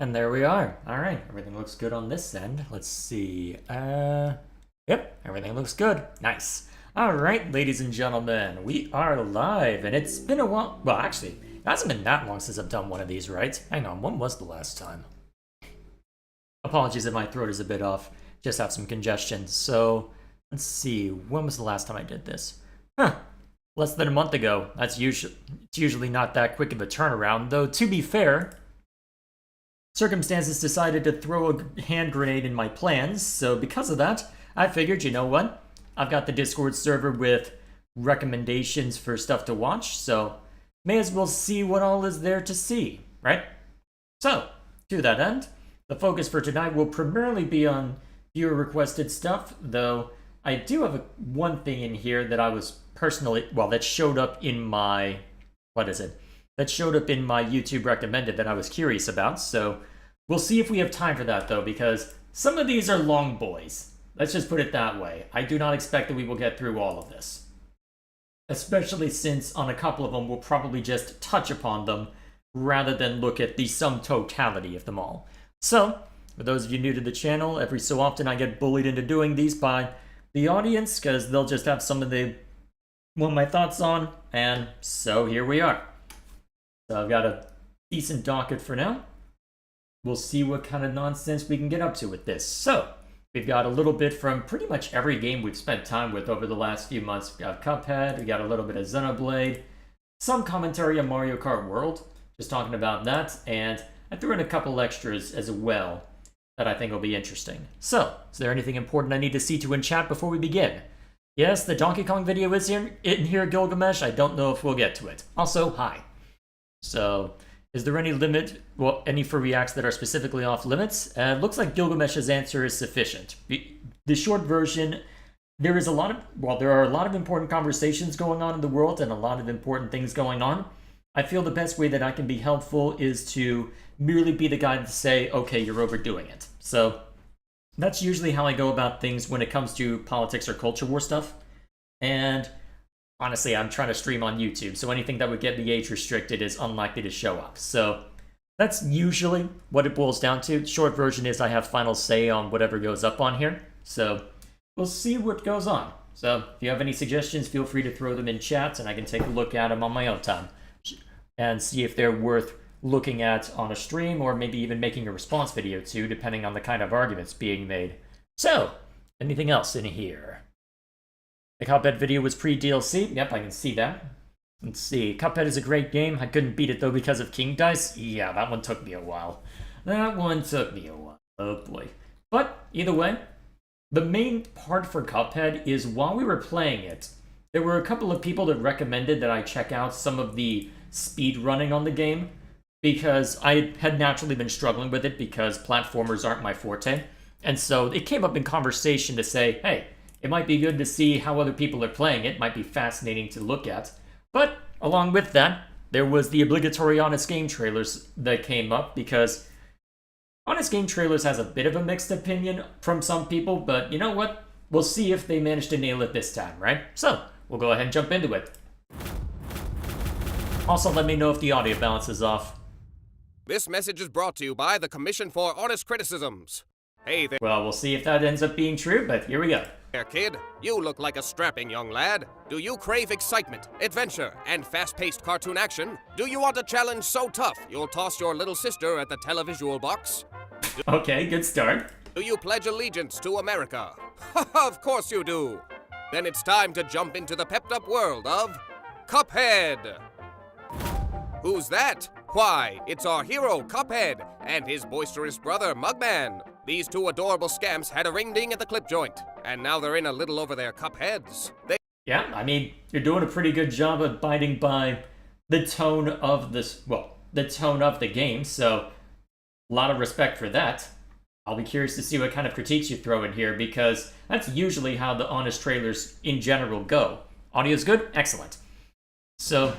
And there we are. All right, everything looks good on this end. Let's see. Yep, everything looks good. Nice. All right, ladies and gentlemen, we are live, and it's been a while. Well, actually, it hasn't been that long since I've done one of these, right? Hang on, when was the last time? Apologies if my throat is a bit off. Just have some congestion. So, let's see. When was the last time I did this? Huh. Less than a month ago. It's usually not that quick of a turnaround, though to be fair, circumstances decided to throw a hand grenade in my plans, so because of that, I figured, you know what? I've got the Discord server with recommendations for stuff to watch, so may as well see what all is there to see, right? So, to that end, the focus for tonight will primarily be on viewer requested stuff, though I do have one thing in here that I was personally, that showed up in my, that showed up in my YouTube recommended that I was curious about, so we'll see if we have time for that, though, because some of these are long boys. Let's just put it that way. I do not expect that we will get through all of this. Especially since on a couple of them, we'll probably just touch upon them rather than look at the sum totality of them all. So, for those of you new to the channel, every so often I get bullied into doing these by the audience because they'll just have some of the my thoughts on, and so here we are. So I've got a decent docket for now. We'll see what kind of nonsense we can get up to with this. So, we've got a little bit from pretty much every game we've spent time with over the last few months. We've got Cuphead, we got a little bit of Xenoblade, some commentary on Mario Kart World, just talking about that, and I threw in a couple extras as well that I think will be interesting. So, is there anything important I need to see to in chat before we begin? Yes, the Donkey Kong video is in here, Gilgamesh. I don't know if we'll get to it. Also, hi. So, is there any limit, any for reacts that are specifically off limits? Looks like Gilgamesh's answer is sufficient. The short version, there are a lot of important conversations going on in the world and a lot of important things going on. I feel the best way that I can be helpful is to merely be the guy to say, okay, you're overdoing it. So, that's usually how I go about things when it comes to politics or culture war stuff. And honestly, I'm trying to stream on YouTube, so anything that would get me age restricted is unlikely to show up. So that's usually what it boils down to. Short version is I have final say on whatever goes up on here. So we'll see what goes on. So if you have any suggestions, feel free to throw them in chat, and I can take a look at them on my own time and see if they're worth looking at on a stream or maybe even making a response video to, depending on the kind of arguments being made. So, anything else in here? The Cuphead video was pre-DLC. Yep, I can see that. Let's see. Cuphead is a great game. I couldn't beat it, though, because of King Dice. Yeah, that one took me a while. Oh, boy. But, either way, the main part for Cuphead is while we were playing it, there were a couple of people that recommended that I check out some of the speed running on the game, because I had naturally been struggling with it because platformers aren't my forte. And so it came up in conversation to say, hey, it might be good to see how other people are playing it. Might be fascinating to look at. But along with that, there was the obligatory Honest Game trailers that came up, because Honest Game trailers has a bit of a mixed opinion from some people, but you know what? We'll see if they manage to nail it this time, right? So, we'll go ahead and jump into it. Also, let me know if the audio balance is off. This message is brought to you by the Commission for Honest Criticisms. Hey there. Well, we'll see if that ends up being true, but here we go. There, kid. You look like a strapping young lad. Do you crave excitement, adventure, and fast-paced cartoon action? Do you want a challenge so tough you'll toss your little sister at the televisual box? Okay, good start. Do you pledge allegiance to America? Of course you do. Then it's time to jump into the pepped-up world of Cuphead. Who's that? Why, it's our hero, Cuphead, and his boisterous brother, Mugman. These two adorable scamps had a ring-ding at the clip joint, and now they're in a little over their Cupheads. Yeah, I mean, you're doing a pretty good job of abiding by the tone of the tone of the game, so a lot of respect for that. I'll be curious to see what kind of critiques you throw in here, because that's usually how the Honest trailers in general go. Audio's good? Excellent. So,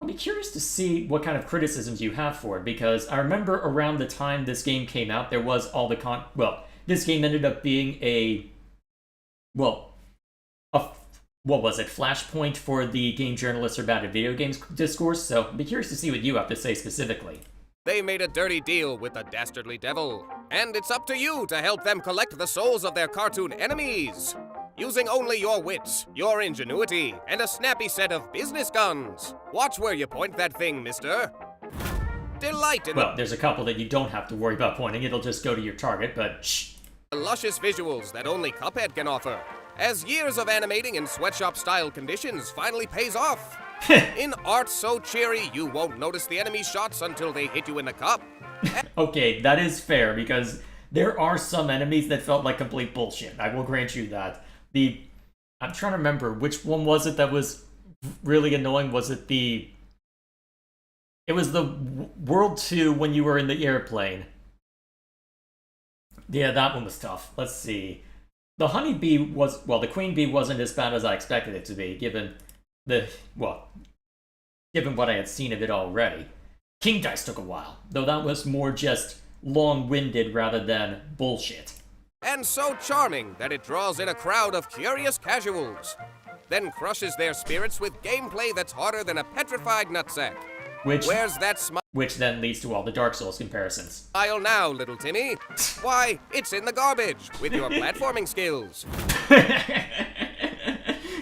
I'll be curious to see what kind of criticisms you have for it, because I remember around the time this game came out, there was all the this game ended up being flashpoint for the Game Journalists Are Bad at Video Games discourse, so I'll be curious to see what you have to say specifically. They made a dirty deal with the dastardly devil, and it's up to you to help them collect the souls of their cartoon enemies. Using only your wits, your ingenuity, and a snappy set of business guns. Watch where you point that thing, mister. Delight in Well, there's a couple that you don't have to worry about pointing. It'll just go to your target, but shh. the luscious visuals that only Cuphead can offer, as years of animating in sweatshop-style conditions finally pays off. In art so cheery, you won't notice the enemy shots until they hit you in the cup. Okay, that is fair, because there are some enemies that felt like complete bullshit. I will grant you that. I'm trying to remember, which one was it that was really annoying? Was it the... It was the World 2 when you were in the airplane. Yeah, that one was tough. Let's see. The honeybee was... Well, the queen bee wasn't as bad as I expected it to be, given what I had seen of it already. King Dice took a while, though that was more just long-winded rather than bullshit. And so charming that it draws in a crowd of curious casuals, then crushes their spirits with gameplay that's harder than a petrified nutsack. Where's that Which then leads to all the Dark Souls comparisons. smile now, little Timmy? Why, it's in the garbage with your platforming skills.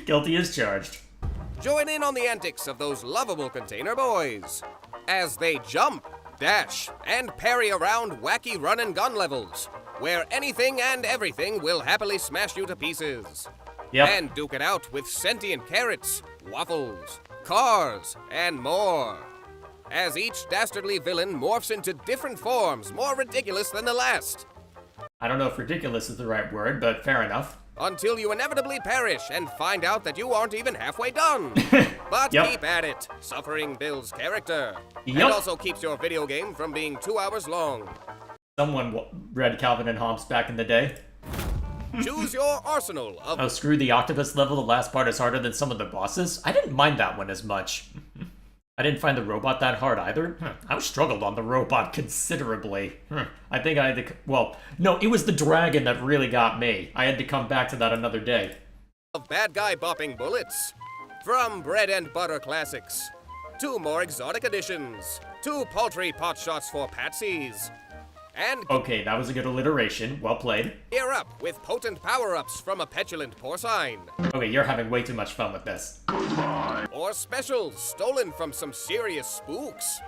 Guilty as charged. Join in on the antics of those lovable container boys as they jump, dash, and parry around wacky run and gun levels, where anything and everything will happily smash you to pieces. Yep. And duke it out with sentient carrots, waffles, cars, and more. As each dastardly villain morphs into different forms more ridiculous than the last. I don't know if ridiculous is the right word, but fair enough. Until you inevitably perish and find out that you aren't even halfway done. But Yep. keep at it. Suffering builds character. Yep. And also keeps your video game from being 2 hours long. Someone read Calvin and Hobbes back in the day. Choose your arsenal of Oh, screw the octopus level. The last part is harder than some of the bosses. I didn't mind that one as much. I didn't find the robot that hard either. I struggled on the robot considerably. I think I had to... Well, no, it was the dragon that really got me. I had to come back to that another day. bad guy bopping bullets. From bread and butter classics, to more exotic additions, to paltry pot shots for patsies. And Okay, that was a good alliteration. Well played. gear up with potent power-ups from a petulant porcine. Okay, you're having way too much fun with this. Or specials stolen from some serious spooks.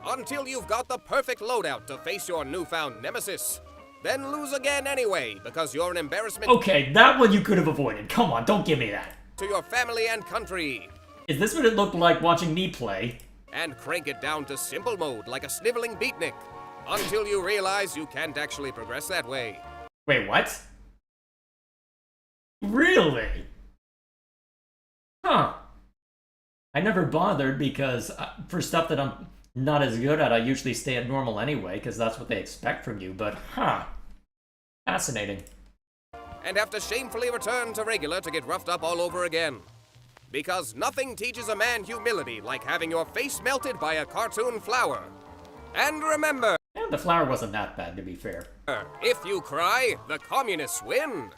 Until you've got the perfect loadout to face your newfound nemesis. Then lose again anyway, because you're an embarrassment Okay, that one you could have avoided. Come on, don't give me that. to your family and country. Is this what it looked like watching me play? And crank it down to simple mode like a sniveling beatnik. Until you realize you can't actually progress that way. Wait, what? Really? Huh. I never bothered because for stuff that I'm not as good at, I usually stay at normal anyway, because that's what they expect from you, but huh. Fascinating. And have to shamefully return to regular to get roughed up all over again. Because nothing teaches a man humility like having your face melted by a cartoon flower. And remember, And the flower wasn't that bad, to be fair. if you cry, the communists win.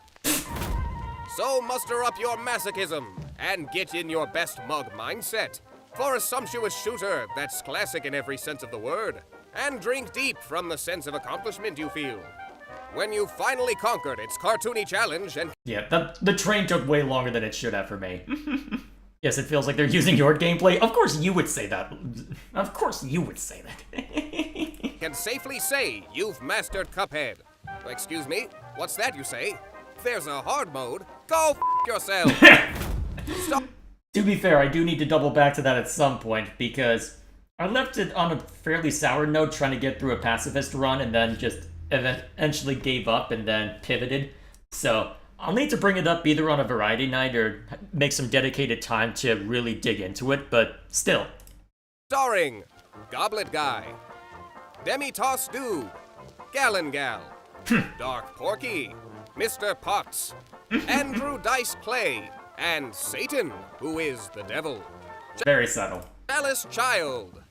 So muster up your masochism and get in your best mug mindset for a sumptuous shooter that's classic in every sense of the word. And drink deep from the sense of accomplishment you feel when you finally conquered its cartoony challenge and Yeah, the train took way longer than it should have for me. Yes, it feels like they're using your gameplay. Of course you would say that. Of course you would say that. can safely say you've mastered Cuphead. Excuse me? What's that you say? There's a hard mode. Go yourself. Stop. To be fair, I do need to double back to that at some point, because I left it on a fairly sour note trying to get through a pacifist run and then just eventually gave up and then pivoted. So I'll need to bring it up either on a variety night or make some dedicated time to really dig into it, but still. Starring Goblet Guy, Demi-Toss Dude, Gallon Gal, Dark Porky, Mr. Potts, Andrew Dice Clay, and Satan, who is the devil. Very subtle. Alice Child.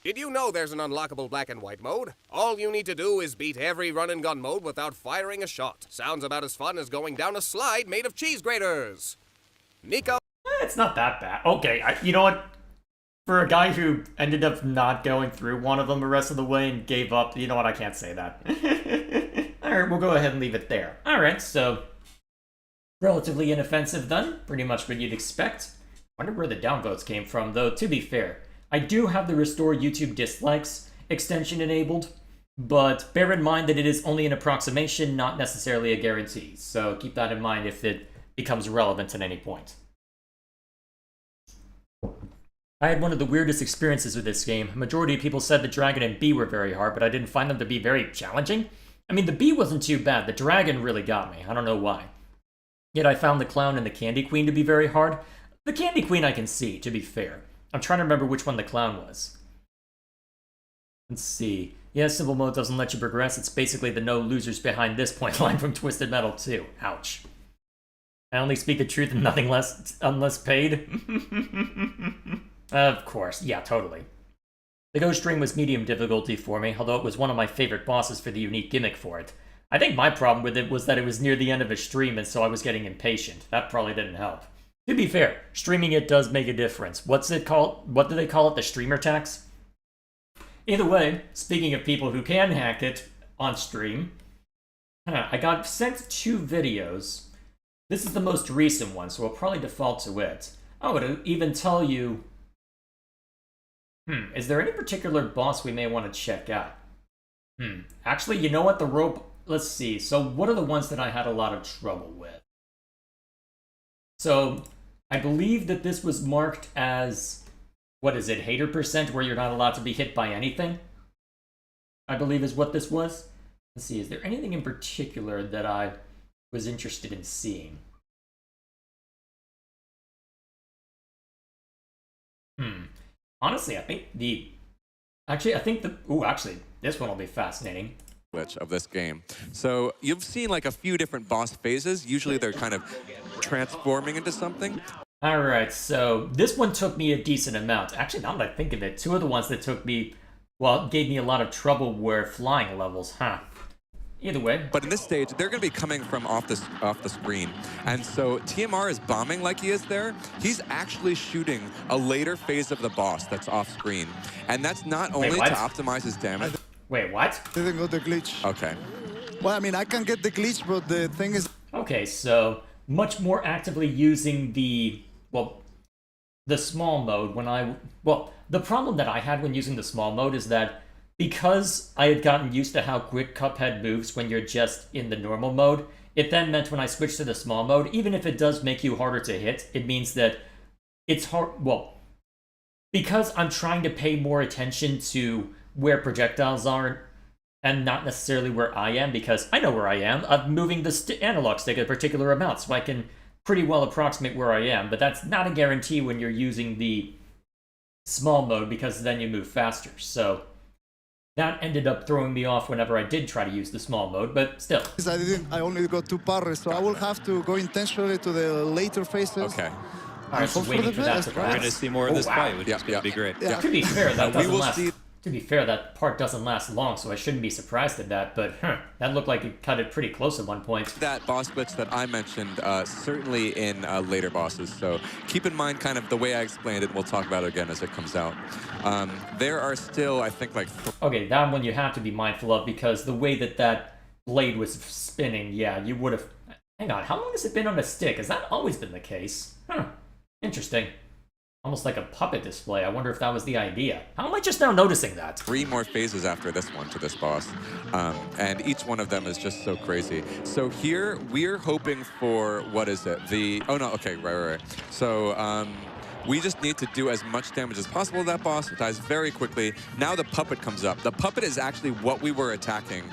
Did you know there's an unlockable black and white mode? All you need to do is beat every run and gun mode without firing a shot. Sounds about as fun as going down a slide made of cheese graters. Nico It's not that bad. Okay, you know what? For a guy who ended up not going through one of them the rest of the way and gave up, you know what, I can't say that. Alright, we'll go ahead and leave it there. Alright, so relatively inoffensive then, pretty much what you'd expect. Wonder where the downvotes came from, though, to be fair. I do have the Restore YouTube Dislikes extension enabled, but bear in mind that it is only an approximation, not necessarily a guarantee, so keep that in mind if it becomes relevant at any point. I had one of the weirdest experiences with this game. A majority of people said the dragon and bee were very hard, but I didn't find them to be very challenging. I mean, the bee wasn't too bad, the dragon really got me, I don't know why. Yet I found the clown and the candy queen to be very hard. The candy queen I can see, to be fair. I'm trying to remember which one the clown was. Let's see. Yeah, simple mode doesn't let you progress. It's basically the no losers behind this point line from Twisted Metal 2. Ouch. I only speak the truth and nothing less unless paid. Of course. Yeah, totally. The Ghost String was medium difficulty for me, although it was one of my favorite bosses for the unique gimmick for it. I think my problem with it was that it was near the end of a stream and so I was getting impatient. That probably didn't help. To be fair, streaming it does make a difference. What's it called? What do they call it? The streamer tax? Either way, speaking of people who can hack it on stream, I got sent 2 videos. This is the most recent one, so I'll probably default to it. Oh, it'll even tell you... is there any particular boss we may want to check out? Actually, you know what? The rope... Let's see. So what are the ones that I had a lot of trouble with? So, I believe that this was marked as... What is it? Hater percent, where you're not allowed to be hit by anything? I believe is what this was. Let's see. Is there anything in particular that I was interested in seeing? Honestly, I think the... Actually, I think the... Ooh, actually, this one will be fascinating. Of this game. So you've seen like a few different boss phases. Usually they're kind of transforming into something. Alright, so this one took me a decent amount. Actually, now that I think of it, 2 of the ones that took me... Well, gave me a lot of trouble were flying levels, Either way. But in this stage, they're going to be coming from off the screen. And so TMR is bombing like he is there. He's actually shooting a later phase of the boss that's off screen. And that's not only to optimize his damage. Wait, what? Didn't go the glitch. Okay. Well, I mean, I can get the glitch, but the thing is... Okay, so much more actively using the, well, the small mode when I... Well, the problem that I had when using the small mode is that because I had gotten used to how quick Cuphead moves when you're just in the normal mode, it then meant when I switched to the small mode, even if it does make you harder to hit, it means that it's hard... Well, because I'm trying to pay more attention to where projectiles are and not necessarily where I am, because I know where I am. I'm moving the analog stick a particular amount, so I can pretty well approximate where I am, but that's not a guarantee when you're using the small mode, because then you move faster. So that ended up throwing me off whenever I did try to use the small mode, but still. I only got 2 parries, so I will have to go intentionally to the later phases. Okay. Alright, so waiting for that to We're going to see more of this fight, which is going to be great. Yeah. To be fair, that doesn't last. see... To be fair, that part doesn't last long, so I shouldn't be surprised at that, but that looked like it cut it pretty close at one point. That boss glitch that I mentioned, certainly in later bosses, so keep in mind kind of the way I explained it, and we'll talk about it again as it comes out. There are still, I think, like... Okay, that one you have to be mindful of, because the way that that blade was spinning, yeah, you would have... Hang on, how long has it been on a stick? Has that always been the case? Interesting. Almost like a puppet display. I wonder if that was the idea. How am I just now noticing that? 3 more phases after this one to this boss. And each one of them is just so crazy. So here, we're hoping for, what is it? Oh no, okay, right. So, we just need to do as much damage as possible to that boss. It dies very quickly. Now the puppet comes up. The puppet is actually what we were attacking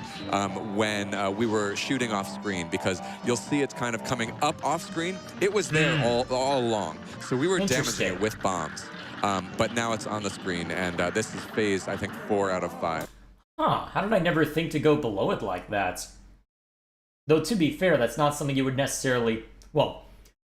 when we were shooting off screen, because you'll see it's kind of coming up off screen. It was there all along. So we were damaging it with bombs. But now it's on the screen, and this is phase, I think, 4 out of 5. How did I never think to go below it like that? Though, to be fair, that's not something you would necessarily... Well,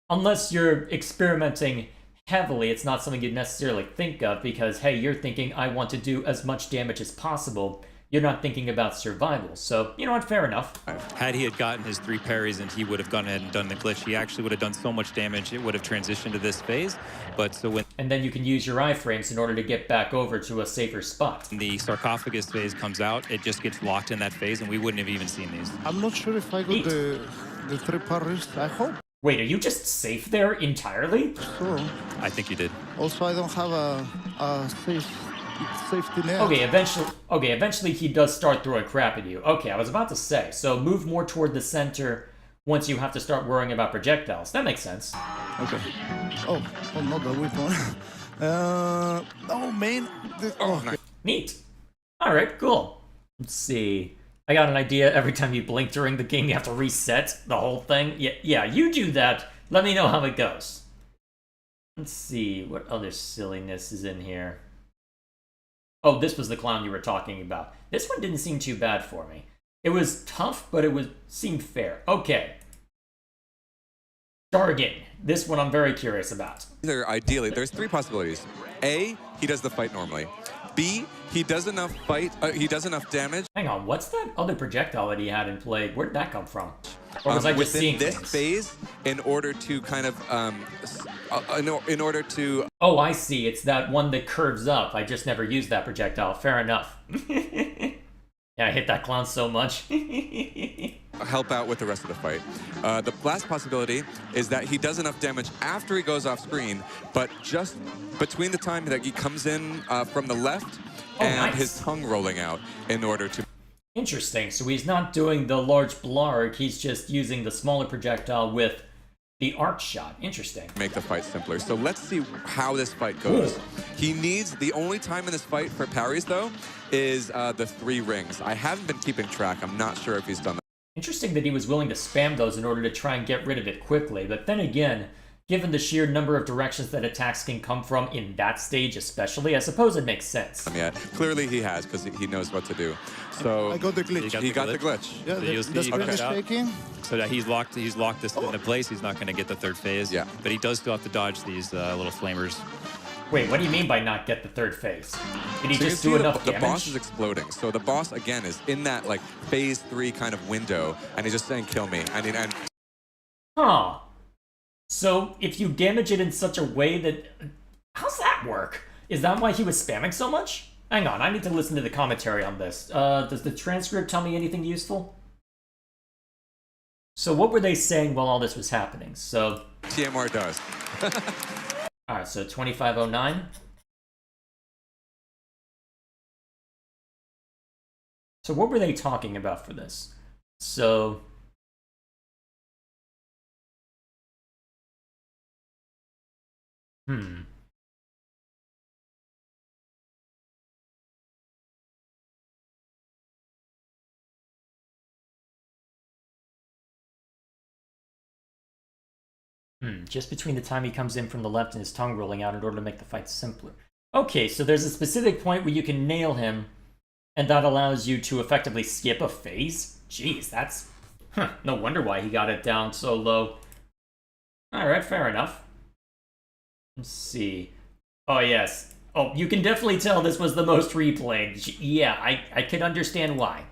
unless you're experimenting heavily, it's not something you'd necessarily think of, because, hey, you're thinking, I want to do as much damage as possible. you're not thinking about survival. So, you know what, fair enough. Had he had gotten his 3 parries and he would have gone ahead and done the glitch, he actually would have done so much damage, it would have transitioned to this phase. But so when And then you can use your iframes in order to get back over to a safer spot. the sarcophagus phase comes out, it just gets locked in that phase and we wouldn't have even seen these. I'm not sure if I got Neat. the 3 parries. I hope Wait, are you just safe there entirely? so. I think you did. Also, I don't have a safety net. Eventually he does start throwing crap at you. Okay, I was about to say, so move more toward the center once you have to start worrying about projectiles. That makes sense. Okay. Oh, not the weapon. Oh, man. Okay. Neat. Alright, cool. Let's see. I got an idea. Every time you blink during the game, you have to reset the whole thing. Yeah, you do that. Let me know how it goes. Let's see. What other silliness is in here? Oh, this was the clown you were talking about. This one didn't seem too bad for me. It was tough, but seemed fair. Okay. Dargan. This one I'm very curious about. Ideally, there's 3 possibilities. A, he does the fight normally. B, he does enough damage. Hang on, what's that other projectile that he had in play? Where'd that come from? Or was I just within seeing this things? phase in order to kind of in order to Oh, I see. It's that one that curves up. I just never used that projectile. Fair enough. Yeah, I hit that clown so much. help out with the rest of the fight. The last possibility is that he does enough damage after he goes off screen, but just between the time that he comes in from the left and nice. his tongue rolling out in order to... Interesting. So he's not doing the large blarg, he's just using the smaller projectile with the arc shot. Interesting. Make the fight simpler. So let's see how this fight goes. Ooh. He needs, the only time in this fight for parries though, is the 3 rings. I haven't been keeping track. I'm not sure if he's done that. Interesting that he was willing to spam those in order to try and get rid of it quickly, but then again, given the sheer number of directions that attacks can come from in that stage especially, I suppose it makes sense. Yeah, clearly he has, because he knows what to do. So I got the glitch. He got the glitch. Yeah, the screen is shaking. So that he's locked this into place. He's not going to get the 3rd phase. Yeah. But he does still have to dodge these little flamers. Wait, what do you mean by not get the 3rd phase? Did he So just do enough damage? The boss is exploding. So the boss, again, is in that like phase 3 kind of window, and he's just saying, kill me. And Huh. So if you damage it in such a way that... How's that work? Is that why he was spamming so much? Hang on, I need to listen to the commentary on this. Does the transcript tell me anything useful? So what were they saying while all this was happening? So... TMR does. Alright, so 2509. So what were they talking about for this? So... Just between the time he comes in from the left and his tongue rolling out in order to make the fight simpler. Okay, so there's a specific point where you can nail him, and that allows you to effectively skip a phase? Jeez, that's... no wonder why he got it down so low. Alright, fair enough. Let's see. Oh, yes. Oh, you can definitely tell this was the most replayed. Yeah, I can understand why.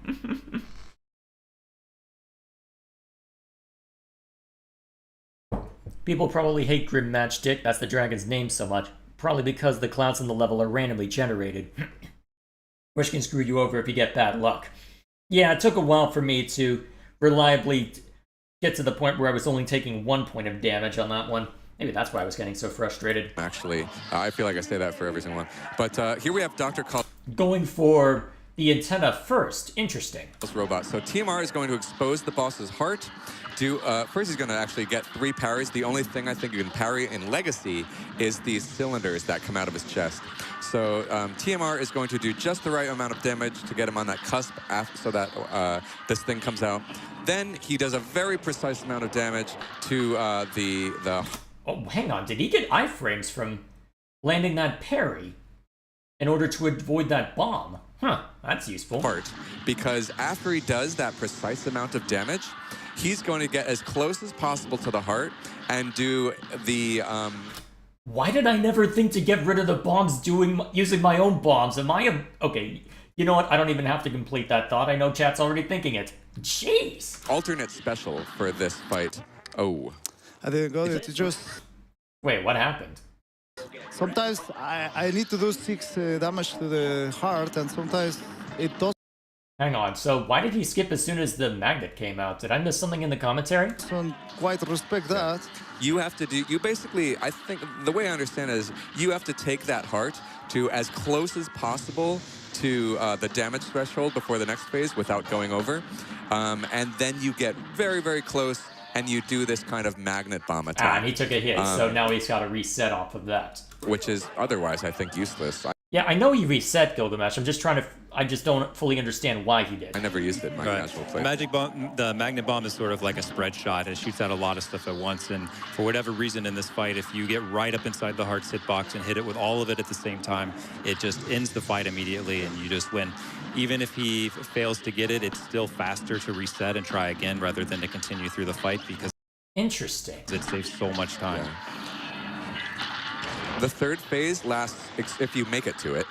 People probably hate Grim Matchstick, that's the dragon's name, so much. Probably because the clouds in the level are randomly generated. Which can screw you over if you get bad luck. Yeah, it took a while for me to reliably get to the point where I was only taking 1 point of damage on that one. Maybe that's why I was getting so frustrated. Actually, I feel like I say that for every single one. But here we have Dr. Call. Going for the antenna first. Interesting. Robot. So TMR is going to expose the boss's heart. First, he's going to actually get 3 parries. The only thing I think you can parry in Legacy is these cylinders that come out of his chest. So TMR is going to do just the right amount of damage to get him on that cusp so that this thing comes out. Then he does a very precise amount of damage to the... Oh, hang on. Did he get iframes from landing that parry in order to avoid that bomb? Huh, that's useful. Part, because after he does that precise amount of damage, he's going to get as close as possible to the heart and do the... Why did I never think to get rid of the bombs using my own bombs? Am I a... Okay, You know what? I don't even have to complete that thought. I know chat's already thinking it. Jeez. Alternate special for this fight. Oh. I didn't go there to just... Wait, what happened? Sometimes I need to do 6 damage to the heart, and sometimes it Hang on, so why did he skip as soon as the magnet came out? Did I miss something in the commentary? doesn't quite respect that. You have to do, you basically, I think, the way I understand it is you have to take that heart to as close as possible to the damage threshold before the next phase without going over. And then you get very, very close and you do this kind of magnet bomb Ah, attack. and he took a hit, so now he's got to reset off of that. Which is otherwise, I think, useless. Yeah, I know he reset Gilgamesh. I'm just trying to... I just don't fully understand why he did. I never used it in my Right. casual play. Magic bomb, the magnet bomb is sort of like a spread shot. It shoots out a lot of stuff at once, and for whatever reason in this fight, if you get right up inside the heart's hitbox and hit it with all of it at the same time, it just ends the fight immediately, and you just win. Even if he fails to get it, it's still faster to reset and try again rather than to continue through the fight because Interesting. it saves so much time. The third phase lasts, if you make it to it,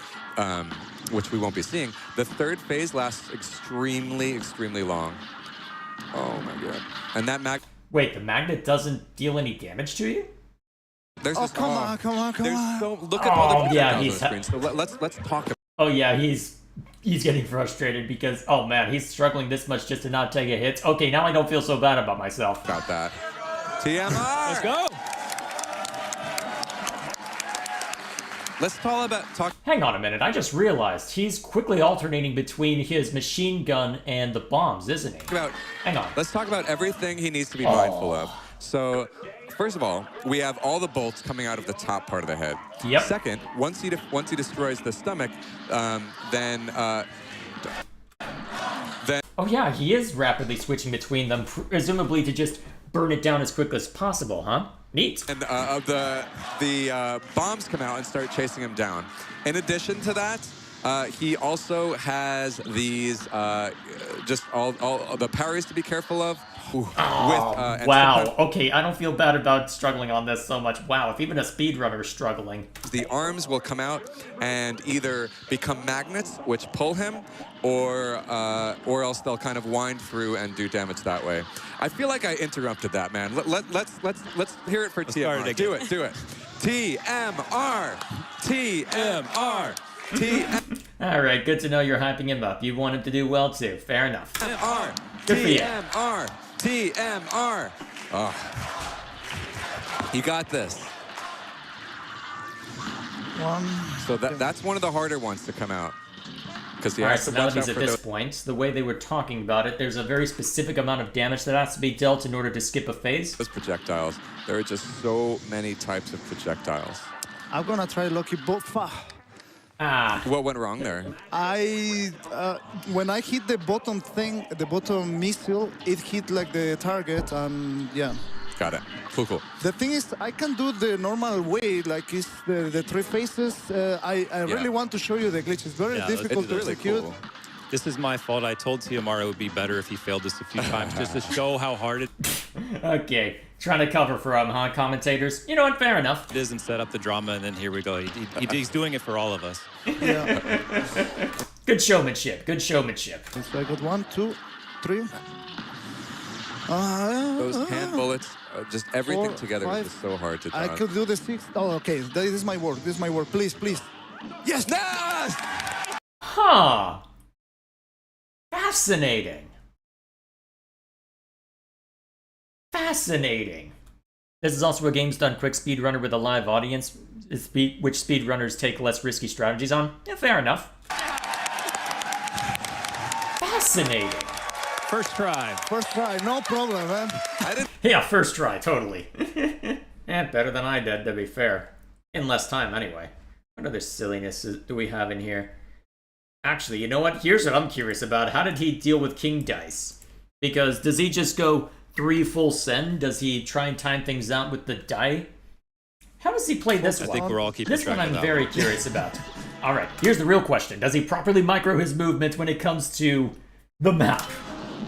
which we won't be seeing, the third phase lasts extremely, extremely long. Oh my god. And that Wait, the magnet doesn't deal any damage to you? there's Oh, this, come on, come on, come there's on. so, look at all the Oh, yeah, projectiles on he's the screen. So let's talk Oh yeah, he's getting frustrated because, oh man, he's struggling this much just to not take a hit. Okay, now I don't feel so bad about myself. about that. TMR! Let's go! Let's talk Hang on a minute, I just realized he's quickly alternating between his machine gun and the bombs, isn't he? about Hang on. let's talk about everything he needs to be mindful of. So, first of all, we have all the bolts coming out of the top part of the head. Yep. Second, once he destroys the stomach, then Oh yeah, he is rapidly switching between them, presumably to just burn it down as quickly as possible, huh? Neat. and the bombs come out and start chasing him down. In addition to that, he also has these just all the parries to be careful of. And Wow, sometimes okay, I don't feel bad about struggling on this so much. Wow, if even a speedrunner is struggling. the arms will come out and either become magnets, which pull him, or else they'll kind of wind through and do damage that way. I feel like I interrupted that, man. Let's hear it for start TMR. it Do again. it, do it. TMR, TMR, TMR, Alright, good to know you're hyping him up. You want him to do well too. Fair enough. Good for you. TMR, TMR. Oh, you got this. One. So that's one of the harder ones to come out. Because you Alright, have so to now watch that out he's for at this those. point, the way they were talking about it, there's a very specific amount of damage that has to be dealt in order to skip a phase. Those projectiles. There are just so many types of projectiles. I'm gonna try Lucky Bofa. Ah, What went wrong there? When I hit the bottom thing, the bottom missile, it hit like the target, and yeah. Got it. Cool, cool. The thing is, I can do the normal way, like it's the 3 phases. I really want to show you the glitch. It's very Yeah, difficult it's to Really execute. cool. This is my fault. I told Tiamara it would be better if he failed this a few times just to show how hard it okay. Trying to cover for him, huh, commentators? You know what, fair enough. is and set up the drama, and then here we go. He's doing it for all of us. Yeah. Good showmanship, good showmanship. So I got 1, 2, 3. Those hand bullets, just everything 4, together 5. is just so hard to I dodge. could do the 6th. Oh, okay. This is my work. This is my work. Please, please. Yes! Yes! Huh. Fascinating. Fascinating. This is also a Games Done Quick speedrunner with a live audience, which speedrunners take less risky strategies on. Yeah, fair enough. Fascinating. First try. First try. No problem, man. I didn't. Yeah, first try, totally. Better than I did, to be fair. In less time, anyway. What other silliness do we have in here? Actually, you know what? Here's what I'm curious about. How did he deal with King Dice? Because does he just go 3 full send? Does he try and time things out with the die? How does he play this I one? think we're all keeping This track one of I'm that very one. curious about. Alright, here's the real question. Does he properly micro his movement when it comes to the map?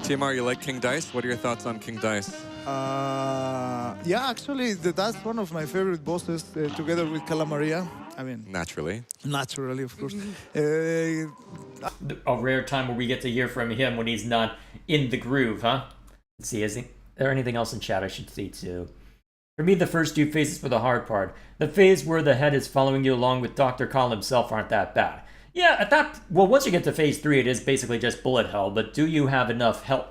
TMR, you like King Dice? What are your thoughts on King Dice? Yeah, actually, that's one of my favorite bosses, together with Calamaria. I mean, Naturally. naturally, of course. A rare time where we get to hear from him when he's not in the groove, huh? Let's see, is there anything else in chat I should see too? For me, the first two phases were the hard part. The phase where the head is following you along with Dr. Call himself aren't that bad. Yeah, well, once you get to phase 3, it is basically just bullet hell, but do you have enough health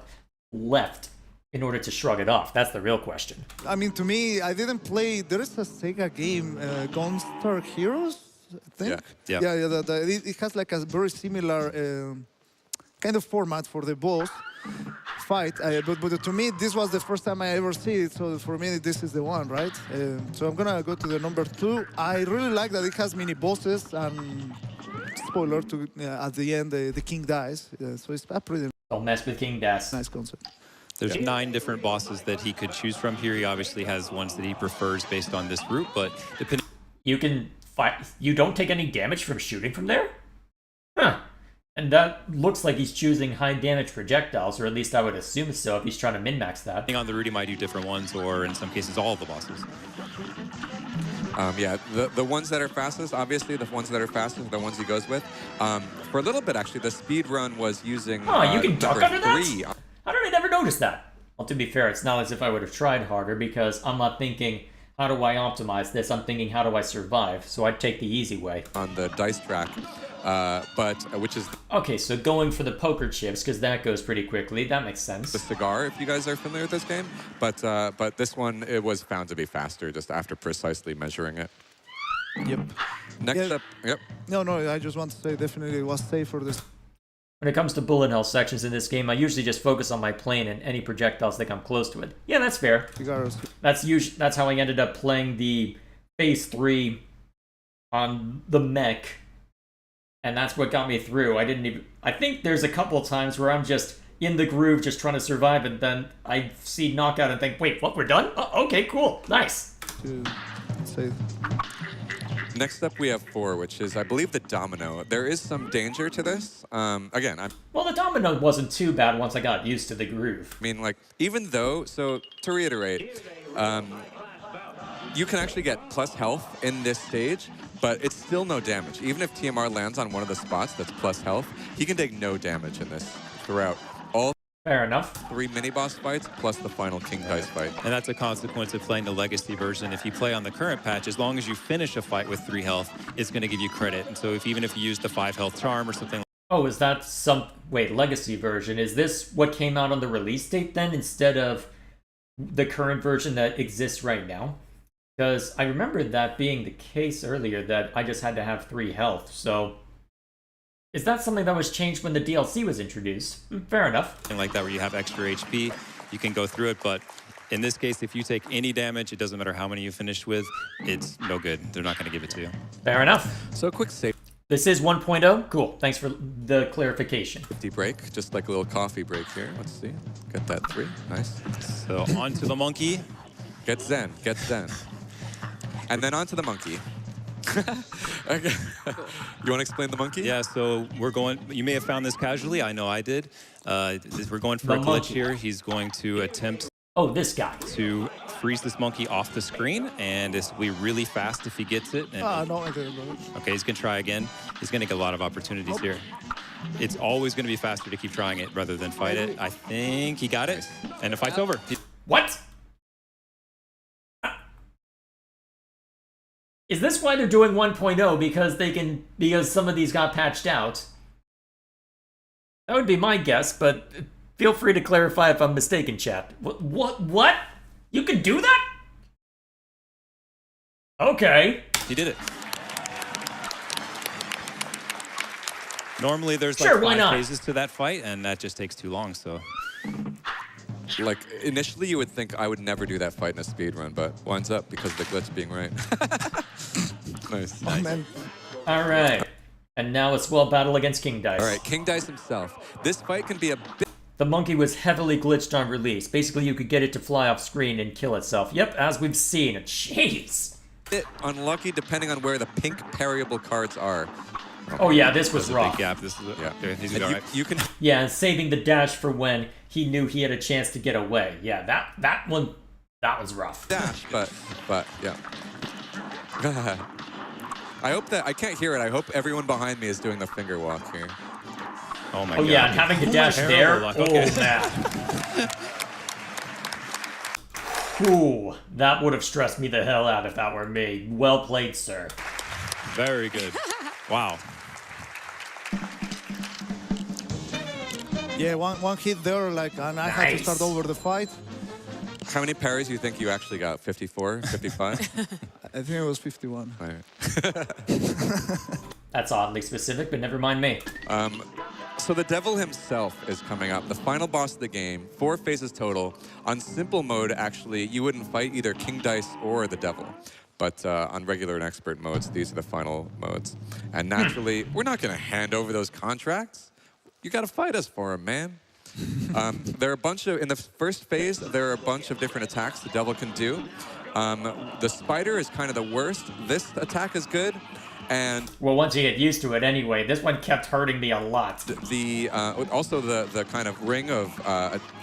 left in order to shrug it off? That's the real question. I mean, to me, I didn't play. There is a Sega game, Gunstar Heroes, I think. Yeah. It has like a very similar kind of format for the boss fight. But to me, this was the first time I ever see it. So for me, this is the one, right? So I'm gonna go to the number 2. I really like that it has mini bosses and spoiler to at the end the king dies. So it's a pretty Don't mess with King Das. nice concept. There's 9 different bosses that he could choose from here. He obviously has ones that he prefers based on this route, but depending. You can fight. You don't take any damage from shooting from there? Huh. And that looks like he's choosing high damage projectiles, or at least I would assume so if he's trying to min-max that. On the route, he might do different ones, or in some cases, all of the bosses. Yeah, the ones that are fastest, obviously, the ones that are fastest are the ones he goes with. For a little bit, actually, the speed run was using. Oh, you can duck number under 3. that? How did I never notice that? Well, to be fair, it's not as if I would have tried harder, because I'm not thinking, how do I optimize this? I'm thinking, how do I survive? So I'd take the easy way. On the dice track, which is Okay, so going for the poker chips, because that goes pretty quickly. That makes sense. the cigar, if you guys are familiar with this game. But this one, it was found to be faster just after precisely measuring it. Yep. Next Yeah. up, yep. No, I just want to say definitely it was safe for this. When it comes to bullet hell sections in this game, I usually just focus on my plane and any projectiles that come close to it. Yeah, that's fair. Cigars. That's how I ended up playing the phase 3 on the mech, and that's what got me through. I think there's a couple times where I'm just in the groove just trying to survive, and then I see knockout and think, wait, what, we're done? Oh, okay, cool, nice. To say. Next up, we have 4, which is, I believe, the domino. There is some danger to this. Again, I Well, the domino wasn't too bad once I got used to the groove. mean, like, even though, so to reiterate, you can actually get plus health in this stage, but it's still no damage. Even if TMR lands on one of the spots that's plus health, he can take no damage in this throughout all Fair enough. 3 mini-boss fights plus the final King Dice fight. And that's a consequence of playing the Legacy version. If you play on the current patch, as long as you finish a fight with 3 health, it's going to give you credit. And so even if you use the 5 health charm or something. Oh, is that legacy version? Is this what came out on the release date then instead of the current version that exists right now? Because I remember that being the case earlier, that I just had to have 3 health, so... Is that something that was changed when the DLC was introduced? Fair enough. Something like that where you have extra HP, you can go through it. But in this case, if you take any damage, it doesn't matter how many you finish with, it's no good. They're not going to give it to you. Fair enough. So a quick safety This is 1.0? Cool. Thanks for the clarification. break, just like a little coffee break here. Let's see. Get that 3. Nice. So onto the monkey. Get Zen. Get Zen. And then onto the monkey. Okay. You want to explain the monkey? Yeah, so we're going, you may have found this casually. I know I did. We're going for The a glitch monkey. here. He's going to attempt Oh, this guy. to freeze this monkey off the screen, and this will be really fast if he gets it. And, No, I didn't. okay, he's going to try again. He's going to get a lot of opportunities here. It's always going to be faster to keep trying it rather than fight it. I think he got it, and the fight's over. What? Is this why they're doing 1.0? Because some of these got patched out? That would be my guess, but feel free to clarify if I'm mistaken, chat. What? You can do that? Okay. He did it. Normally, there's Sure, like why 5 not? phases to that fight, and that just takes too long, so... Like, initially you would think I would never do that fight in a speed run, but winds up because of the glitch being right. Nice. Oh, man. All right. And now a swell battle against King Dice. All right, King Dice himself. This fight can be a bit The monkey was heavily glitched on release. Basically, you could get it to fly off screen and kill itself. Yep, as we've seen. Jeez. unlucky depending on where the pink parryable cards are. Oh yeah, this was There's a rough. big gap. This is Yeah. okay, he's And all right. you can Yeah, and saving the dash for when he knew he had a chance to get away. Yeah, that was rough. dash, but yeah. I hope that I can't hear it. I hope everyone behind me is doing the finger walk here. Oh my Oh god. yeah, and having to dash Terrible there. luck. Oh Okay. man. Ooh, that would have stressed me the hell out if that were me. Well played, sir. Very good. Wow. Yeah, one hit there, like, and I had to start Nice. over the fight. How many parries do you think you actually got? 54, 55? I think it was 51. All right. That's oddly specific, but never mind me. So the devil himself is coming up, the final boss of the game, 4 phases total. On simple mode, actually, you wouldn't fight either King Dice or the devil. But on regular and expert modes, these are the final modes. And naturally, we're not going to hand over those contracts. You got to fight us for them, man. There are a bunch of, in the first phase, there are a bunch of different attacks the devil can do. The spider is kind of the worst. This attack is good. And Well, once you get used to it anyway, this one kept hurting me a lot. also the kind of ring of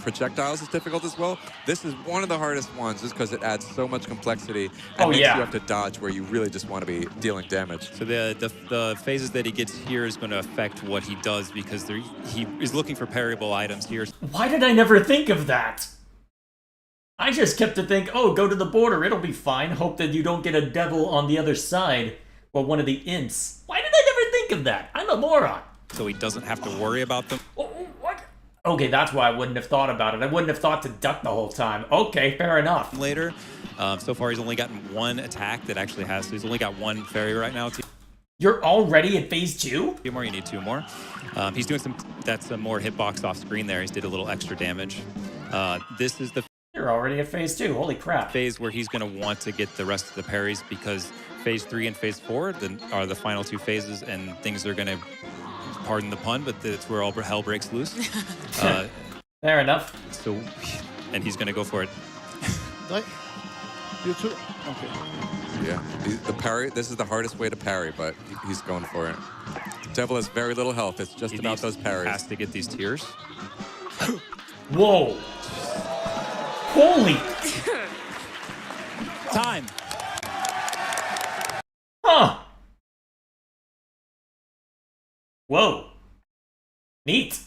projectiles is difficult as well. This is one of the hardest ones just because it adds so much complexity and Oh, makes yeah. you have to dodge where you really just want to be dealing damage. So the phases that he gets here is going to affect what he does because he is looking for parryable items here. Why did I never think of that? I just kept to think, oh, go to the border, it'll be fine. Hope that you don't get a devil on the other side. Well, one of the imps. Why did I never think of that? I'm a moron. So he doesn't have to worry about them. Oh, what? Okay, that's why I wouldn't have thought about it. I wouldn't have thought to duck the whole time. Okay, fair enough. Later, so far he's only gotten one attack that actually has. So he's only got one fairy right now. You're already at phase 2? 2 more, you need 2 more. He's doing some more hitbox off screen there. He's did a little extra damage. This is the You're already at phase 2. Holy crap. phase where he's going to want to get the rest of the parries because phase 3 and phase 4 are the final 2 phases, and things are going to, pardon the pun, but it's where all hell breaks loose. Fair enough. So, and he's going to go for it. Like, you too? Okay. Yeah, the parry. This is the hardest way to parry, but he's going for it. Devil has very little health. It's just He about needs- those parries. Has to get these tears. Whoa. Holy. Time. Huh. Whoa. Neat.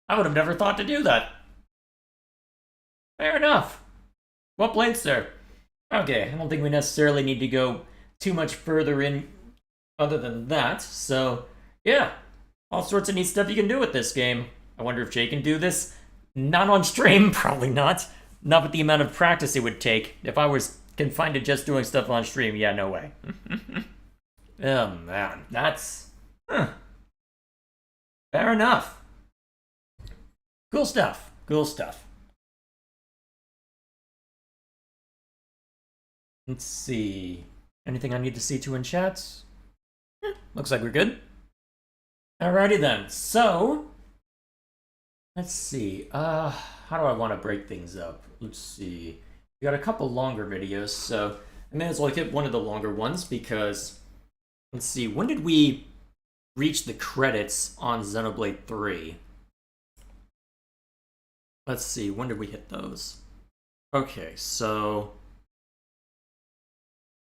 I would have never thought to do that. Fair enough. Well played, sir. Okay, I don't think we necessarily need to go too much further in other than that. So, yeah. All sorts of neat stuff you can do with this game. I wonder if Jay can do this. Not on stream, probably not. Not with the amount of practice it would take. If I was confined to just doing stuff on stream, yeah, no way. Oh, man. That's... Fair enough. Cool stuff. Cool stuff. Let's see. Anything I need to see to in chats? Looks like we're good. Alrighty then. So... Let's see. How do I want to break things up? Let's see. We got a couple longer videos, so I may as well get one of the longer ones because... Let's see. When did we reach the credits on Xenoblade 3? Let's see. When did we hit those? Okay, so...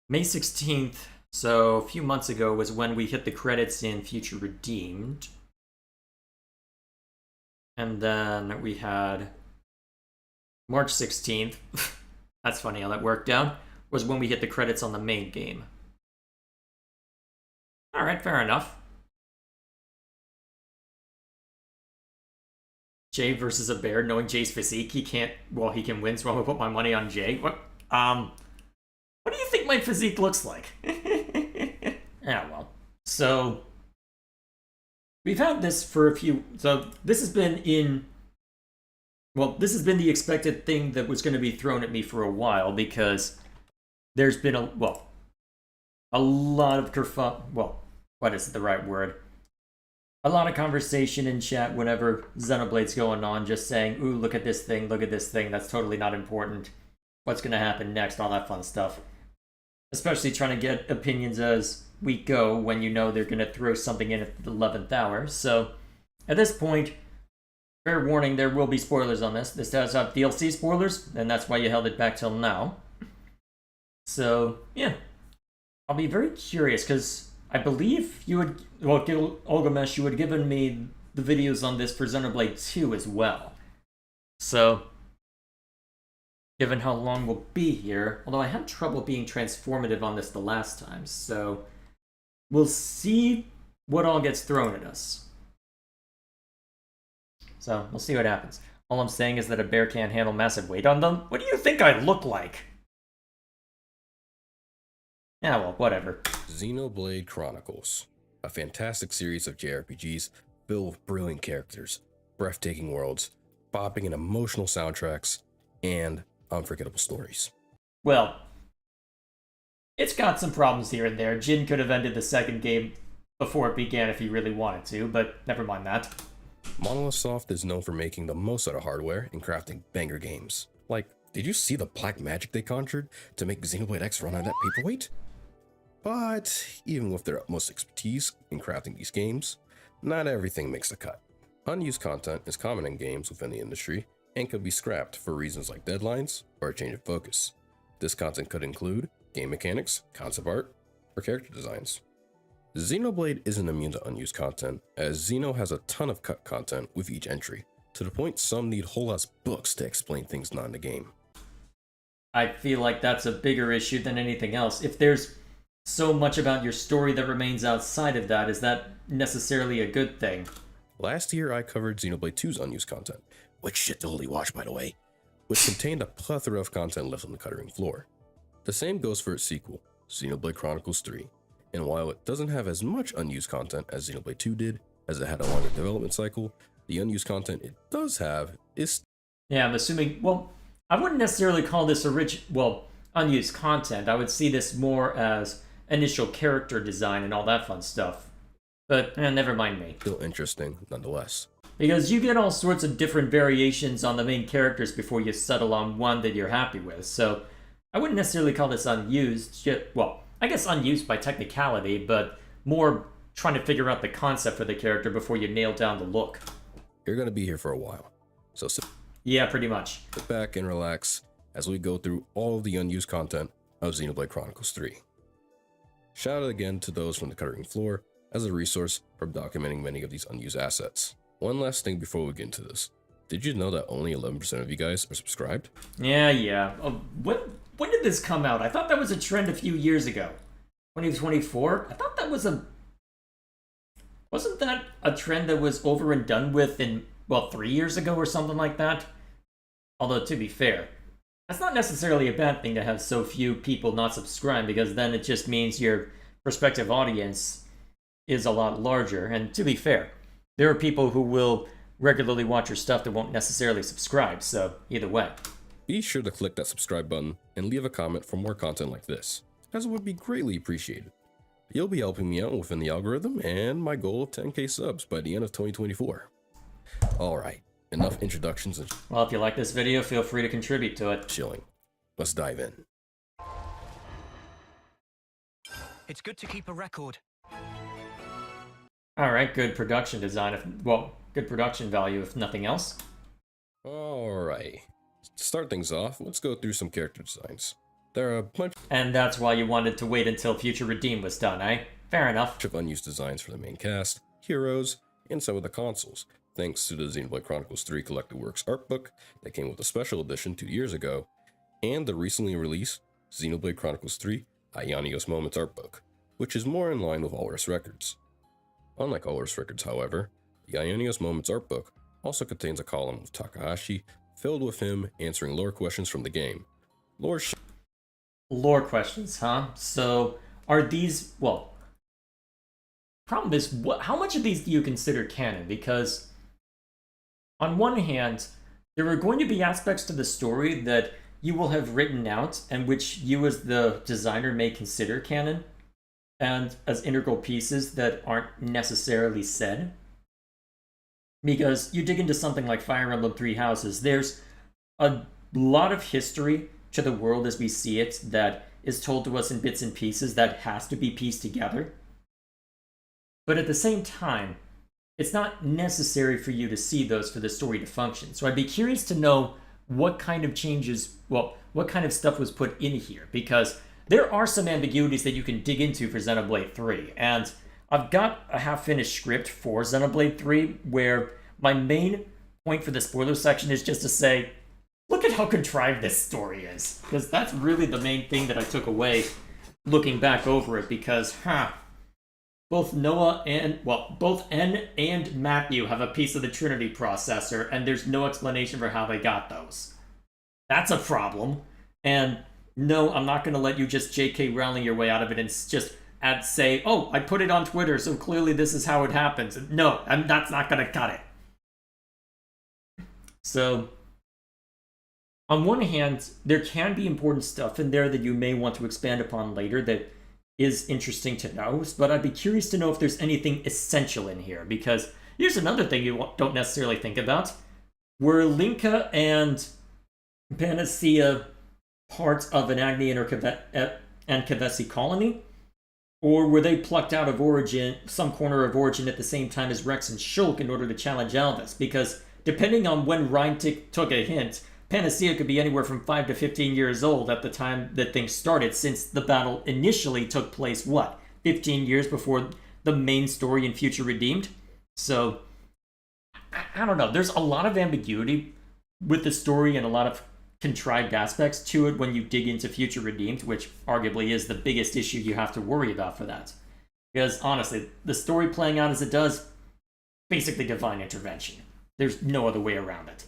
May 16th, so a few months ago, was when we hit the credits in Future Redeemed. And then we had March 16th. That's funny how that worked out. Was when we hit the credits on the main game. Alright, fair enough. Jay versus a bear, knowing Jay's physique, he can't, well, he can win, so I'm gonna put my money on Jay. What do you think my physique looks like? Yeah, well. So, we've had this for a few, so this has been in, well, this has been the expected thing that was going to be thrown at me for a while because there's been a lot of what is the right word? A lot of conversation in chat whenever Xenoblade's going on, just saying, ooh, look at this thing, that's totally not important. What's going to happen next, all that fun stuff. Especially trying to get opinions as we go when you know they're going to throw something in at the 11th hour. So, at this point, fair warning, there will be spoilers on this. This does have DLC spoilers, and that's why you held it back till now. So, yeah. I'll be very curious, because I believe you would, well, Olgamesh, you had given me the videos on this for Xenoblade 2 as well. So, given how long we'll be here, although I had trouble being transformative on this the last time, so we'll see what all gets thrown at us. So, we'll see what happens. All I'm saying is that a bear can't handle massive weight on them? What do you think I look like? Yeah, well, whatever. Xenoblade Chronicles, a fantastic series of JRPGs filled with brilliant characters, breathtaking worlds, bopping and emotional soundtracks, and unforgettable stories. Well, it's got some problems here and there. Jin could have ended the second game before it began if he really wanted to, but never mind that. Monolith Soft is known for making the most out of hardware and crafting banger games. Like, did you see the black magic they conjured to make Xenoblade X run on that paperweight? But even with their utmost expertise in crafting these games, not everything makes the cut. Unused content is common in games within the industry and could be scrapped for reasons like deadlines or a change of focus. This content could include game mechanics, concept art, or character designs. Xenoblade isn't immune to unused content, as Xeno has a ton of cut content with each entry, to the point some need whole ass books to explain things not in the game. I feel like that's a bigger issue than anything else. If there's so much about your story that remains outside of that, is that necessarily a good thing? Last year I covered Xenoblade 2's unused content, which shit totally watched by the way, which contained a plethora of content left on the cutting floor. The same goes for its sequel, Xenoblade Chronicles 3, and while it doesn't have as much unused content as Xenoblade 2 did, as it had a longer development cycle, the unused content it does have is... Yeah, I'm assuming, well, I wouldn't necessarily call this unused content. I would see this more as initial character design and all that fun stuff. But, never mind me. still interesting nonetheless. Because you get all sorts of different variations on the main characters before you settle on one that you're happy with, so I wouldn't necessarily call this unused. Well, I guess unused by technicality, but more trying to figure out the concept for the character before you nail down the look. You're gonna be here for a while, so sit Yeah, pretty much. back and relax as we go through all of the unused content of Xenoblade Chronicles 3. Shout out again to those from the cutting floor as a resource for documenting many of these unused assets. One last thing before we get into this. Did you know that only 11% of you guys are subscribed? Yeah. When did this come out? I thought that was a trend a few years ago. 2024? I thought that was Wasn't that a trend that was over and done with in, 3 years ago or something like that? Although, to be fair, that's not necessarily a bad thing to have so few people not subscribe, because then it just means your prospective audience is a lot larger. And to be fair, there are people who will regularly watch your stuff that won't necessarily subscribe, so either way. Be sure to click that subscribe button and leave a comment for more content like this, as it would be greatly appreciated. You'll be helping me out within the algorithm and my goal of 10k subs by the end of 2024. Alright, enough introductions and Well, if you like this video, feel free to contribute to it. chilling. Let's dive in. It's good to keep a record. Alright, good production design, good production value if nothing else. Alright, to start things off, let's go through some character designs. There are a bunch And that's why you wanted to wait until Future Redeem was done, eh? Fair enough. of unused designs for the main cast, heroes, and some of the consoles, thanks to the Xenoblade Chronicles 3 Collected Works art book that came with a special edition 2 years ago, and the recently released Xenoblade Chronicles 3 Aionios Moments art book, which is more in line with Aorus Records. Unlike Aorus Records, however, the Aionios Moments art book also contains a column of Takahashi filled with him answering lore questions from the game. Lore questions, huh? So, are these, problem is, how much of these do you consider canon? Because, on one hand, there are going to be aspects to the story that you will have written out and which you as the designer may consider canon, and as integral pieces that aren't necessarily said. Because you dig into something like Fire Emblem Three Houses, there's a lot of history to the world as we see it that is told to us in bits and pieces that has to be pieced together. But at the same time, it's not necessary for you to see those for the story to function. So I'd be curious to know what kind of changes, what kind of stuff was put in here, because there are some ambiguities that you can dig into for Xenoblade 3, and I've got a half-finished script for Xenoblade 3 where my main point for the spoiler section is just to say, look at how contrived this story is. Because that's really the main thing that I took away looking back over it, because, both Noah and, well, both N and Matthew have a piece of the Trinity processor, and there's no explanation for how they got those. That's a problem. And no, I'm not going to let you just J.K. Rowling your way out of it and just say, oh, I put it on Twitter, so clearly this is how it happens. No, that's not going to cut it. So, on one hand, there can be important stuff in there that you may want to expand upon later that is interesting to know, but I'd be curious to know if there's anything essential in here, because here's another thing you don't necessarily think about. Were Linka and Panacea parts of an Agni and Kevesi colony? Or were they plucked out of Origin, some corner of Origin at the same time as Rex and Shulk in order to challenge Alvis? Because depending on when Reintik took a hint, Panacea could be anywhere from 5 to 15 years old at the time that things started, since the battle initially took place, 15 years before the main story in Future Redeemed? So, I don't know. There's a lot of ambiguity with the story and a lot of contrived aspects to it when you dig into Future Redeemed, which arguably is the biggest issue you have to worry about for that. Because, honestly, the story playing out as it does, basically divine intervention. There's no other way around it.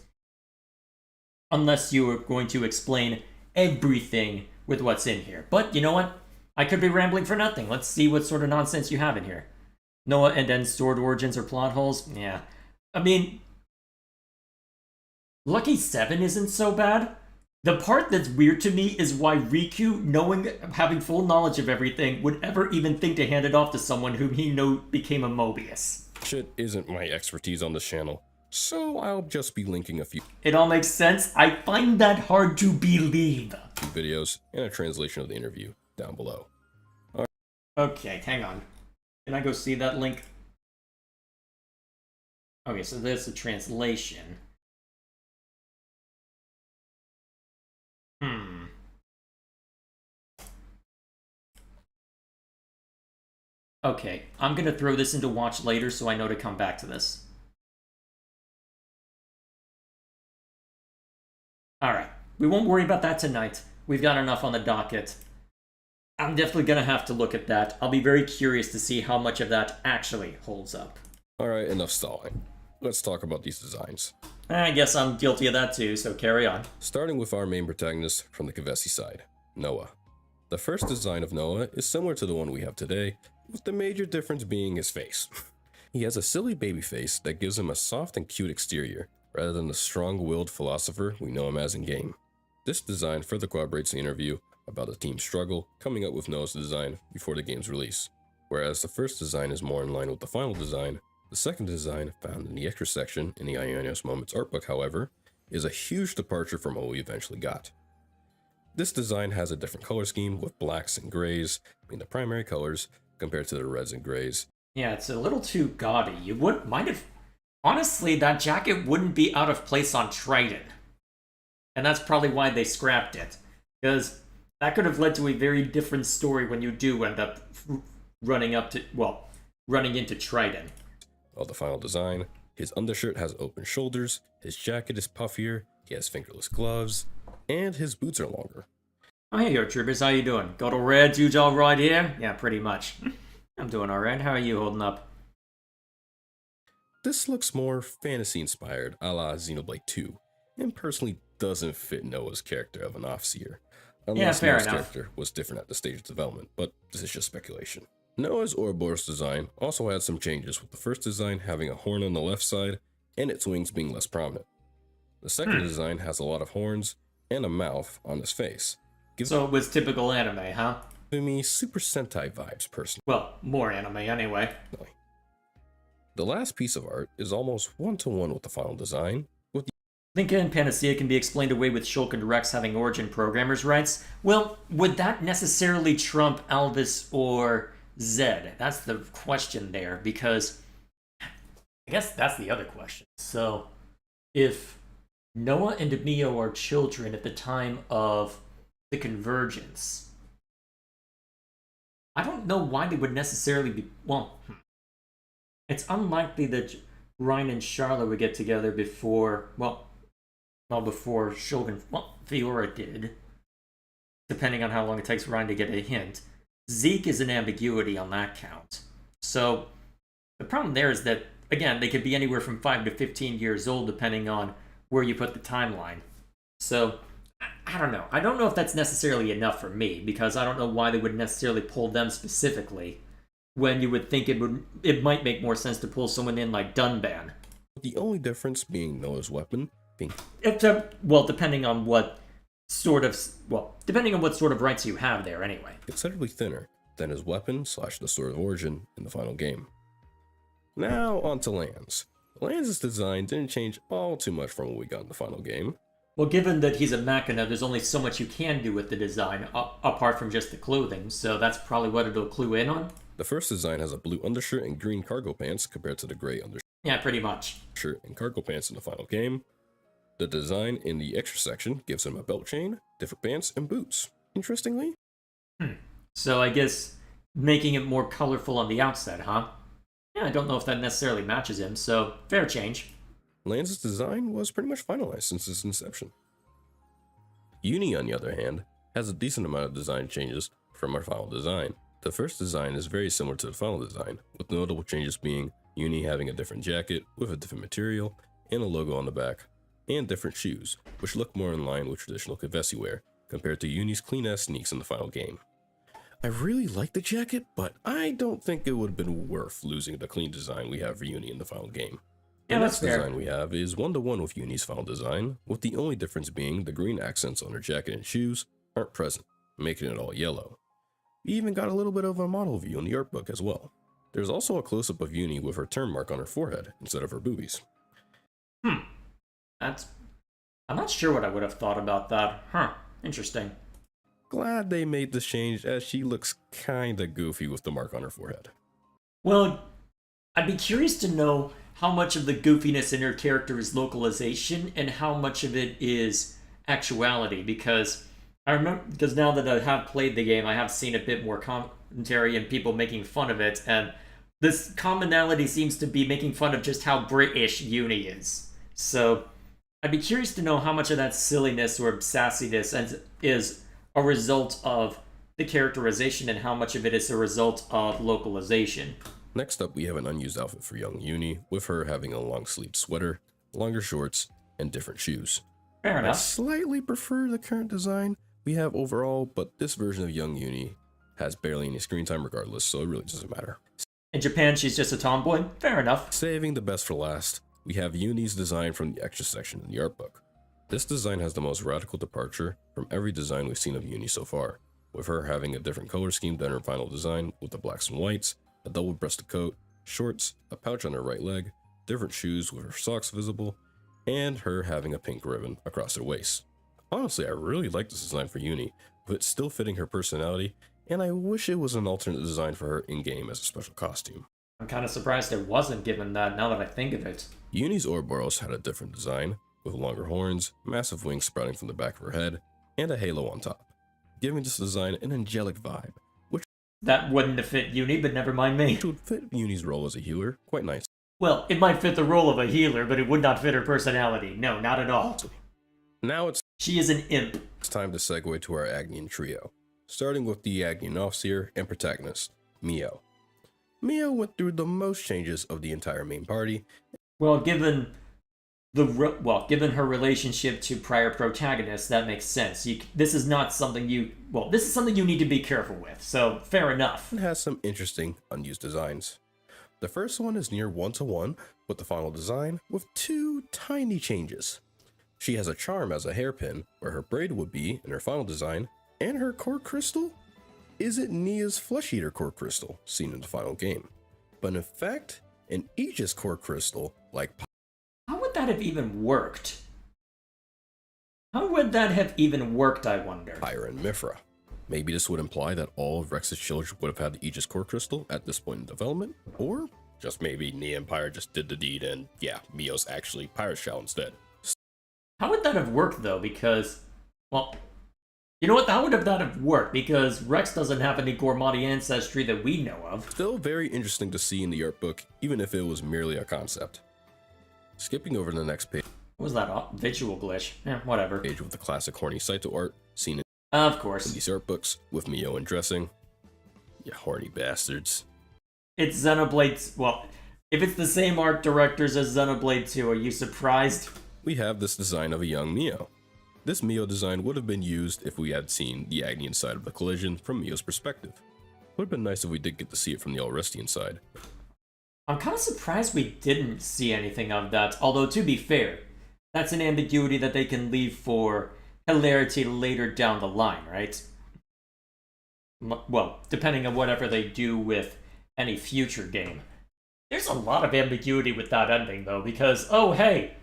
Unless you are going to explain everything with what's in here. But you know what? I could be rambling for nothing. Let's see what sort of nonsense you have in here. Noah and then Sword Origins or plot holes? Yeah. I mean, Lucky 7 isn't so bad. The part that's weird to me is why Riku, having full knowledge of everything, would ever even think to hand it off to someone whom he knew became a Mobius. Shit isn't my expertise on this channel, so I'll just be linking a few It all makes sense. I find that hard to believe. videos and a translation of the interview down below. Okay, hang on. Can I go see that link? Okay, so there's a translation. Okay, I'm gonna throw this into watch later so I know to come back to this. Alright, we won't worry about that tonight. We've got enough on the docket. I'm definitely gonna have to look at that. I'll be very curious to see how much of that actually holds up. Alright, enough stalling. Let's talk about these designs. I guess I'm guilty of that too, so carry on. Starting with our main protagonist from the Kevesi side, Noah. The first design of Noah is similar to the one we have today, with the major difference being his face. He has a silly baby face that gives him a soft and cute exterior, rather than the strong-willed philosopher we know him as in-game. This design further corroborates the interview about the team's struggle coming up with Noah's design before the game's release. Whereas the first design is more in line with the final design, the second design, found in the extra section in the Ionios Moments art book, however, is a huge departure from what we eventually got. This design has a different color scheme, with blacks and grays being the primary colors, compared to the reds and grays. Yeah, it's a little too gaudy. You wouldn't mind if... Honestly, that jacket wouldn't be out of place on Triton. And that's probably why they scrapped it. Because that could have led to a very different story when you do end up running into Triton. While the final design, his undershirt has open shoulders, his jacket is puffier, he has fingerless gloves, and his boots are longer. Oh, hey, yo, troopers, how you doing? Got all red, you all right here? Yeah, pretty much. I'm doing alright. How are you holding up? This looks more fantasy-inspired, a la Xenoblade 2, and personally doesn't fit Noah's character of an Offseer, unless fair Noah's enough. character was different at the stage of development, but this is just speculation. Noah's Ouroboros design also had some changes, with the first design having a horn on the left side, and its wings being less prominent. The second design has a lot of horns and a mouth on his face. So it was typical anime, huh? Giving me Super Sentai vibes, personally. Well, more anime anyway. The last piece of art is almost one-to-one with the final design, with Linka and Panacea can be explained away with Shulk and Rex having Origin programmers' rights. Well, would that necessarily trump Alvis or Zed? That's the question there, because I guess that's the other question. So, if Noah and Mio are children at the time of the Convergence, I don't know why they would necessarily be. Well, it's unlikely that Ryan and Charlotte would get together before. Before Shogun. Well, Fiora did. Depending on how long it takes Ryan to get a hint. Zeke is an ambiguity on that count. So, the problem there is that, again, they could be anywhere from 5 to 15 years old depending on where you put the timeline. So, I don't know. I don't know if that's necessarily enough for me, because I don't know why they would necessarily pull them specifically when you would think it might make more sense to pull someone in like Dunban. The only difference being Noah's weapon being Depending on what sort of rights you have there anyway. considerably thinner than his weapon / the Sword of Origin in the final game. Now on to Lance. Lance's design didn't change all too much from what we got in the final game. Well, given that he's a Machina, there's only so much you can do with the design, apart from just the clothing, so that's probably what it'll clue in on. The first design has a blue undershirt and green cargo pants compared to the gray undershirt Yeah, pretty much. and cargo pants in the final game. The design in the extra section gives him a belt chain, different pants, and boots. Interestingly, So I guess making it more colorful on the outset, huh? Yeah, I don't know if that necessarily matches him, so fair change. Lance's design was pretty much finalized since its inception. Uni, on the other hand, has a decent amount of design changes from our final design. The first design is very similar to the final design, with notable changes being Uni having a different jacket with a different material and a logo on the back, and different shoes, which look more in line with traditional Kevesi wear, compared to Uni's clean-ass sneaks in the final game. I really like the jacket, but I don't think it would have been worth losing the clean design we have for Uni in the final game. Yeah, The that's next fair. design we have is 1-to-1 with Uni's final design, with the only difference being the green accents on her jacket and shoes aren't present, making it all yellow. We even got a little bit of a model view in the art book as well. There's also a close-up of Uni with her turn mark on her forehead instead of her boobies. I'm not sure what I would have thought about that. Interesting. Glad they made this change, as she looks kinda goofy with the mark on her forehead. Well, I'd be curious to know how much of the goofiness in her character is localization and how much of it is actuality, because now that I have played the game, I have seen a bit more commentary and people making fun of it, and this commonality seems to be making fun of just how British Uni is. So I'd be curious to know how much of that silliness or sassiness is a result of the characterization and how much of it is a result of localization. Next up, we have an unused outfit for young Uni, with her having a long-sleeved sweater, longer shorts, and different shoes. Fair I enough. slightly prefer the current design we have overall, but this version of young Uni has barely any screen time regardless, so it really doesn't matter. In Japan, she's just a tomboy. Fair enough. Saving the best for last, we have Uni's design from the extra section in the art book. This design has the most radical departure from every design we've seen of Uni so far, with her having a different color scheme than her final design, with the blacks and whites, a double-breasted coat, shorts, a pouch on her right leg, different shoes with her socks visible, and her having a pink ribbon across her waist. Honestly, I really like this design for Uni, but it's still fitting her personality, and I wish it was an alternate design for her in-game as a special costume. I'm kind of surprised it wasn't given that now that I think of it. Uni's Ouroboros had a different design, with longer horns, massive wings sprouting from the back of her head, and a halo on top, giving this design an angelic vibe, which That wouldn't have fit Uni, but never mind me. would fit Uni's role as a healer quite nice. Well, it might fit the role of a healer, but it would not fit her personality. No, not at all. Now it's She is an imp. time to segue to our Agnian trio, starting with the Agnian Offseer and protagonist, Mio. Mio went through the most changes of the entire main party. Well, given her relationship to prior protagonists, that makes sense. This is something you need to be careful with. So fair enough. And has some interesting unused designs. The first one is near 1-to-1 with the final design, with two tiny changes. She has a charm as a hairpin, where her braid would be in her final design, and her core crystal isn't Nia's Flesh Eater core crystal seen in the final game, but in fact, an Aegis core crystal like How would that have even worked? I wonder? Pyra and Mifra. Maybe this would imply that all of Rex's children would have had the Aegis core crystal at this point in development, or just maybe Nia and Pyra just did the deed and yeah, Mio's actually Pyra's child instead. How would that have worked, though? Because, well, You know what? That would have not have worked because Rex doesn't have any Gormati ancestry that we know of. Still very interesting to see in the art book, even if it was merely a concept. Skipping over to the next page What was that visual glitch? Whatever. with the classic horny Saito art seen in Of course. these art books with Mio undressing. You horny bastards. It's Xenoblade. Well, if it's the same art directors as Xenoblade 2, are you surprised? We have this design of a young Mio. This Mio design would have been used if we had seen the Agnian side of the collision from Mio's perspective. Would have been nice if we did get to see it from the Alrestian side. I'm kind of surprised we didn't see anything of that, although to be fair, that's an ambiguity that they can leave for hilarity later down the line, right? Well, depending on whatever they do with any future game. There's a lot of ambiguity with that ending, though, because, oh hey,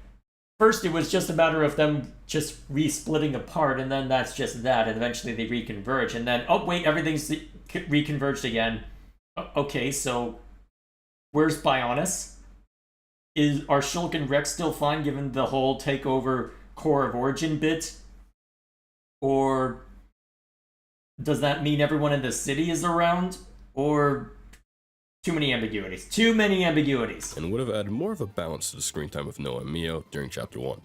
first it was just a matter of them just re-splitting apart, and then that's just that, and eventually they reconverge, and then, oh wait, everything's reconverged again. Okay, so where's Bionis? Are Shulk and Rex still fine given the whole takeover core of origin bit? Or does that mean everyone in the city is around? Or too many ambiguities. Too many ambiguities. And would have added more of a balance to the screen time with Noah and Mio during Chapter 1.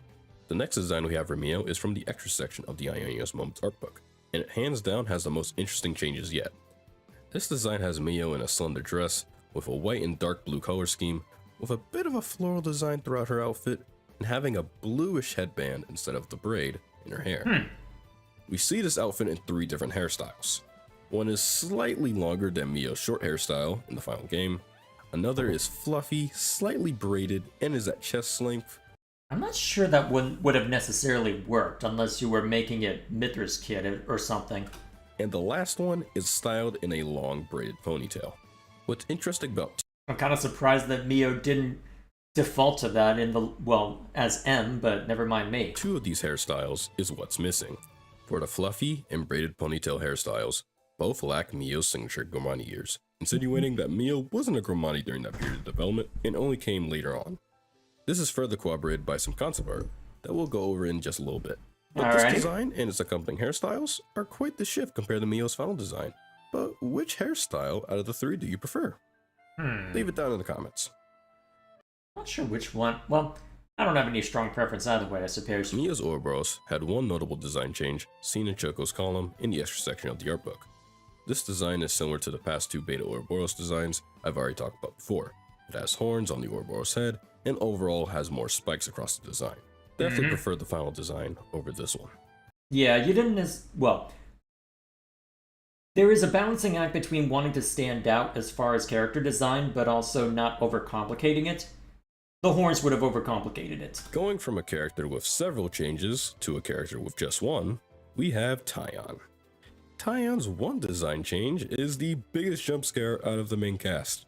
The next design we have for Mio is from the extra section of the Ionios Moments art book, and it hands down has the most interesting changes yet. This design has Mio in a slender dress, with a white and dark blue color scheme, with a bit of a floral design throughout her outfit, and having a bluish headband instead of the braid in her hair. We see this outfit in 3 different hairstyles. One is slightly longer than Mio's short hairstyle in the final game. Another is fluffy, slightly braided, and is at chest length. I'm not sure that would have necessarily worked unless you were making it Mithra's kid or something. And the last one is styled in a long braided ponytail. What's interesting about I'm kind of surprised that Mio didn't default to that in the, well, as M, but never mind me. 2 of these hairstyles is what's missing. For the fluffy and braided ponytail hairstyles, both lack Mio's signature Gormani ears, insinuating that Mio wasn't a Gormani during that period of development and only came later on. This is further corroborated by some concept art that we'll go over in just a little bit. But this design and its accompanying hairstyles are quite the shift compared to Mio's final design. But which hairstyle out of the 3 do you prefer? Leave it down in the comments. Not sure which one. Well, I don't have any strong preference either way, I suppose. Mio's Ouroboros had one notable design change seen in Choco's column in the extra section of the art book. This design is similar to the past 2 beta Ouroboros designs I've already talked about before. It has horns on the Ouroboros head, and overall has more spikes across the design. Definitely prefer the final design over this one. Yeah, you didn't well, there is a balancing act between wanting to stand out as far as character design, but also not overcomplicating it. The horns would have overcomplicated it. Going from a character with several changes to a character with just one, we have Taion. Taion's one design change is the biggest jump scare out of the main cast.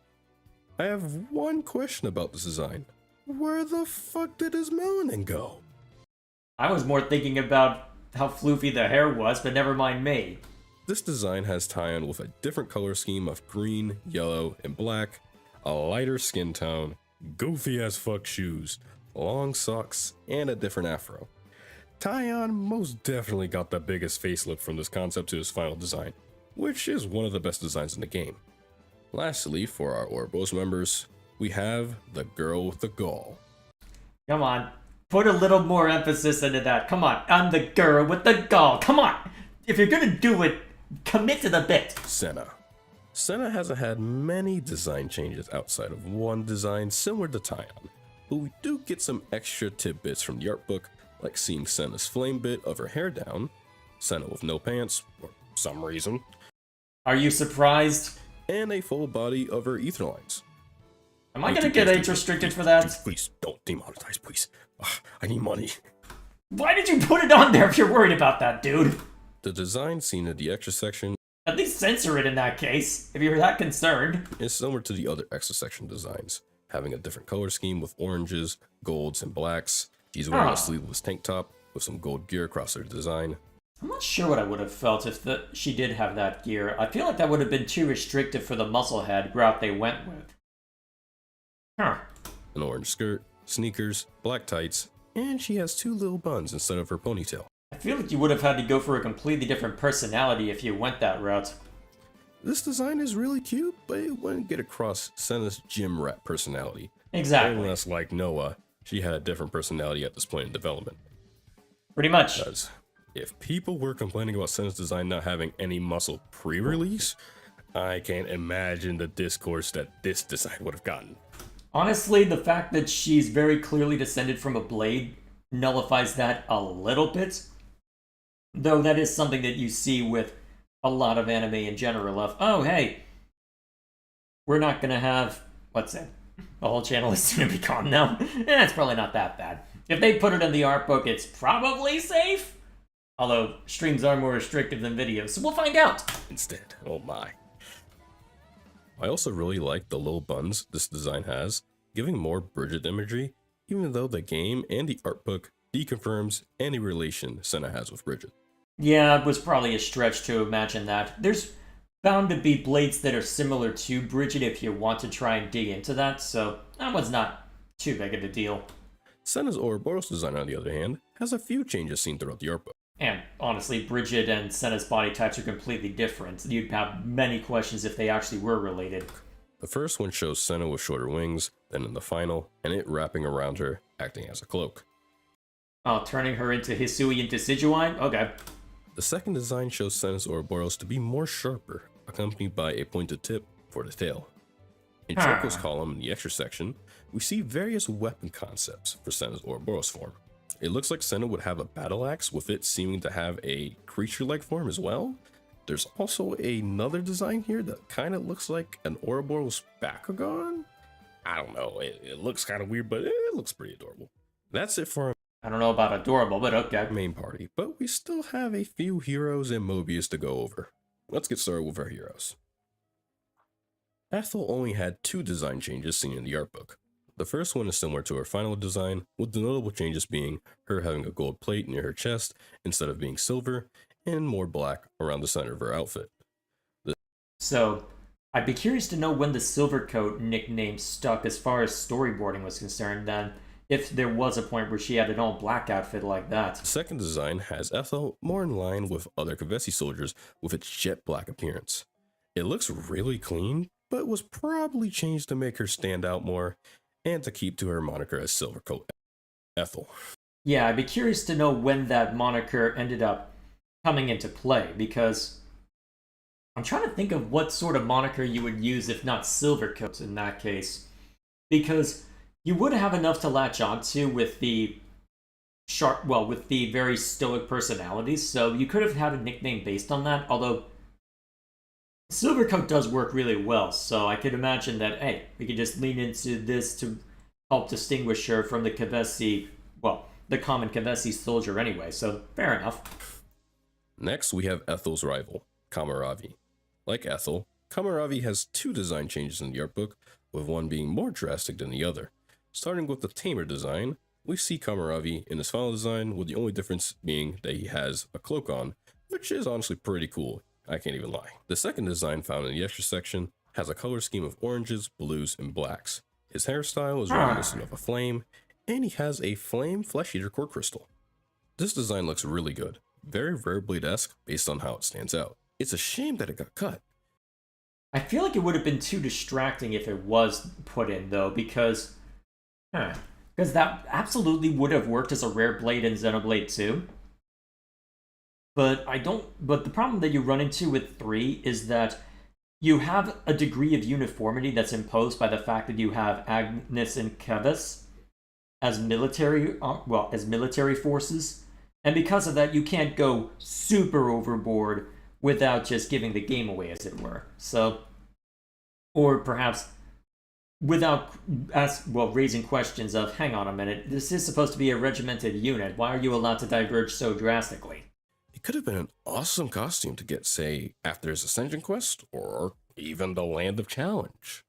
I have one question about this design. Where the fuck did his melanin go? I was more thinking about how floofy the hair was, but never mind me. This design has Taion with a different color scheme of green, yellow, and black, a lighter skin tone, goofy as fuck shoes, long socks, and a different afro. Taion most definitely got the biggest facelift from this concept to his final design, which is one of the best designs in the game. Lastly, for our Ouroboros members, we have the girl with the gall. Come on, put a little more emphasis into that. Come on, I'm the girl with the gall. Come on, if you're gonna do it, commit to the bit. Senna. Senna hasn't had many design changes outside of one design similar to Taion, but we do get some extra tidbits from the art book, like seeing Senna's flame bit of her hair down, Senna with no pants, for some reason, Are you surprised? and a full body of her ether lines. Am I gonna get age restricted for that? Please, don't demonetize, please. Ugh, I need money. Why did you put it on there if you're worried about that, dude? The design seen in the extra section At least censor it in that case, if you're that concerned. is similar to the other extra section designs, having a different color scheme with oranges, golds, and blacks. She's wearing a sleeveless tank top with some gold gear across her design. I'm not sure what I would have felt if she did have that gear. I feel like that would have been too restrictive for the musclehead route they went with. Huh. An orange skirt, sneakers, black tights, and she has 2 little buns instead of her ponytail. I I feel like you would have had to go for a completely different personality if you went that route. This design is really cute, but it wouldn't get across Senna's gym rat personality. Exactly. Unless, like Noah, she had a different personality at this point in development. Pretty much. Because if people were complaining about Senna's design not having any muscle pre-release, I can't imagine the discourse that this design would have gotten. Honestly, the fact that she's very clearly descended from a blade nullifies that a little bit. Though that is something that you see with a lot of anime in general of, oh hey, we're not gonna have, what's it? The whole channel is gonna be gone now. It's probably not that bad. If they put it in the art book, it's probably safe. Although, streams are more restrictive than videos, so we'll find out. Instead, oh my. I also really like the little buns this design has, giving more Bridget imagery, even though the game and the art book deconfirms any relation Senna has with Bridget. Yeah, it was probably a stretch to imagine that. There's bound to be blades that are similar to Bridget if you want to try and dig into that, so that one's not too big of a deal. Senna's Ouroboros design, on the other hand, has a few changes seen throughout the art book. And honestly, Bridget and Senna's body types are completely different. You'd have many questions if they actually were related. The first one shows Senna with shorter wings than in the final, and it wrapping around her, acting as a cloak. Oh, turning her into Hisui into Decidueye? Okay. The second design shows Senna's Ouroboros to be more sharper, accompanied by a pointed tip for the tail. In Choco's column in the extra section, we see various weapon concepts for Senna's Ouroboros form. It looks like Senna would have a battle axe, with it seeming to have a creature-like form as well. There's also another design here that kind of looks like an Ouroboros Bakugan? I don't know, it looks kind of weird, but it looks pretty adorable. That's it for our I don't know about adorable, but okay. main party, but we still have a few heroes and Mobius to go over. Let's get started with our heroes. Ethel only had 2 design changes seen in the art book. The first one is similar to her final design, with the notable changes being her having a gold plate near her chest instead of being silver, and more black around the center of her outfit. So, I'd be curious to know when the Silvercoat nickname stuck as far as storyboarding was concerned, then, if there was a point where she had an all-black outfit like that. The second design has Ethel more in line with other Kavesi soldiers with its jet black appearance. It looks really clean, but was probably changed to make her stand out more, and to keep to her moniker as Silvercoat Ethel. Yeah, I'd be curious to know when that moniker ended up coming into play, because I'm trying to think of what sort of moniker you would use if not Silvercoat in that case. Because you would have enough to latch onto with the with the very stoic personalities, so you could have had a nickname based on that, although Silvercoat does work really well, so I could imagine that, hey, we could just lean into this to help distinguish her from the Kavesi, the common Kavesi soldier anyway, so fair enough. Next, we have Ethel's rival, Kamaravi. Like Ethel, Kamaravi has 2 design changes in the art book, with one being more drastic than the other. Starting with the tamer design, we see Kamaravi in his final design, with the only difference being that he has a cloak on, which is honestly pretty cool, I can't even lie. The second design found in the extra section has a color scheme of oranges, blues, and blacks. His hairstyle is reminiscent of a flame, and he has a flame flesh eater core crystal. This design looks really good, very Blade-esque based on how it stands out. It's a shame that it got cut. I feel like it would have been too distracting if it was put in, though, because that absolutely would have worked as a rare blade in Xenoblade 2. But the problem that you run into with 3 is that you have a degree of uniformity that's imposed by the fact that you have Agnes and Kevas as military forces, and because of that, you can't go super overboard without just giving the game away, as it were. So, or perhaps without raising questions of, hang on a minute, this is supposed to be a regimented unit. Why are you allowed to diverge so drastically? It could have been an awesome costume to get, say, after his Ascension quest, or even the Land of Challenge.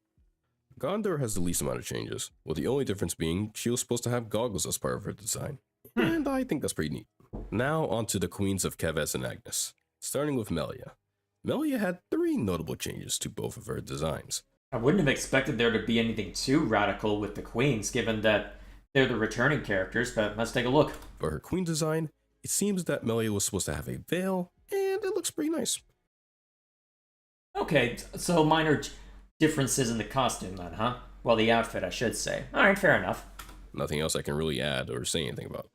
Gondor has the least amount of changes, with the only difference being she was supposed to have goggles as part of her design. And I think that's pretty neat. Now onto the queens of Kevas and Agnes. Starting with Melia. Melia had 3 notable changes to both of her designs. I wouldn't have expected there to be anything too radical with the queens, given that they're the returning characters, but let's take a look. For her queen design, it seems that Melia was supposed to have a veil, and it looks pretty nice. Okay, so minor differences in the costume then, huh? Well, the outfit, I should say. Alright, fair enough. Nothing else I can really add or say anything about.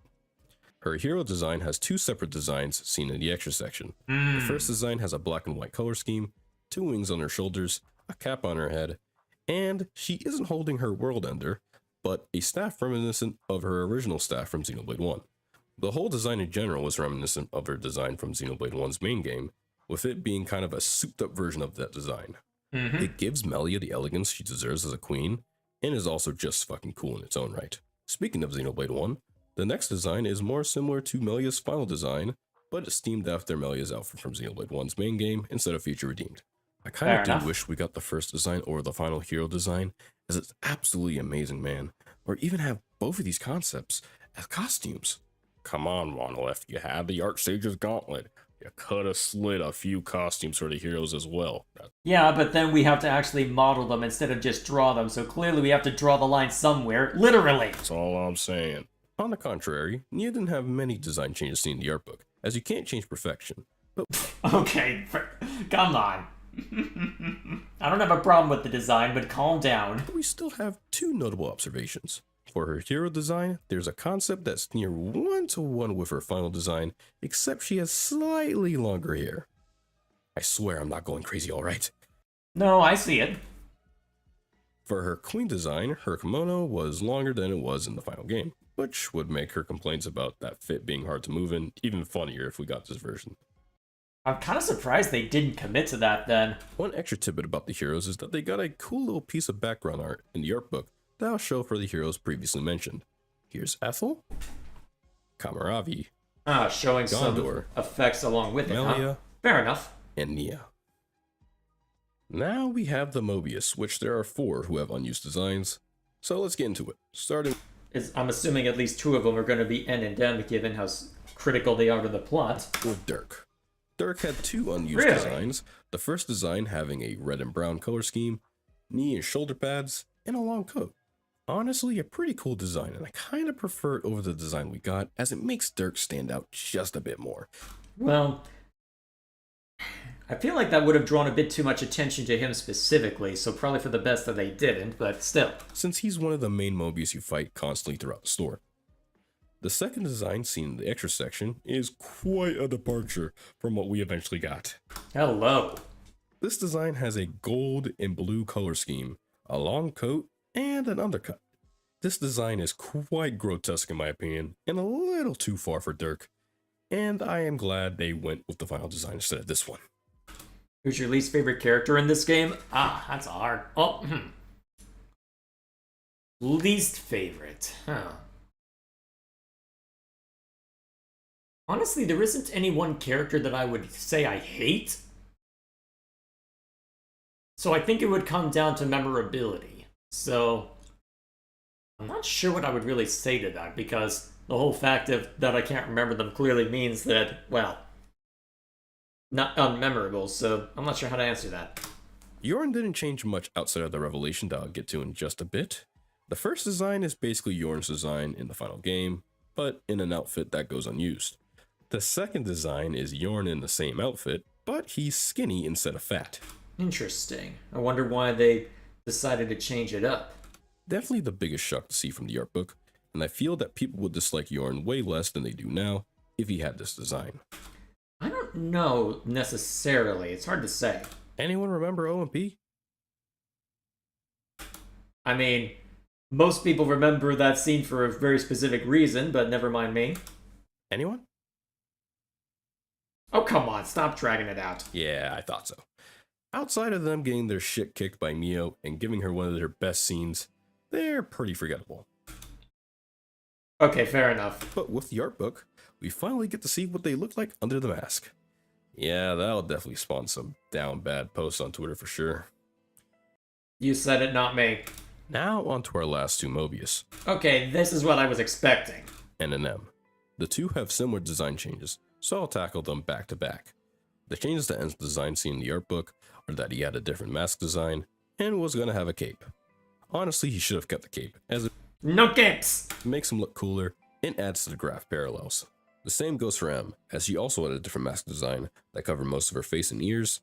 Her hero design has two separate designs seen in the extra section. The first design has a black and white color scheme, 2 wings on her shoulders, a cap on her head, and she isn't holding her world ender, but a staff reminiscent of her original staff from Xenoblade 1. The whole design in general was reminiscent of her design from Xenoblade 1's main game, with it being kind of a souped up version of that design. It gives Melia the elegance she deserves as a queen, and is also just fucking cool in its own right. Speaking of Xenoblade 1, the next design is more similar to Melia's final design, but it's themed after Melia's outfit from Xenoblade 1's main game instead of Future Redeemed. I kind Fair of do enough. wish we got the first design or the final hero design, as it's absolutely amazing, man. Or even have both of these concepts as costumes. Come on, Monolith, you had the Archsage's Gauntlet. You could have slid a few costumes for the heroes as well. Yeah, but then we have to actually model them instead of just draw them, so clearly we have to draw the line somewhere, literally. That's all I'm saying. On the contrary, Nia didn't have many design changes seen in the art book, as you can't change perfection. But Okay, come on. I don't have a problem with the design, but calm down. we still have 2 notable observations. For her hero design, there's a concept that's near 1-to-1 with her final design, except she has slightly longer hair. I swear I'm not going crazy, alright? No, I see it. For her queen design, her kimono was longer than it was in the final game, which would make her complaints about that fit being hard to move in even funnier if we got this version. I'm kind of surprised they didn't commit to that then. One extra tidbit about the heroes is that they got a cool little piece of background art in the art book that I'll show for the heroes previously mentioned. Here's Ethel, Kamaravi, Showing some Gondor, effects along with it, huh? Melia, Fair enough. and Nia. Now we have the Mobius, which there are 4 who have unused designs. So let's get into it, starting I'm assuming at least 2 of them are going to be N and M, given how critical they are to the plot. with Dirk. Dirk had 2 unused Really? designs, the first design having a red and brown color scheme, knee and shoulder pads, and a long coat. Honestly, a pretty cool design, and I kind of prefer it over the design we got, as it makes Dirk stand out just a bit more. Well, I feel like that would have drawn a bit too much attention to him specifically, so probably for the best that they didn't, but still. Since he's one of the main Mobius you fight constantly throughout the store. The second design seen in the extra section is quite a departure from what we eventually got. Hello. This design has a gold and blue color scheme, a long coat, and an undercut. This design is quite grotesque in my opinion, and a little too far for Dirk, and I am glad they went with the final design instead of this one. Who's your least favorite character in this game? That's hard. Least favorite, huh? Honestly, there isn't any one character that I would say I hate. So I think it would come down to memorability. So I'm not sure what I would really say to that, because the whole fact of that I can't remember them clearly means that, well, not unmemorable, so I'm not sure how to answer that. Yorn didn't change much outside of the revelation that I'll get to in just a bit. The first design is basically Yorn's design in the final game, but in an outfit that goes unused. The second design is Yorn in the same outfit, but he's skinny instead of fat. Interesting. I wonder why they decided to change it up. Definitely the biggest shock to see from the art book, and I feel that people would dislike Yorn way less than they do now if he had this design. I don't know necessarily. It's hard to say. Anyone remember OMP? I mean, most people remember that scene for a very specific reason, but never mind me. Anyone? Oh, come on. Stop dragging it out. Yeah, I thought so. Outside of them getting their shit kicked by Mio and giving her one of their best scenes, they're pretty forgettable. Okay, fair enough. But with the art book, we finally get to see what they look like under the mask. Yeah, that'll definitely spawn some down bad posts on Twitter for sure. You said it, not me. Now on to our last 2 Mobius, Okay, this is what I was expecting. N and M. The 2 have similar design changes, so I'll tackle them back to back. The changes to N's design seen in the art book are that he had a different mask design and was gonna have a cape. Honestly, he should have kept the cape, as it No capes! makes him look cooler and adds to the graph parallels. The same goes for M, as she also had a different mask design that covered most of her face and ears,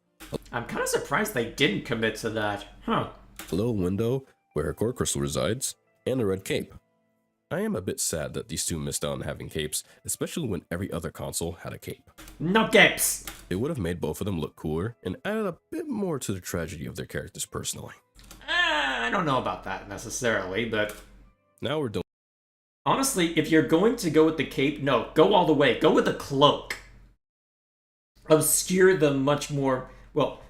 I'm kind of surprised they didn't commit to that. Huh. a little window where her core crystal resides, and a red cape. I am a bit sad that these two missed out on having capes, especially when every other console had a cape. No capes! It would have made both of them look cooler and added a bit more to the tragedy of their characters personally. I don't know about that necessarily, but Now we're done. honestly, if you're going to go with the cape, no, go all the way. Go with the cloak. Obscure them much more,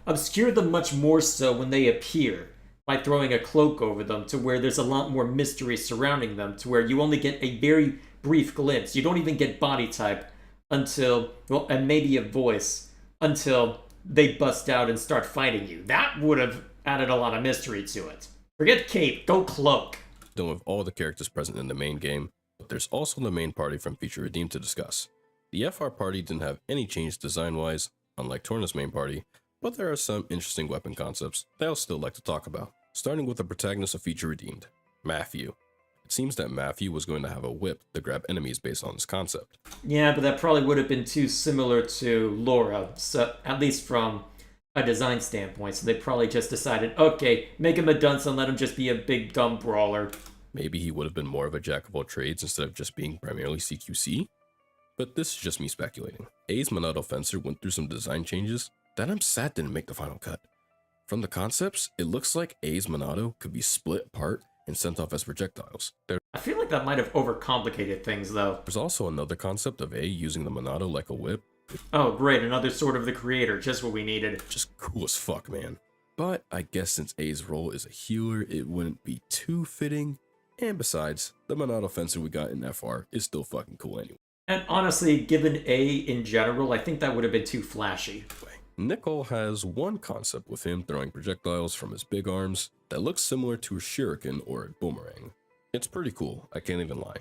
obscure them much more so when they appear by throwing a cloak over them to where there's a lot more mystery surrounding them, to where you only get a very brief glimpse. You don't even get body type until, and maybe a voice until they bust out and start fighting you. That would have added a lot of mystery to it. Forget cape, go cloak. Done with all the characters present in the main game, but there's also the main party from Feature Redeemed to discuss. The FR party didn't have any change design-wise, unlike Torna's main party, but there are some interesting weapon concepts that I'll still like to talk about. Starting with the protagonist of Feature Redeemed, Matthew. It seems that Matthew was going to have a whip to grab enemies based on this concept. Yeah, but that probably would have been too similar to Laura, so at least from a design standpoint. So they probably just decided, okay, make him a dunce and let him just be a big dumb brawler. Maybe he would have been more of a jack of all trades instead of just being primarily CQC? But this is just me speculating. A's Monado Fencer went through some design changes that I'm sad didn't make the final cut. From the concepts, it looks like A's Monado could be split apart and sent off as projectiles. I feel like that might have overcomplicated things, though. There's also another concept of A using the Monado like a whip, Oh, great, another Sword of the Creator, just what we needed. just cool as fuck, man. But I guess since A's role is a healer, it wouldn't be too fitting. And besides, the Monado Fencer we got in FR is still fucking cool anyway. And honestly, given A in general, I think that would have been too flashy. Nickel has one concept with him throwing projectiles from his big arms that looks similar to a shuriken or a boomerang. It's pretty cool, I can't even lie.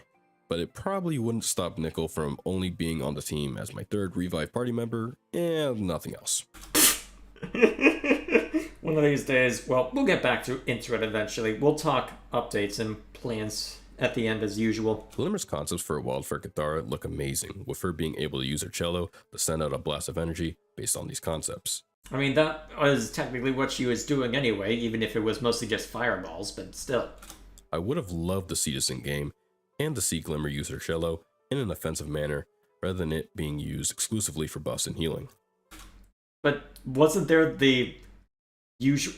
But it probably wouldn't stop Nickel from only being on the team as my third Revive party member and nothing else. One of these days, well, we'll get back into it eventually. We'll talk updates and plans at the end as usual. Glimmer's concepts for a Wildfire Katara look amazing, with her being able to use her cello to send out a blast of energy based on these concepts. I mean, that was technically what she was doing anyway, even if it was mostly just fireballs, but still. I would have loved to see this in game, and to see Glimmer use her cello in an offensive manner, rather than it being used exclusively for buffs and healing. But wasn't there the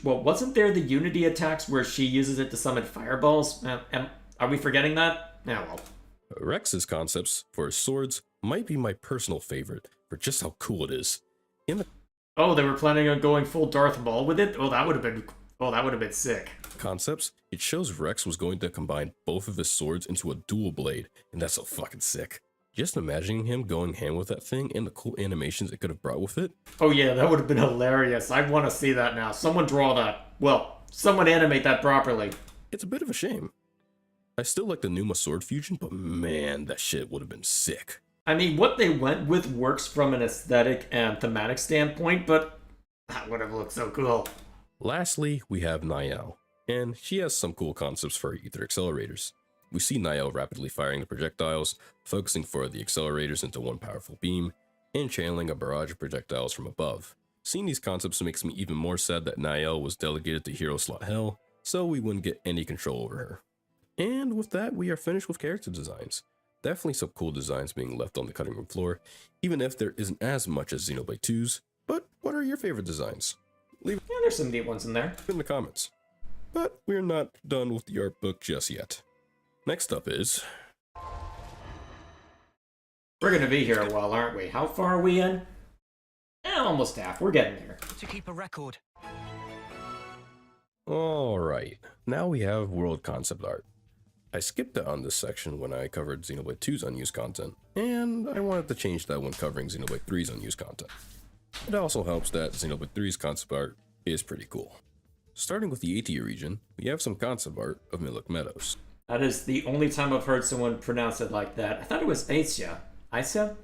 wasn't there the Unity attacks where she uses it to summon fireballs? Are we forgetting that? Yeah, well. Rex's concepts for his swords might be my personal favorite for just how cool it is. In the Oh, they were planning on going full Darth Maul with it? That would have been sick. concepts, it shows Rex was going to combine both of his swords into a dual blade, and that's so fucking sick. Just imagining him going ham with that thing and the cool animations it could have brought with it. Oh yeah, that would have been hilarious. I want to see that now. Someone draw that. Well, someone animate that properly. It's a bit of a shame. I still like the Numa sword fusion, but man, that shit would have been sick. I mean, what they went with works from an aesthetic and thematic standpoint, but that would have looked so cool. Lastly, we have Niall, and she has some cool concepts for her ether accelerators. We see Niall rapidly firing the projectiles, focusing for the accelerators into one powerful beam, and channeling a barrage of projectiles from above. Seeing these concepts makes me even more sad that Niall was delegated to Hero Slot Hell, so we wouldn't get any control over her. And with that, we are finished with character designs. Definitely some cool designs being left on the cutting room floor, even if there isn't as much as Xenoblade 2's, but what are your favorite designs? Leave Yeah, there's some neat ones in there. it in the comments. But we're not done with the art book just yet. Next up is... We're gonna be here a while, aren't we? How far are we in? Almost half. We're getting there. To keep a record. Alright, now we have world concept art. I skipped it on this section when I covered Xenoblade 2's unused content, and I wanted to change that when covering Xenoblade 3's unused content. It also helps that Xenoblade 3's concept art is pretty cool. Starting with the ATIA region, we have some concept art of Milik Meadows. That is the only time I've heard someone pronounce it like that. I thought it was Asia. Asia?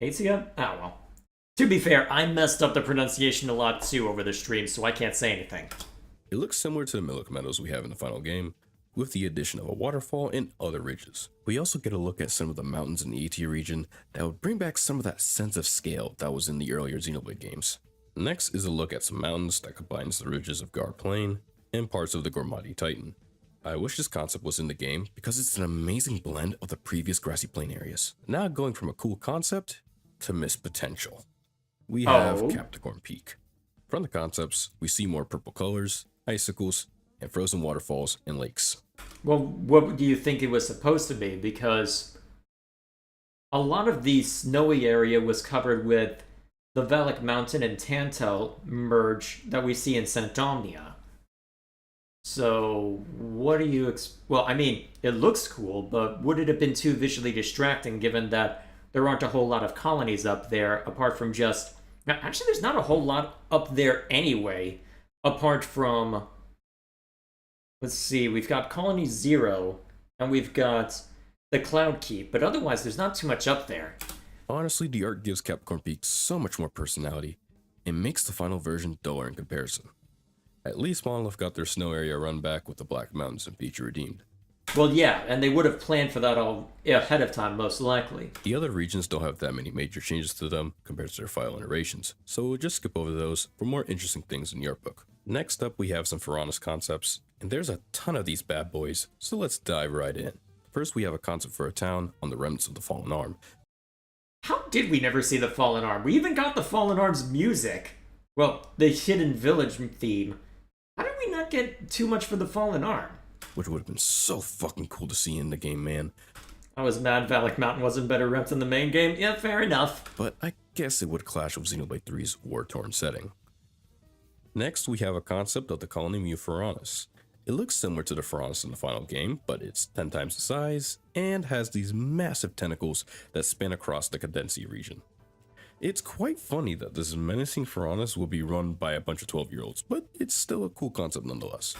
Asia? Oh well. To be fair, I messed up the pronunciation a lot too over the stream, so I can't say anything. It looks similar to the Milik Meadows we have in the final game, with the addition of a waterfall and other ridges. We also get a look at some of the mountains in the AT region that would bring back some of that sense of scale that was in the earlier Xenoblade games. Next is a look at some mountains that combines the ridges of Gar Plain and parts of the Gormati Titan. I wish this concept was in the game because it's an amazing blend of the previous grassy plain areas. Now going from a cool concept to missed potential. We have Capricorn Peak. From the concepts, we see more purple colors, icicles, and frozen waterfalls and lakes. Well, what do you think it was supposed to be? Because a lot of the snowy area was covered with the Valak Mountain and Tantal merge that we see in Sandomnia. So, what do you... Well, I mean, it looks cool, but would it have been too visually distracting given that there aren't a whole lot of colonies up there, apart from just... Actually, there's not a whole lot up there anyway, apart from... Let's see, we've got Colony 0, and we've got the Cloud Keep, but otherwise there's not too much up there. Honestly, the art gives Capricorn Peak so much more personality, it makes the final version duller in comparison. At least Monolith got their snow area run back with the Black Mountains and Feature redeemed. Well, yeah, and they would have planned for that all ahead of time, most likely. The other regions don't have that many major changes to them compared to their final iterations, so we'll just skip over those for more interesting things in the art book. Next up, we have some Ferronis concepts, and there's a ton of these bad boys, so let's dive right in. First, we have a concept for a town on the remnants of the Fallen Arm. How did we never see the Fallen Arm? We even got the Fallen Arm's music. Well, the Hidden Village theme. How did we not get too much for the Fallen Arm? Which would have been so fucking cool to see in the game, man. I was mad Valak Mountain wasn't better repped in the main game. Yeah, fair enough. But I guess it would clash with Xenoblade 3's war-torn setting. Next, we have a concept of the colony Mu Ferronis. It looks similar to the Ferronis in the final game, but it's 10 times the size, and has these massive tentacles that span across the Cadensia region. It's quite funny that this menacing Ferronis will be run by a bunch of 12-year-olds, but it's still a cool concept nonetheless.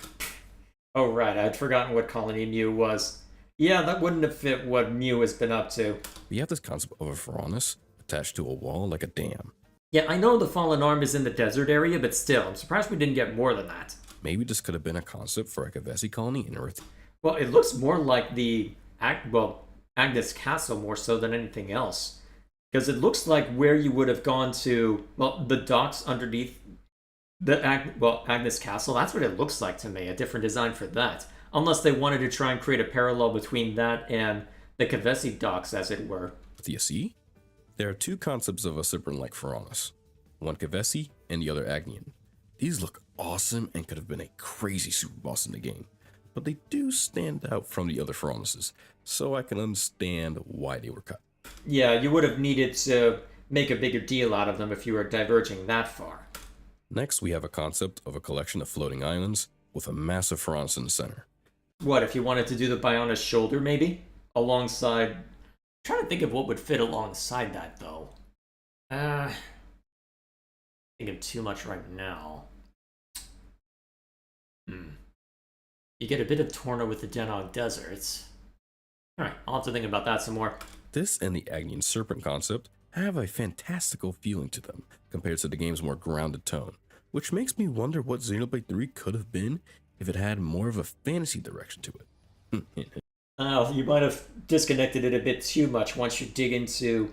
Oh right, I'd forgotten what Colony Mu was. Yeah, that wouldn't have fit what Mu has been up to. We have this concept of a Ferronis attached to a wall like a dam. Yeah, I know the Fallen Arm is in the desert area, but still, I'm surprised we didn't get more than that. Maybe this could have been a concept for a Kavesi colony in Earth. Well, it looks more like the Agnes Castle more so than anything else. Because it looks like where you would have gone to, well, the docks underneath the Agnes Castle. That's what it looks like to me, a different design for that. Unless they wanted to try and create a parallel between that and the Kavesi docks, as it were. Do you see? There are two concepts of a Cyprian like Ferronis. One Kavesi and the other Agnian. These look awesome and could have been a crazy super boss in the game, but they do stand out from the other Ferronises, so I can understand why they were cut. Yeah, you would have needed to make a bigger deal out of them if you were diverging that far. Next, we have a concept of a collection of floating islands with a massive Ferronis in the center. What, if you wanted to do the Bionis shoulder, maybe? Alongside... I'm trying to think of what would fit alongside that, though. Thinking too much right now. You get a bit of Torna with the Denog Deserts. Alright, I'll have to think about that some more. This and the Agnian Serpent concept have a fantastical feeling to them compared to the game's more grounded tone, which makes me wonder what Xenoblade 3 could have been if it had more of a fantasy direction to it. You might have disconnected it a bit too much once you dig into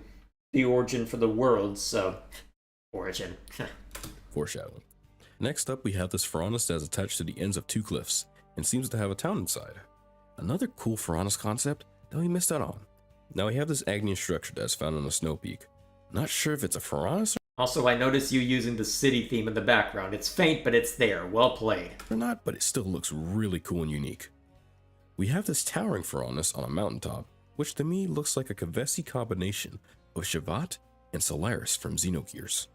the origin for the world, so... Origin. Foreshadowing. Next up, we have this Ferronis that is attached to the ends of two cliffs and seems to have a town inside. Another cool Ferronis concept that we missed out on. Now we have this Agnian structure that is found on a snow peak. Not sure if it's a Ferronis Also, I noticed you using the city theme in the background. It's faint, but it's there. Well played. or not, but it still looks really cool and unique. We have this towering Ferronis on a mountaintop, which to me looks like a Kavesi combination of Shavat and Solaris from Xenogears.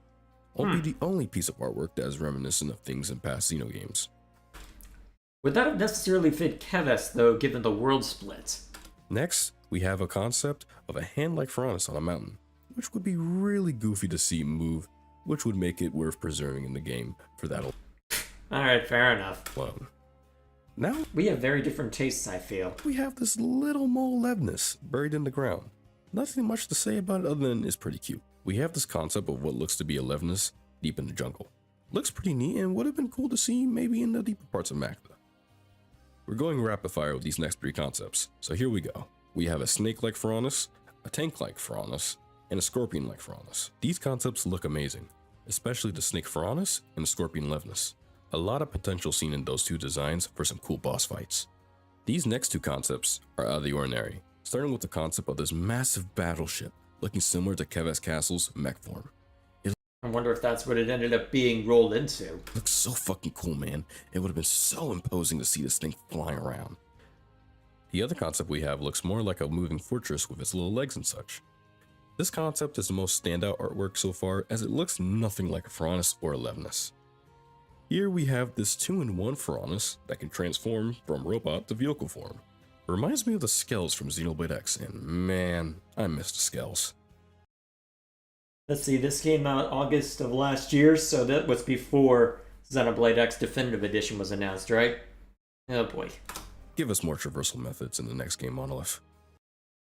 Only the only piece of artwork that is reminiscent of things in past Xeno games. Would that have necessarily fit Keves, though, given the world split? Next, we have a concept of a hand-like Ferronis on a mountain, which would be really goofy to see move, which would make it worth preserving in the game for that Alright, fair enough. alone. Now, We have very different tastes, I feel. we have this little mole Levnis buried in the ground. Nothing much to say about it other than it's pretty cute. We have this concept of what looks to be a Levnis deep in the jungle. Looks pretty neat and would have been cool to see maybe in the deeper parts of Magda. We're going rapid fire with these next three concepts, so here we go. We have a snake-like Ferronis, a tank-like Ferronis, and a scorpion-like Ferronis. These concepts look amazing, especially the snake Ferronis and the scorpion Levnis. A lot of potential seen in those two designs for some cool boss fights. These next two concepts are out of the ordinary, starting with the concept of this massive battleship looking similar to Keves Castle's mech form. I wonder if that's what it ended up being rolled into. It looks so fucking cool, man. It would have been so imposing to see this thing flying around. The other concept we have looks more like a moving fortress with its little legs and such. This concept is the most standout artwork so far, as it looks nothing like a Ferronis or a Levnis. Here we have this 2-in-1 Ferronis that can transform from robot to vehicle form. It reminds me of the Skells from Xenoblade X, and man, I missed the Skells. Let's see, this came out August of last year, so that was before Xenoblade X Definitive Edition was announced, right? Oh boy. Give us more traversal methods in the next game, Monolith.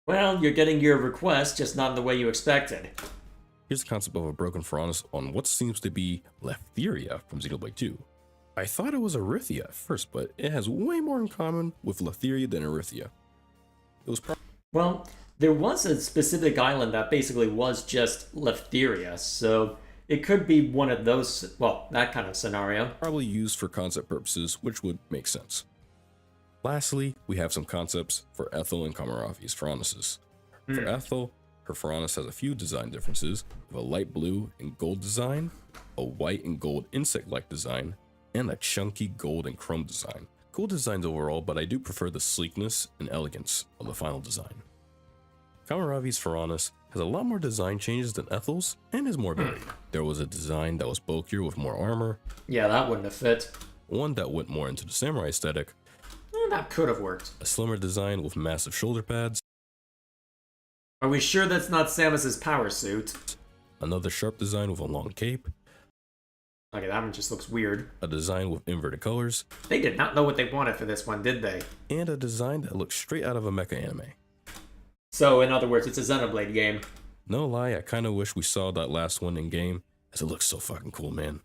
Well, you're getting your request, just not in the way you expected. Here's the concept of a broken Ferronis on what seems to be Letheria from Xenoblade 2. I thought it was Erythia at first, but it has way more in common with Letheria than Erythia. It was Well, there was a specific island that basically was just Letheria, so it could be one of those, well, that kind of scenario. probably used for concept purposes, which would make sense. Lastly, we have some concepts for Ethel and Kamaravi's Ferronises. For Ethel, her Ferronis has a few design differences, with a light blue and gold design, a white and gold insect-like design, and a chunky gold and chrome design. Cool designs overall, but I do prefer the sleekness and elegance of the final design. Kamaravi's Ferronis has a lot more design changes than Ethel's, and is more varied. There was a design that was bulkier with more armor, Yeah, that wouldn't have fit. one that went more into the samurai aesthetic, That could have worked. a slimmer design with massive shoulder pads, Are we sure that's not Samus's power suit? another sharp design with a long cape, Okay, that one just looks weird. a design with inverted colors, They did not know what they wanted for this one, did they? and a design that looks straight out of a mecha anime. So, in other words, it's a Xenoblade game. No lie, I kinda wish we saw that last one in game, as it looks so fucking cool, man.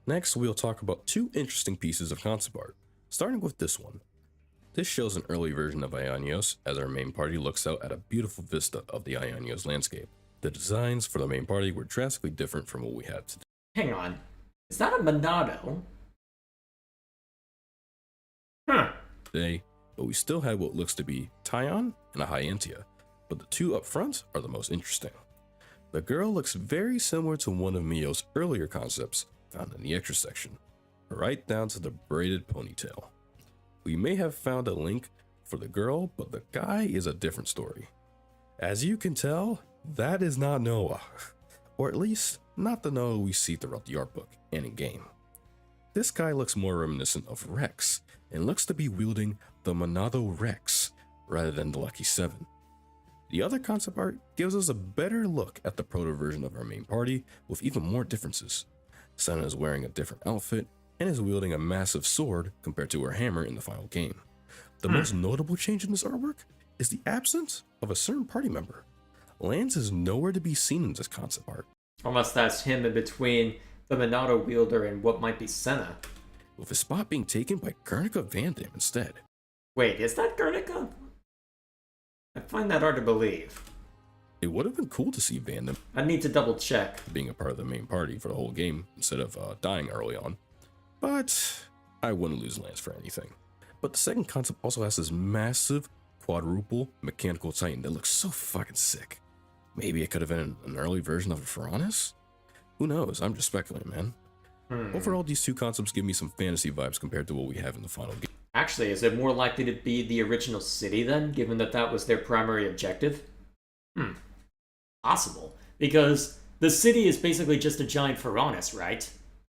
Next, we'll talk about two interesting pieces of concept art, starting with this one. This shows an early version of Aionios, as our main party looks out at a beautiful vista of the Aionios landscape. The designs for the main party were drastically different from what we have today. Hang on. Is that a Monado? Huh. But we still had what looks to be Tyon and a Hyantia, but the two up front are the most interesting. The girl looks very similar to one of Mio's earlier concepts found in the extra section, right down to the braided ponytail. We may have found a link for the girl, but the guy is a different story. As you can tell, that is not Noah, or at least not the Noah we see throughout the art book and in game. This guy looks more reminiscent of Rex, and looks to be wielding the Monado Rex rather than the Lucky 7. The other concept art gives us a better look at the proto version of our main party with even more differences. Senna is wearing a different outfit and is wielding a massive sword compared to her hammer in the final game. The most notable change in this artwork is the absence of a certain party member. Lance is nowhere to be seen in this concept art, Unless that's him in between the Monado wielder and what might be Senna. with his spot being taken by Guernica Van Damme instead. Wait, is that Guernica? I find that hard to believe. It would have been cool to see Van Damme I need to double check. being a part of the main party for the whole game instead of dying early on, but I wouldn't lose Lance for anything. But the second concept also has this massive quadruple mechanical titan that looks so fucking sick. Maybe it could have been an early version of a Ferronis? Who knows? I'm just speculating, man. Overall, these two concepts give me some fantasy vibes compared to what we have in the final game. Actually, is it more likely to be the original city then, given that that was their primary objective? Possible. Because the city is basically just a giant Ferronis, right?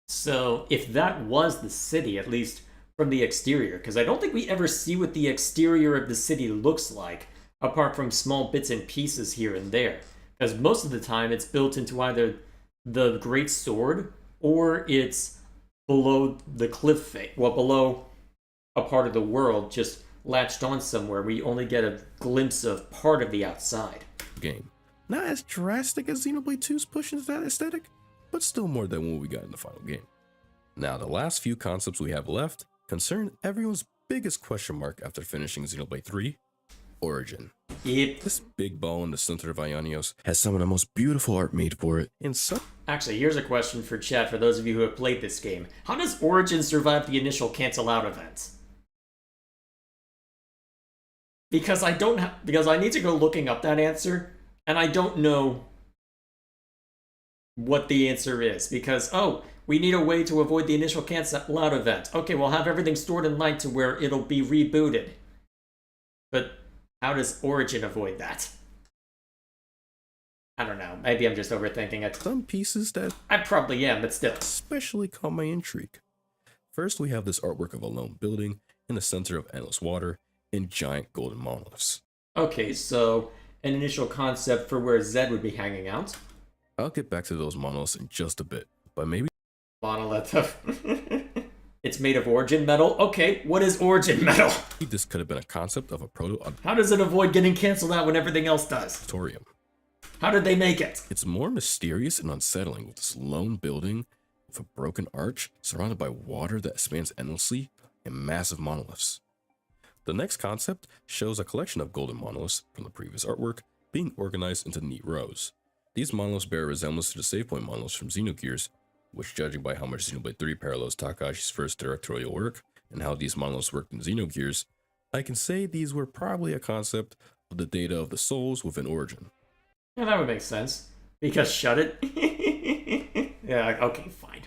So if that was the city, at least from the exterior, because I don't think we ever see what the exterior of the city looks like, apart from small bits and pieces here and there. Because most of the time it's built into either the Great Sword, or it's below the cliff face, well, below a part of the world just latched on somewhere. We only get a glimpse of part of the outside. Game. Not as drastic as Xenoblade 2's push into that aesthetic, but still more than what we got in the final game. Now, the last few concepts we have left concern everyone's biggest question mark after finishing Xenoblade 3, Origin. Yep. This big ball in the center of Ionios has some of the most beautiful art made for it, and some Actually, here's a question for chat for those of you who have played this game. How does Origin survive the initial cancel out event? Because because I need to go looking up that answer, and I don't know what the answer is. Because, oh, we need a way to avoid the initial cancel out event. Okay, we'll have everything stored in light to where it'll be rebooted. But how does Origin avoid that? I don't know. Maybe I'm just overthinking it. some pieces that I probably am, but still. especially caught my intrigue. First, we have this artwork of a lone building in the center of endless water and giant golden monoliths. Okay, so an initial concept for where Zed would be hanging out. I'll get back to those monoliths in just a bit, but maybe Monolith of... It's made of origin metal? Okay, what is origin metal? this could have been a concept of a How does it avoid getting canceled out when everything else does? auditorium. How did they make it? It's more mysterious and unsettling with this lone building with a broken arch surrounded by water that spans endlessly and massive monoliths. The next concept shows a collection of golden monoliths from the previous artwork being organized into neat rows. These monoliths bear a resemblance to the save point monoliths from Xenogears, which, judging by how much Xenoblade 3 parallels Takahashi's first directorial work and how these monoliths worked in Xenogears, I can say these were probably a concept of the data of the souls within Origin. Yeah, that would make sense. Because shut it. Yeah, okay, fine.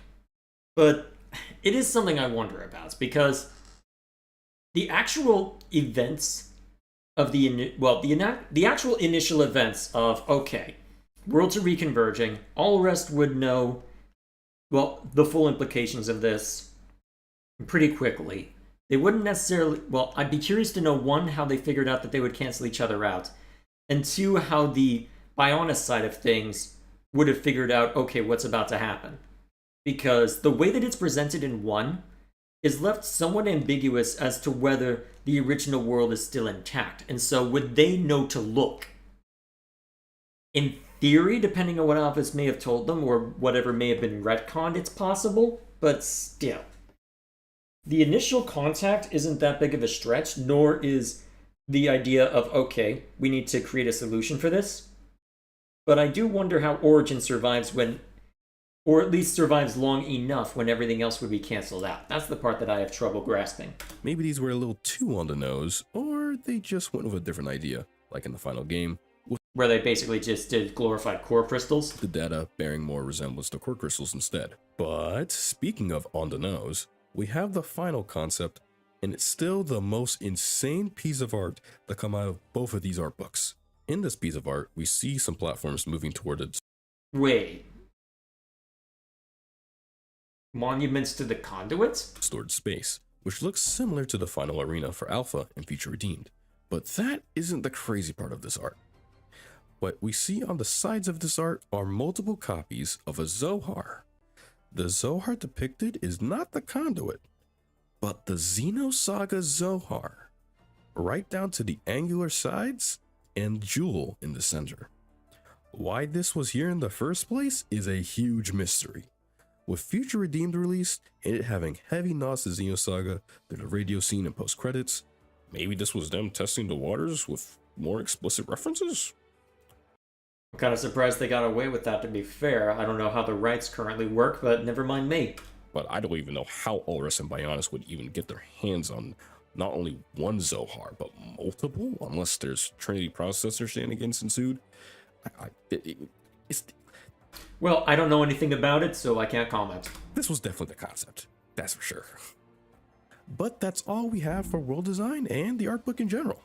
But it is something I wonder about, because the actual events of the actual initial events of, okay, worlds are reconverging, all the rest would know, well, the full implications of this pretty quickly. They wouldn't necessarily, well, I'd be curious to know, one, how they figured out that they would cancel each other out, and two, how the Bionis side of things would have figured out, okay, what's about to happen. Because the way that it's presented in 1 is left somewhat ambiguous as to whether the original world is still intact. And so would they know to look? In theory, depending on what Alphys may have told them, or whatever may have been retconned, it's possible, but still. The initial contact isn't that big of a stretch, nor is the idea of, okay, we need to create a solution for this. But I do wonder how Origin survives when, or at least survives long enough when everything else would be canceled out. That's the part that I have trouble grasping. Maybe these were a little too on the nose, or they just went with a different idea, like in the final game, with Where they basically just did glorified core crystals. the data bearing more resemblance to core crystals instead. But speaking of on the nose, we have the final concept, and it's still the most insane piece of art that come out of both of these art books. In this piece of art, we see some platforms moving toward a Wait. Monuments to the conduits? stored space, which looks similar to the final arena for Alpha and Future Redeemed. But that isn't the crazy part of this art. What we see on the sides of this art are multiple copies of a Zohar. The Zohar depicted is not the conduit, but the Xenosaga Zohar, right down to the angular sides and jewel in the center. Why this was here in the first place is a huge mystery. With Future Redeemed released and it having heavy nods to Xenosaga through the radio scene and post credits, maybe this was them testing the waters with more explicit references? I'm kind of surprised they got away with that, to be fair. I don't know how the rights currently work, but never mind me. But I don't even know how Ulrus and Bionis would even get their hands on not only one Zohar, but multiple, unless there's Trinity processor shenanigans ensued. Well, I don't know anything about it, so I can't comment. This was definitely the concept, that's for sure. But that's all we have for world design and the art book in general.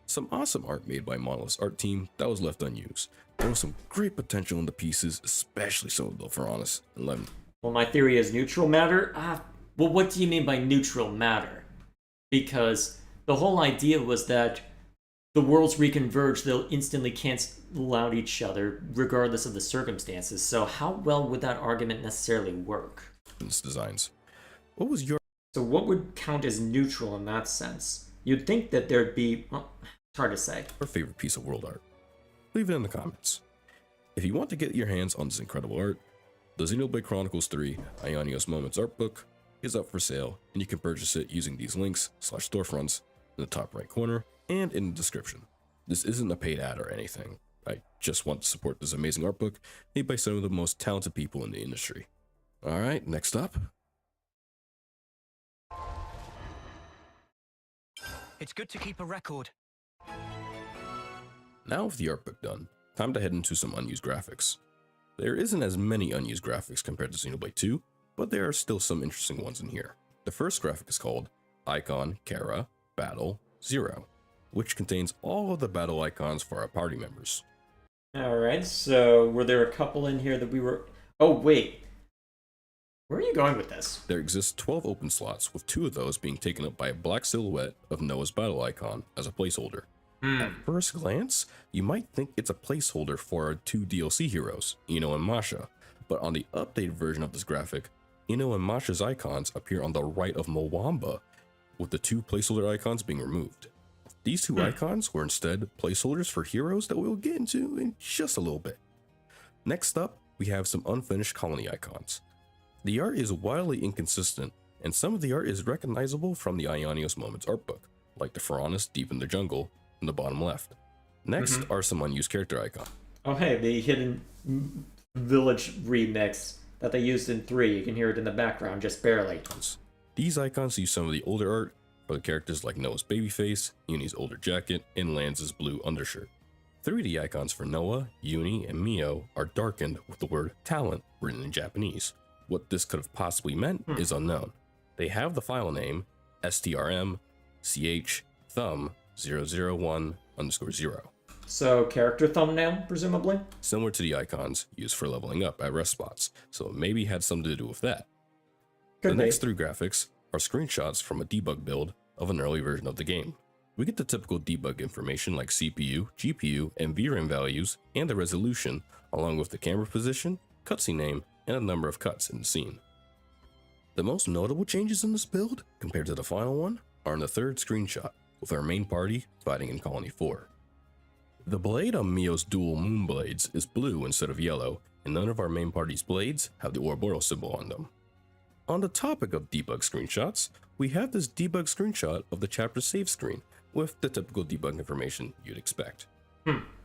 Some awesome art made by Monolith's art team that was left unused. There was some great potential in the pieces, especially some of the Varanus and Levin. Well, my theory is neutral matter. Well, what do you mean by neutral matter? Because the whole idea was that the worlds reconverge, they'll instantly cancel out each other, regardless of the circumstances. So how well would that argument necessarily work? Designs. What was your So what would count as neutral in that sense? You'd think that there'd be... well, it's hard to say. favorite piece of world art? Leave it in the comments. If you want to get your hands on this incredible art, the Xenoblade Chronicles 3 Ionios Moments art book is up for sale, and you can purchase it using these links/storefronts in the top right corner and in the description. This isn't a paid ad or anything. I just want to support this amazing art book made by some of the most talented people in the industry. Alright, next up. It's good to keep a record. Now with the art book done, time to head into some unused graphics. There isn't as many unused graphics compared to Xenoblade 2, but there are still some interesting ones in here. The first graphic is called Icon Kara Battle 0, which contains all of the battle icons for our party members. Alright, so were there a couple in here that we were... Oh, wait. Where are you going with this? There exist 12 open slots, with 2 of those being taken up by a black silhouette of Noah's battle icon as a placeholder. At first glance, you might think it's a placeholder for our 2 DLC heroes, Ino and Masha, but on the updated version of this graphic, Ino and Masha's icons appear on the right of Moamba, with the 2 placeholder icons being removed. These 2 icons were instead placeholders for heroes that we'll get into in just a little bit. Next up, we have some unfinished colony icons. The art is wildly inconsistent, and some of the art is recognizable from the Ionios Moments art book, like the Ferronis Deep in the Jungle in the bottom left. Next are some unused character icons. Oh, hey, the Hidden Village remix that they used in 3. You can hear it in the background, just barely. These icons use some of the older art for the characters like Noah's baby face, Uni's older jacket, and Lance's blue undershirt. 3D icons for Noah, Uni, and Mio are darkened with the word talent written in Japanese. What this could have possibly meant is unknown. They have the file name strm ch thumb 001_0, So, character thumbnail, presumably? similar to the icons used for leveling up at rest spots, so it maybe had something to do with that. Could The be. next 3 graphics are screenshots from a debug build of an early version of the game. We get the typical debug information like CPU, GPU, and VRAM values, and the resolution, along with the camera position, cutscene name, and a number of cuts in the scene. The most notable changes in this build, compared to the final one, are in the 3rd screenshot, with our main party fighting in Colony 4. The blade on Mio's dual moon blades is blue instead of yellow, and none of our main party's blades have the Ouroboros symbol on them. On the topic of debug screenshots, we have this debug screenshot of the chapter save screen, with the typical debug information you'd expect.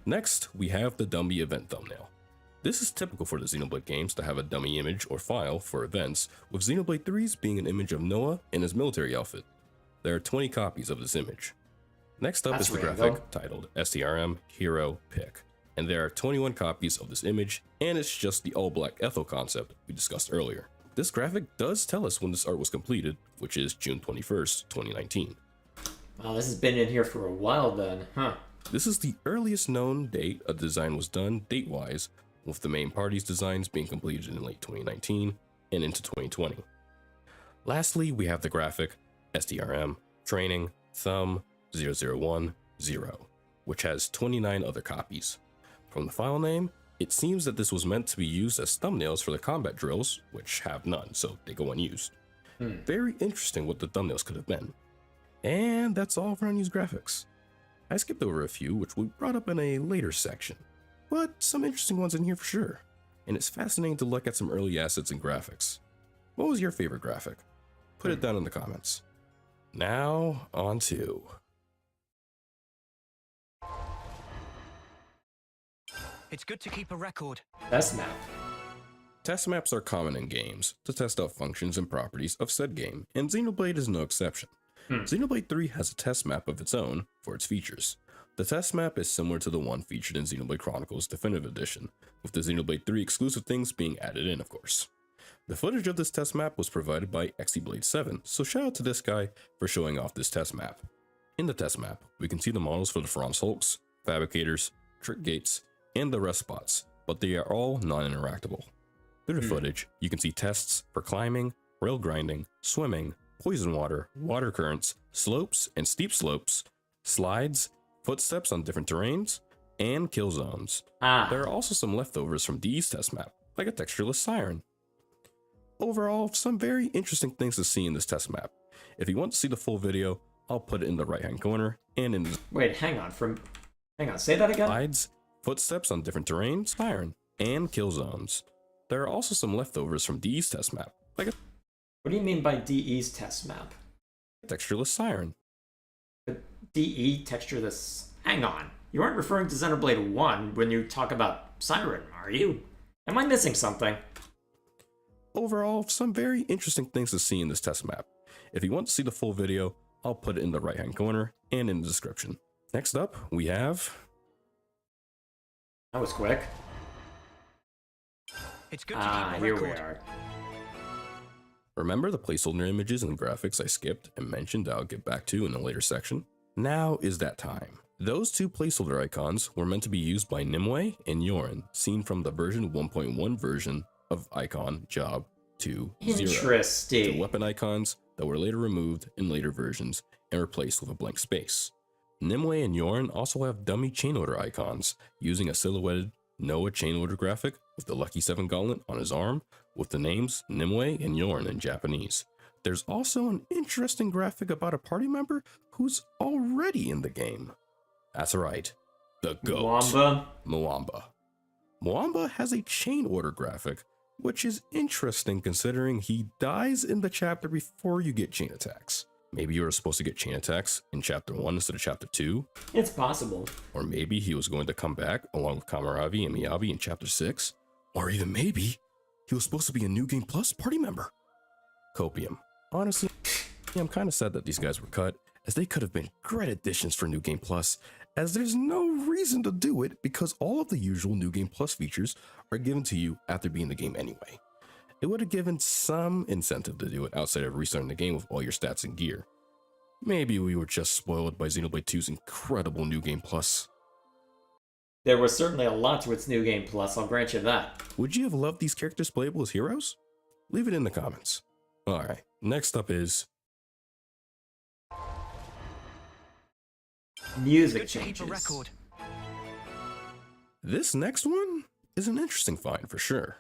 Next, we have the dummy event thumbnail. This is typical for the Xenoblade games to have a dummy image or file for events, with Xenoblade 3's being an image of Noah in his military outfit. There are 20 copies of this image. Next up That's is the random. graphic titled STRM Hero Pick, and there are 21 copies of this image, and it's just the all-black Ethel concept we discussed earlier. This graphic does tell us when this art was completed, which is June 21st, 2019. Wow, this has been in here for a while then, huh? This is the earliest known date a design was done date-wise, with the main party's designs being completed in late 2019 and into 2020. Lastly, we have the graphic STRM Training Thumb 0010, which has 29 other copies. From the file name, it seems that this was meant to be used as thumbnails for the combat drills, which have none, so they go unused. Very interesting what the thumbnails could have been. And that's all for unused graphics. I skipped over a few, which we brought up in a later section, but some interesting ones in here for sure. And it's fascinating to look at some early assets and graphics. What was your favorite graphic? Put it down in the comments. Now, on to... It's good to keep a record. Best map. Test maps are common in games to test out functions and properties of said game, and Xenoblade is no exception. Xenoblade 3 has a test map of its own for its features. The test map is similar to the one featured in Xenoblade Chronicles Definitive Edition, with the Xenoblade 3 exclusive things being added in, of course. The footage of this test map was provided by XEblade 7, so shout out to this guy for showing off this test map. In the test map, we can see the models for the Franz Hulks, Fabricators, Trick Gates, and the rest spots, but they are all non-interactable. Through the footage, you can see tests for climbing, rail grinding, swimming, poison water, water currents, slopes and steep slopes, slides, footsteps on different terrains, and kill zones. There are also some leftovers from Dee's test map, like a textureless siren. Overall, some very interesting things to see in this test map. If you want to see the full video, I'll put it in the right hand corner and in the Wait, hang on, say that again? slides, footsteps on different terrains, siren, and kill zones. There are also some leftovers from Dee's test map, like a What do you mean by DE's test map? Textureless Siren. But DE textureless. Hang on. You aren't referring to Xenoblade 1 when you talk about Siren, are you? Am I missing something? Overall, some very interesting things to see in this test map. If you want to see the full video, I'll put it in the right hand corner and in the description. Next up, we have... That was quick. It's good to keep a Here we record. are. Remember the placeholder images and graphics I skipped and mentioned I'll get back to in a later section? Now is that time. Those two placeholder icons were meant to be used by Nimue and Yorin, seen from the version 1.1 version of Icon Job 2.0. They're Interesting. weapon icons that were later removed in later versions and replaced with a blank space. Nimue and Yorin also have dummy chain order icons, using a silhouetted Noah chain order graphic with the Lucky 7 gauntlet on his arm, with the names Nimue and Yorin in Japanese. There's also an interesting graphic about a party member who's already in the game. That's right, the GOAT. Mwamba. Mwamba. Mwamba has a chain order graphic, which is interesting considering he dies in the chapter before you get chain attacks. Maybe you were supposed to get chain attacks in chapter 1 instead of chapter 2, It's possible. or maybe he was going to come back along with Kamaravi and Miyabi in chapter 6, or even maybe he was supposed to be a New Game Plus party member. Copium. Honestly, I'm kind of sad that these guys were cut, as they could have been great additions for New Game Plus, as there's no reason to do it because all of the usual New Game Plus features are given to you after being in the game anyway. It would have given some incentive to do it outside of restarting the game with all your stats and gear. Maybe we were just spoiled by Xenoblade 2's incredible New Game Plus. There was certainly a lot to its New Game Plus, I'll grant you that. Would you have loved these characters playable as heroes? Leave it in the comments. Alright, next up is... Music Good to keep a changes. record. This next one is an interesting find for sure.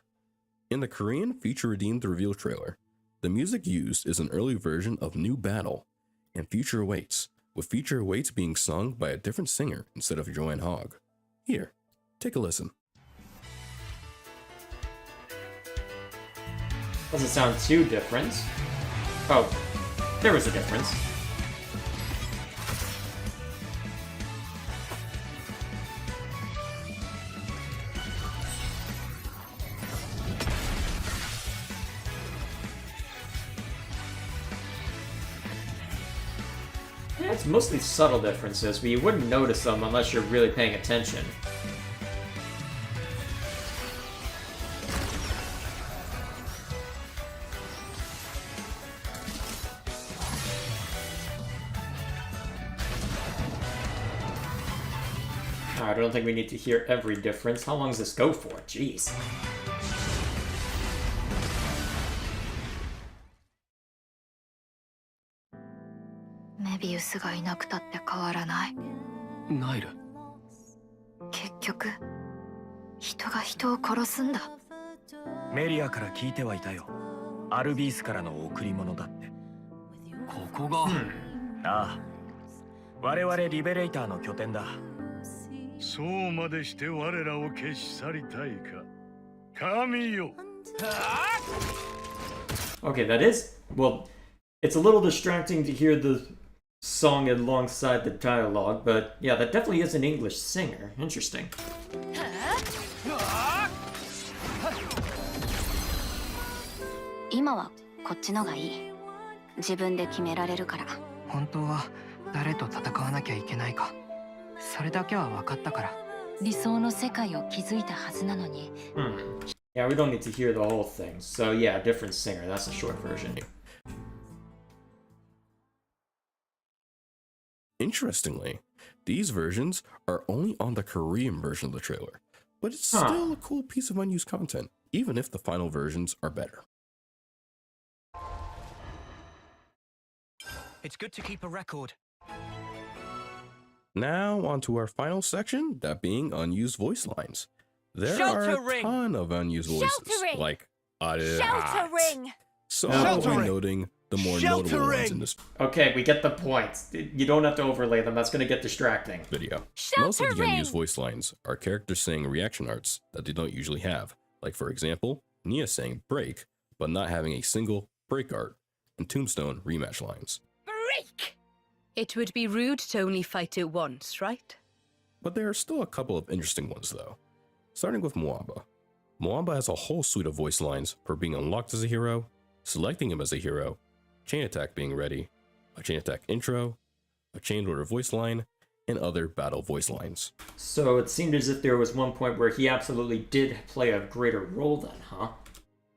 In the Korean Future Redeemed reveal trailer, the music used is an early version of New Battle and Future Awaits, with Future Awaits being sung by a different singer instead of Joanne Hogg. Here, take a listen. Doesn't sound too different. Oh, there was a difference. Yeah, it's mostly subtle differences, but you wouldn't notice them unless you're really paying attention. I don't think we need to hear every difference. How long does this go for? Jeez. Mebius がいなくたって変わらない。ナイル。結局、人が人を殺すんだ。メリアから聞いてはいたよ。アルビースからの贈り物だって。ここが。ああ。我々リベレーターの拠点だ。そうまでして我らを消し去りたいか。神よ。Okay, that is... Well, it's a little distracting to hear the song alongside the dialogue, but yeah, that definitely is an English singer. Interesting. 今はこっちのがいい。自分で決められるから。本当は誰と戦わなきゃいけないか。それだけは分かったから。理想の世界を築いたはずなのに。Yeah, we don't need to hear the whole thing. So yeah, different singer. That's the short version. Interestingly, these versions are only on the Korean version of the trailer, but it's still a cool piece of unused content, even if the final versions are better. It's good to keep a record. Now on to our final section, that being unused voice lines. There are a ton of unused voices, like a lot. So I'll be noting the more notable ones in this Okay, we get the point. You don't have to overlay them. That's going to get distracting. video. Most of the unused voice lines are characters saying reaction arts that they don't usually have, like for example, Nia saying break, but not having a single Break Art, and Tombstone rematch lines. Break! It would be rude to only fight it once, right? But there are still a couple of interesting ones though. Starting with Mwamba. Mwamba has a whole suite of voice lines for being unlocked as a hero, selecting him as a hero, chain attack being ready, a chain attack intro, a chain order voice line, and other battle voice lines. So it seemed as if there was one point where he absolutely did play a greater role then, huh?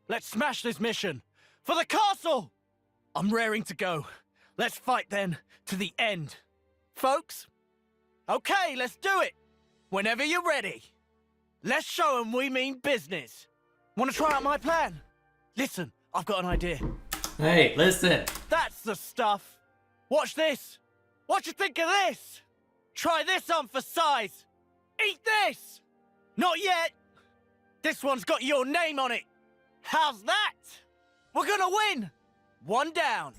Let's smash this mission! For the castle! I'm raring to go. Let's fight then, to the end. Folks? Okay, let's do it! Whenever you're ready. Let's show them we mean business. Want to try out my plan? Listen, I've got an idea. Hey, listen! That's the stuff! Watch this! What you think of this? Try this on for size! Eat this! Not yet! This one's got your name on it! How's that? We're gonna win! One down.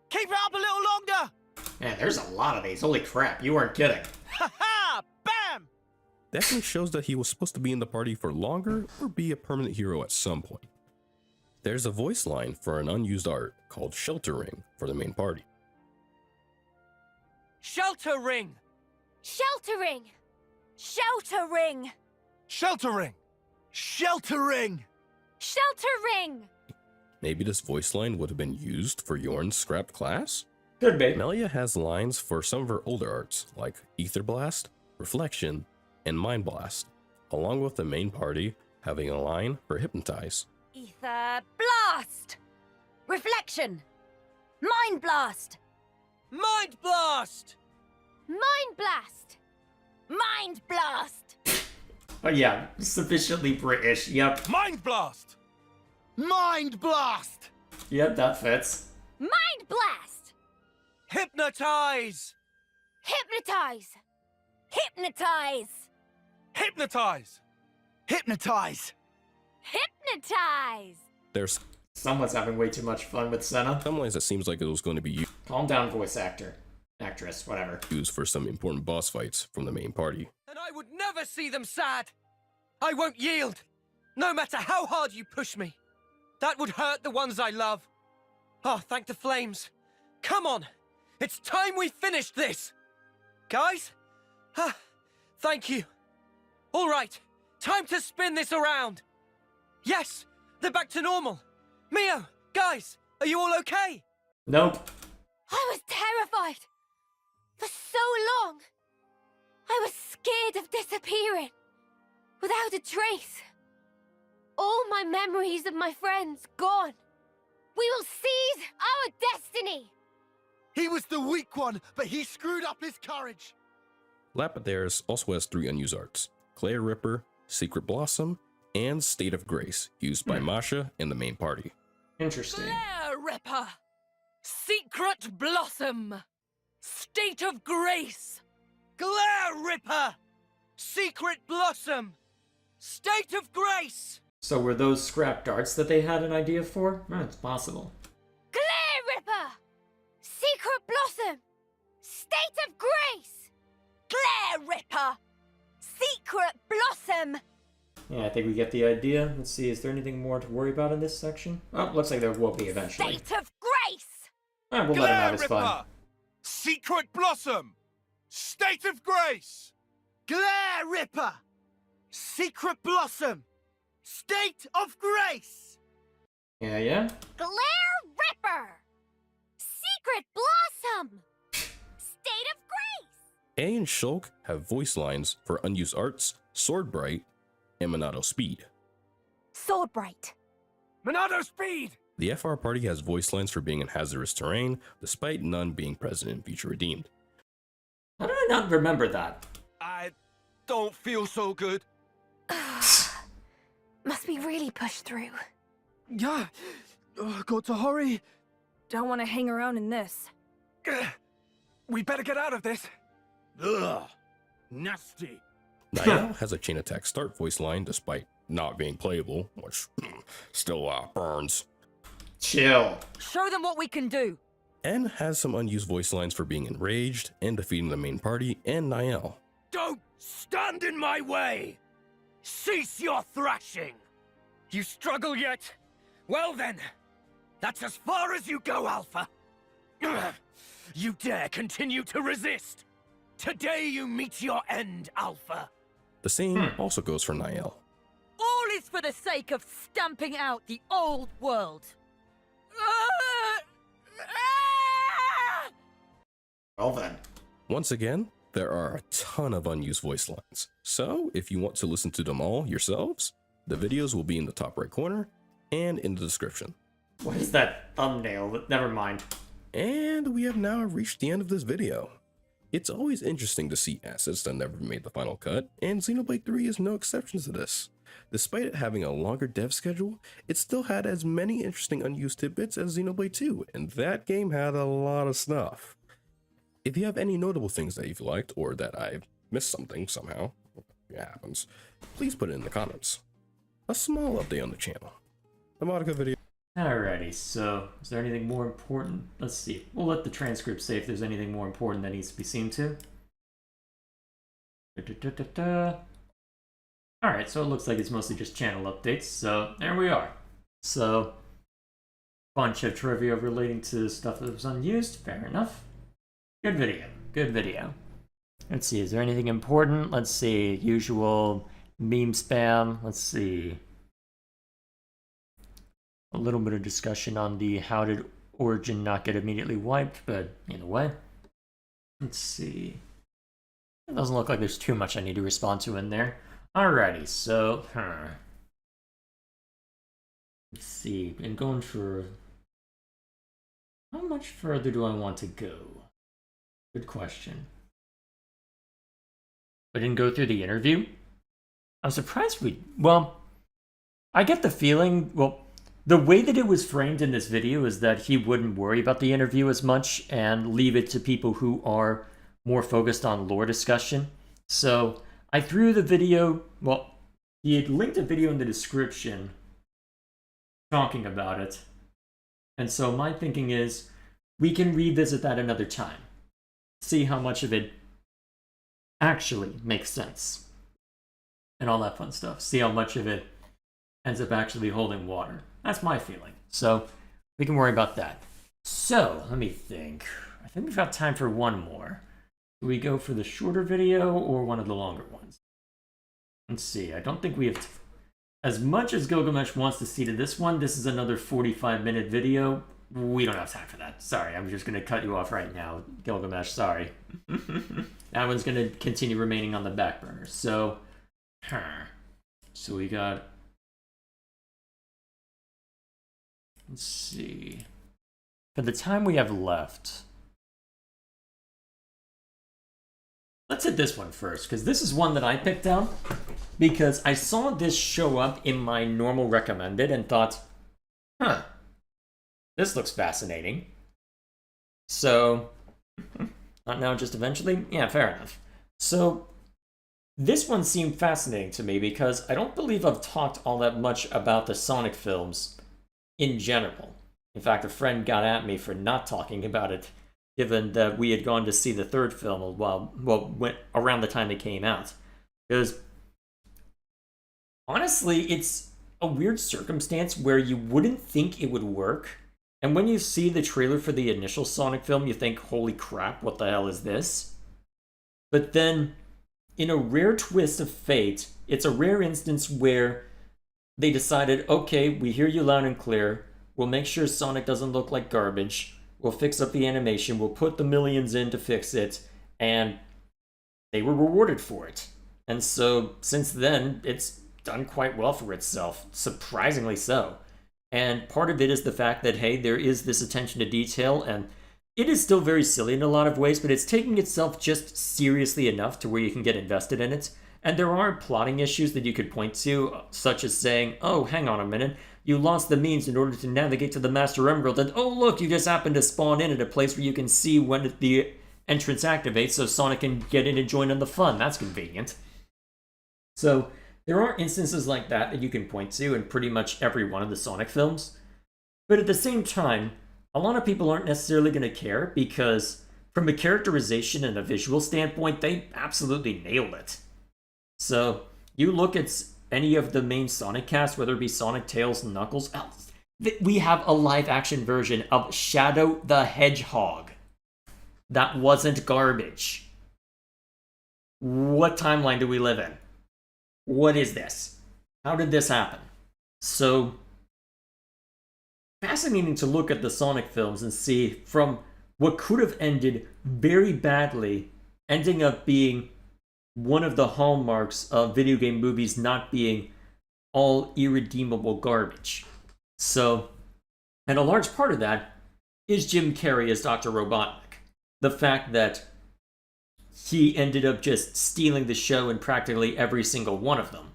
Keep it up a little longer! Man, there's a lot of these. Holy crap, you weren't kidding. Ha ha! Bam! Definitely shows that he was supposed to be in the party for longer or be a permanent hero at some point. There's a voice line for an unused art called Shelter Ring for the main party. Shelter ring! Sheltering! Sheltering! Sheltering! Sheltering! Sheltering! Maybe this voice line would have been used for Yorn's scrapped class? Could be. Melia has lines for some of her older arts, like Ether Blast, Reflection, and Mind Blast, along with the main party having a line for Hypnotize. Ether Blast! Reflection! Mind Blast! Mind blast! Mind Blast! Mind Blast! Oh yeah, sufficiently British. Yep. Mind blast! Mind blast! Yep, that fits. Mind Blast! Hypnotize! Hypnotize! Hypnotize! Hypnotize! Hypnotize! Hypnotize! There's Someone's having way too much fun with Senna. some lines that seems like it was going to be Calm down, voice actor. Actress, whatever. used for some important boss fights from the main party. And I would never see them sad! I won't yield! No matter how hard you push me! That would hurt the ones I love! Oh, thank the flames! Come on! It's time we finished this! Guys? Thank you. Alright, time to spin this around! Yes, they're back to normal! Mio, guys, are you all okay? Nope. I was terrified! For so long! I was scared of disappearing, without a trace. All my memories of my friends gone. We will seize our destiny! He was the weak one, but he screwed up his courage! Lapidaris also has 3 unused arts, Claire Ripper, Secret Blossom, and State of Grace, used by Masha and the main party. Interesting. Glare Ripper! Secret Blossom! State of Grace! Glare Ripper! Secret Blossom! State of Grace! So were those scrap darts that they had an idea for? It's possible. Glare Ripper! Secret Blossom! State of Grace! Glare Ripper! Secret Blossom! Yeah, I think we get the idea. Let's see, is there anything more to worry about in this section? Oh, looks like there will be eventually. State of Grace! Alright, we'll let him have his fun. Secret Blossom! State of Grace! Glare Ripper! Secret Blossom! State of Grace! Yeah? Glare Ripper! Secret Blossom! State of Grace! A and Shulk have voice lines for unused arts, Sword Bright, and Monado Speed. Swordbright! Monado Speed! The FR party has voice lines for being in hazardous terrain, despite none being present in Future Redeemed. How did I not remember that? I don't feel so good. Must be really pushed through. Yeah, got to hurry. Don't want to hang around in this. We better get out of this. Ugh, nasty. Niall has a chain attack start voice line despite not being playable, which still burns. Chill. Show them what we can do. N has some unused voice lines for being enraged and defeating the main party and Niall. Don't stand in my way! Cease your thrashing! You struggle yet? Well then, That's as far as you go, Alpha. You dare continue to resist? Today you meet your end, Alpha. The same also goes for Niall. All is for the sake of stamping out the old world. Well then. Once again, there are a ton of unused voice lines, so if you want to listen to them all yourselves, the videos will be in the top right corner and in the description. What is that thumbnail? Never mind. And we have now reached the end of this video. It's always interesting to see assets that never made the final cut, and Xenoblade 3 is no exception to this. Despite it having a longer dev schedule, it still had as many interesting unused tidbits as Xenoblade 2, and that game had a lot of stuff. If you have any notable things that you've liked, or that I've missed something somehow, it happens, please put it in the comments. A small update on the channel. The Monica video. Alrighty, so is there anything more important? Let's see. We'll let the transcript say if there's anything more important that needs to be seen to. Alright, so it looks like it's mostly just channel updates, so there we are. So, bunch of trivia relating to stuff that was unused, fair enough. Good video, good video. Let's see, is there anything important? Let's see, usual meme spam, let's see. A little bit of discussion on the how did Origin not get immediately wiped, but either way. Let's see. It doesn't look like there's too much I need to respond to in there. Alrighty, so, let's see, been going for... How much further do I want to go? Good question. I didn't go through the interview? I'm surprised well, I get the feeling, the way that it was framed in this video is that he wouldn't worry about the interview as much and leave it to people who are more focused on lore discussion. So I threw the video, he had linked a video in the description talking about it. And so my thinking is we can revisit that another time. See how much of it actually makes sense. And all that fun stuff. See how much of it ends up actually holding water. That's my feeling. So we can worry about that. So let me think. I think we've got time for one more. Do we go for the shorter video or one of the longer ones? Let's see. I don't think we have... As much as Gilgamesh wants to see to this one, this is another 45-minute video. We don't have time for that. Sorry, I'm just going to cut you off right now, Gilgamesh. Sorry. That one's going to continue remaining on the back burner. So we got... Let's see. For the time we have left, let's hit this one first, because this is one that I picked out because I saw this show up in my normal recommended and thought, this looks fascinating. So, not now, just eventually? Yeah, fair enough. So, this one seemed fascinating to me because I don't believe I've talked all that much about the Sonic films in general. In fact, a friend got at me for not talking about it, given that we had gone to see the third film went around the time it came out. Because, honestly, it's a weird circumstance where you wouldn't think it would work, and when you see the trailer for the initial Sonic film, you think, holy crap, what the hell is this? But then, in a rare twist of fate, it's a rare instance where they decided, okay, we hear you loud and clear, we'll make sure Sonic doesn't look like garbage, we'll fix up the animation, we'll put the millions in to fix it, and they were rewarded for it. And so, since then, it's done quite well for itself, surprisingly so. And part of it is the fact that, hey, there is this attention to detail, and it is still very silly in a lot of ways, but it's taking itself just seriously enough to where you can get invested in it. And there are plotting issues that you could point to, such as saying, oh, hang on a minute, you lost the means in order to navigate to the Master Emerald, and oh look, you just happened to spawn in at a place where you can see when the entrance activates so Sonic can get in and join in the fun. That's convenient. So, there are instances like that that you can point to in pretty much every one of the Sonic films. But at the same time, a lot of people aren't necessarily going to care because from a characterization and a visual standpoint, they absolutely nailed it. So, you look at any of the main Sonic cast, whether it be Sonic, Tails, Knuckles, We have a live action version of Shadow the Hedgehog. That wasn't garbage. What timeline do we live in? What is this? How did this happen? So, fascinating to look at the Sonic films and see from what could have ended very badly, ending up being one of the hallmarks of video game movies not being all irredeemable garbage. So, and a large part of that is Jim Carrey as Dr. Robotnik. The fact that he ended up just stealing the show in practically every single one of them.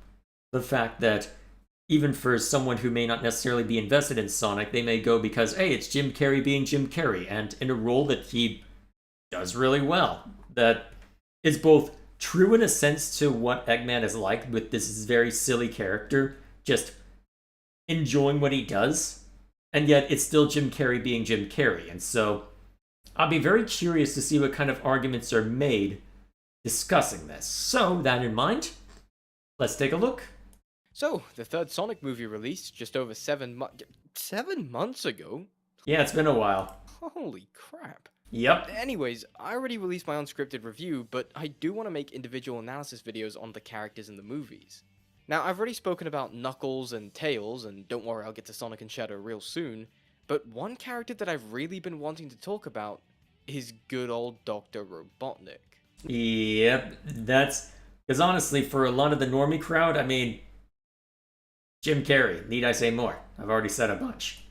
The fact that even for someone who may not necessarily be invested in Sonic, they may go because, hey, it's Jim Carrey being Jim Carrey, and in a role that he does really well. That is both true in a sense to what Eggman is like, with this very silly character, just enjoying what he does, and yet it's still Jim Carrey being Jim Carrey. And so I'll be very curious to see what kind of arguments are made discussing this. So, that in mind, let's take a look. So, the third Sonic movie released just over 7 months ago? Yeah, it's been a while. Holy crap. Yep. Anyways, I already released my unscripted review, but I do want to make individual analysis videos on the characters in the movies. Now, I've already spoken about Knuckles and Tails, and don't worry, I'll get to Sonic and Shadow real soon, but one character that I've really been wanting to talk about is good old Dr. Robotnik. Yep, that's... Because honestly, for a lot of the normie crowd, I mean... Jim Carrey, need I say more? I've already said a bunch.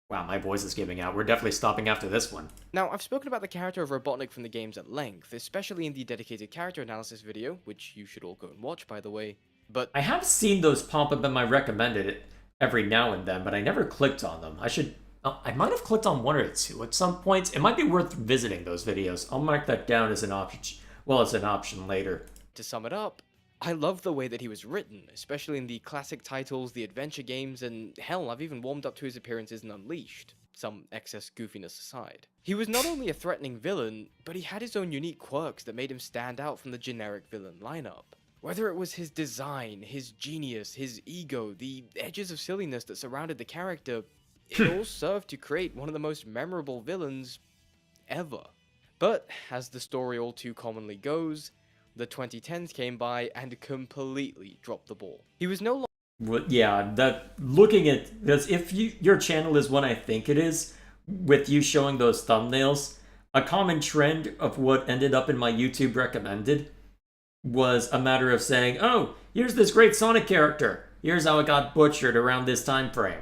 Wow, my voice is giving out. We're definitely stopping after this one. Now, I've spoken about the character of Robotnik from the games at length, especially in the dedicated character analysis video, which you should all go and watch, by the way, but... I have seen those pop up in my recommended every now and then, but I never clicked on them. I might have clicked on one or two at some point. It might be worth visiting those videos. I'll mark that down as an option. Well, as an option later. To sum it up, I love the way that he was written, especially in the classic titles, the adventure games, and hell, I've even warmed up to his appearances in Unleashed, some excess goofiness aside. He was not only a threatening villain, but he had his own unique quirks that made him stand out from the generic villain lineup. Whether it was his design, his genius, his ego, the edges of silliness that surrounded the character, it all served to create one of the most memorable villains ever. But, as the story all too commonly goes, the 2010s came by and completely dropped the ball. He was no longer... Well, yeah, that looking at this, if your channel is what I think it is, with you showing those thumbnails, a common trend of what ended up in my YouTube recommended was a matter of saying, oh, here's this great Sonic character. Here's how it got butchered around this time frame.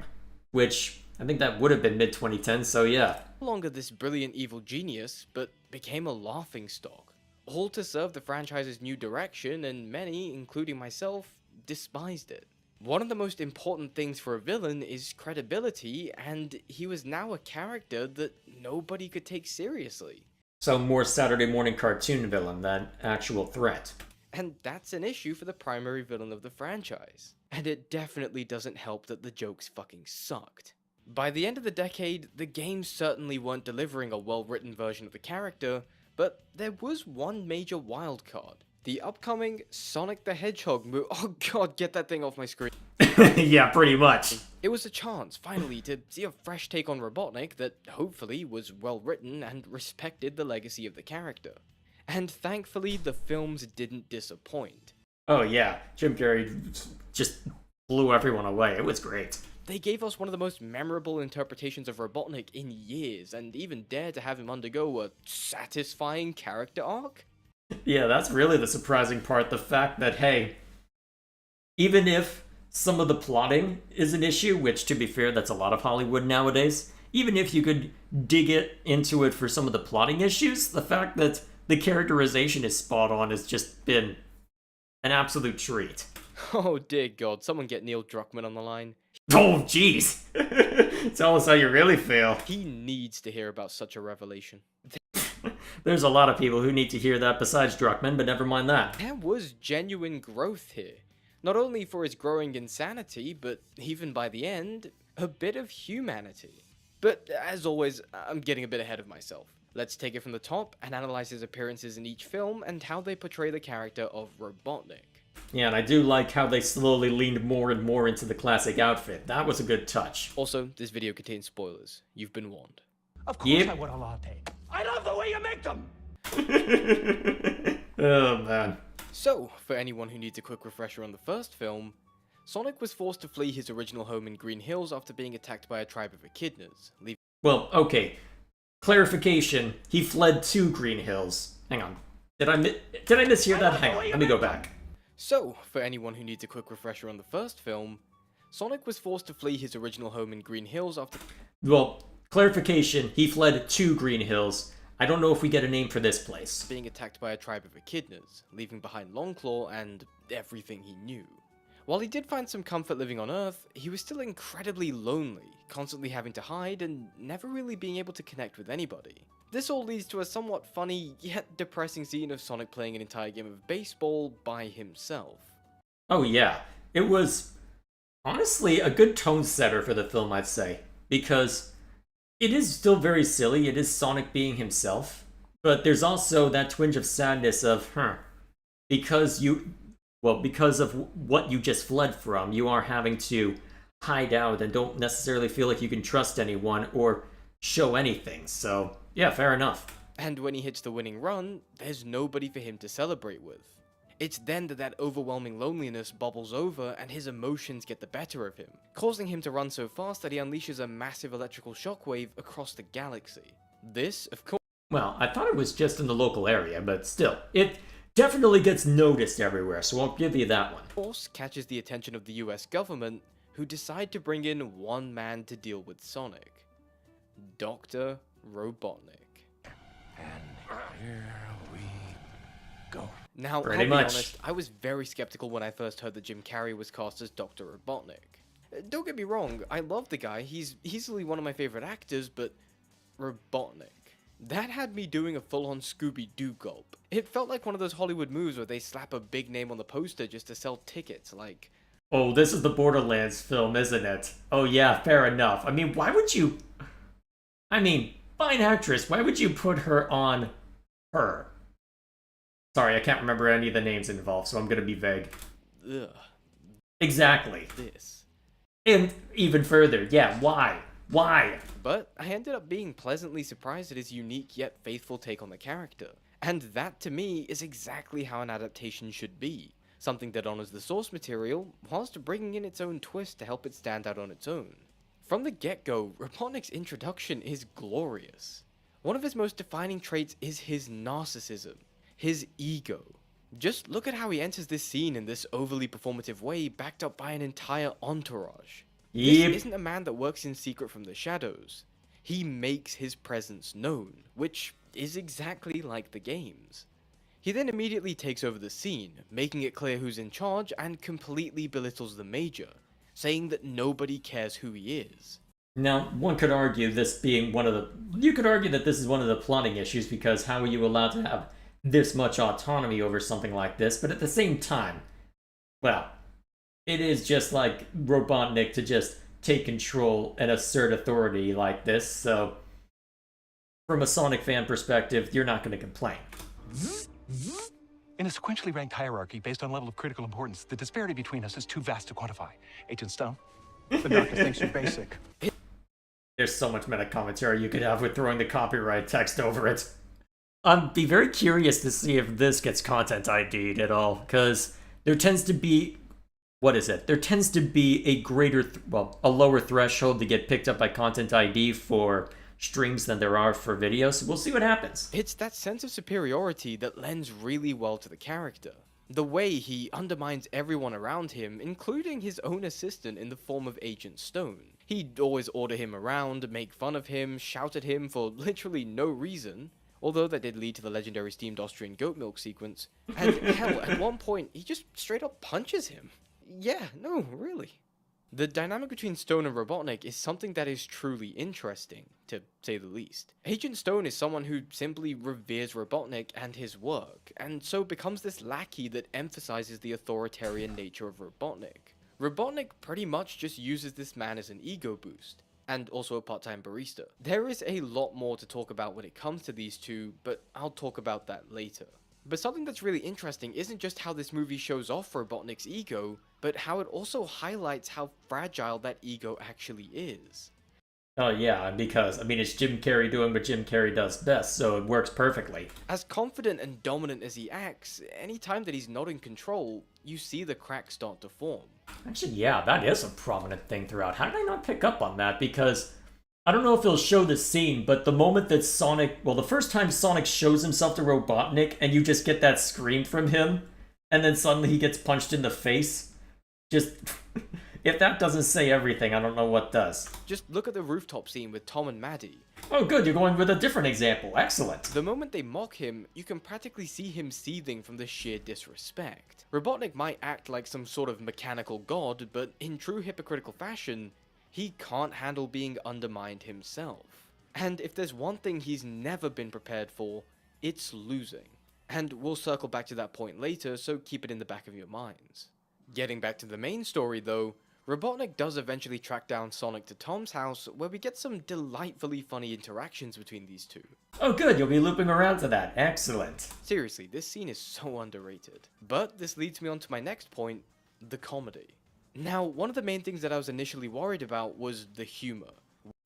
Which, I think that would have been mid-2010, so yeah. No longer this brilliant evil genius, but became a laughingstock. All to serve the franchise's new direction, and many, including myself, despised it. One of the most important things for a villain is credibility, and he was now a character that nobody could take seriously. So more Saturday morning cartoon villain than actual threat. And that's an issue for the primary villain of the franchise. And it definitely doesn't help that the jokes fucking sucked. By the end of the decade, the games certainly weren't delivering a well-written version of the character, but there was one major wildcard. The upcoming Sonic the Hedgehog movie. Oh god, get that thing off my screen. Yeah, pretty much. It was a chance, finally, to see a fresh take on Robotnik that hopefully was well written and respected the legacy of the character. And thankfully, the films didn't disappoint. Oh yeah, Jim Carrey just blew everyone away. It was great. They gave us one of the most memorable interpretations of Robotnik in years, and even dared to have him undergo a satisfying character arc. Yeah, that's really the surprising part. The fact that, hey, even if some of the plotting is an issue, which, to be fair, that's a lot of Hollywood nowadays, even if you could dig into it for some of the plotting issues, the fact that the characterization is spot on has just been an absolute treat. Oh dear god, someone get Neil Druckmann on the line. Oh, jeez! Tell us how you really feel. He needs to hear about such a revelation. There's a lot of people who need to hear that besides Druckmann, but never mind that. There was genuine growth here. Not only for his growing insanity, but even by the end, a bit of humanity. But as always, I'm getting a bit ahead of myself. Let's take it from the top and analyze his appearances in each film and how they portray the character of Robotnik. Yeah, and I do like how they slowly leaned more and more into the classic outfit. That was a good touch. Also, this video contains spoilers. You've been warned. Of course Yep. I want a latte. I love the way you make them! Oh, man. So, for anyone who needs a quick refresher on the first film, Sonic was forced to flee his original home in Green Hills after being attacked by a tribe of echidnas, leaving Well, okay. Clarification, he fled to Green Hills. Hang on. Did I mishear that? Hang on, let me go back. So, for anyone who needs a quick refresher on the first film, Sonic was forced to flee his original home in Green Hills after Well, clarification, he fled to Green Hills. I don't know if we get a name for this place. being attacked by a tribe of echidnas, leaving behind Longclaw and everything he knew. While he did find some comfort living on Earth, he was still incredibly lonely, constantly having to hide and never really being able to connect with anybody. This all leads to a somewhat funny yet depressing scene of Sonic playing an entire game of baseball by himself. Oh yeah, it was honestly a good tone setter for the film, I'd say, because it is still very silly, it is Sonic being himself, but there's also that twinge of sadness of, because of what you just fled from, you are having to hide out and don't necessarily feel like you can trust anyone or show anything, so yeah, fair enough. And when he hits the winning run, there's nobody for him to celebrate with. It's then that overwhelming loneliness bubbles over and his emotions get the better of him, causing him to run so fast that he unleashes a massive electrical shockwave across the galaxy. This, of course, Well, I thought it was just in the local area, but still, it definitely gets noticed everywhere, so I'll give you that one. catches the attention of the US government, who decide to bring in one man to deal with Sonic. Dr. Robotnik. Now, Pretty I'll be much. honest, I was very skeptical when I first heard that Jim Carrey was cast as Dr. Robotnik. Don't get me wrong, I love the guy, he's easily one of my favorite actors, but Robotnik. That had me doing a full-on Scooby-Doo gulp. It felt like one of those Hollywood moves where they slap a big name on the poster just to sell tickets, like... Oh, this is the Borderlands film, isn't it? Oh yeah, fair enough. I mean, why would you... fine actress, why would you put her on her? Sorry, I can't remember any of the names involved, so I'm gonna be vague. Ugh. Exactly. This. And even further, yeah, why? Why? But I ended up being pleasantly surprised at his unique yet faithful take on the character. And that, to me, is exactly how an adaptation should be. Something that honors the source material, whilst bringing in its own twist to help it stand out on its own. From the get-go, Robotnik's introduction is glorious. One of his most defining traits is his narcissism, his ego. Just look at how he enters this scene in this overly performative way, backed up by an entire entourage. Yep. This isn't a man that works in secret from the shadows. He makes his presence known, which is exactly like the games. He then immediately takes over the scene, making it clear who's in charge and completely belittles the Major, saying that nobody cares who he is. Now, one could argue this being one of the... You could argue that this is one of the plotting issues, because how are you allowed to have this much autonomy over something like this? But at the same time, well, it is just like Robotnik to just take control and assert authority like this, so from a Sonic fan perspective, you're not going to complain. In a sequentially ranked hierarchy based on level of critical importance, the disparity between us is too vast to quantify. Agent Stone? The darkness thinks you're basic. There's so much meta commentary you could have with throwing the copyright text over it. I'd be very curious to see if this gets content ID'd at all, because there tends to be... What is it? There tends to be a greater... a lower threshold to get picked up by content ID for streams than there are for videos, so we'll see what happens. It's that sense of superiority that lends really well to the character. The way he undermines everyone around him, including his own assistant in the form of Agent Stone. He'd always order him around, make fun of him, shout at him for literally no reason, although that did lead to the legendary steamed Austrian goat milk sequence, and hell, at one point, he just straight up punches him. Yeah, no, really. The dynamic between Stone and Robotnik is something that is truly interesting, to say the least. Agent Stone is someone who simply reveres Robotnik and his work, and so becomes this lackey that emphasizes the authoritarian nature of Robotnik. Robotnik pretty much just uses this man as an ego boost, and also a part-time barista. There is a lot more to talk about when it comes to these two, but I'll talk about that later. But something that's really interesting isn't just how this movie shows off Robotnik's ego, but how it also highlights how fragile that ego actually is. Oh yeah, because, I mean, it's Jim Carrey doing what Jim Carrey does best, so it works perfectly. As confident and dominant as he acts, any time that he's not in control, you see the cracks start to form. Actually, yeah, that is a prominent thing throughout. How did I not pick up on that? Because, I don't know if it'll show this scene, but the moment that Sonic, well, the first time Sonic shows himself to Robotnik, and you just get that scream from him, and then suddenly he gets punched in the face, just... If that doesn't say everything, I don't know what does. Just look at the rooftop scene with Tom and Maddie. Oh good, you're going with a different example. Excellent. The moment they mock him, you can practically see him seething from the sheer disrespect. Robotnik might act like some sort of mechanical god, but in true hypocritical fashion, he can't handle being undermined himself. And if there's one thing he's never been prepared for, it's losing. And we'll circle back to that point later, so keep it in the back of your minds. Getting back to the main story though, Robotnik does eventually track down Sonic to Tom's house, where we get some delightfully funny interactions between these two. Oh good, you'll be looping around to that. Excellent. Seriously, this scene is so underrated. But this leads me on to my next point, the comedy. Now, one of the main things that I was initially worried about was the humor.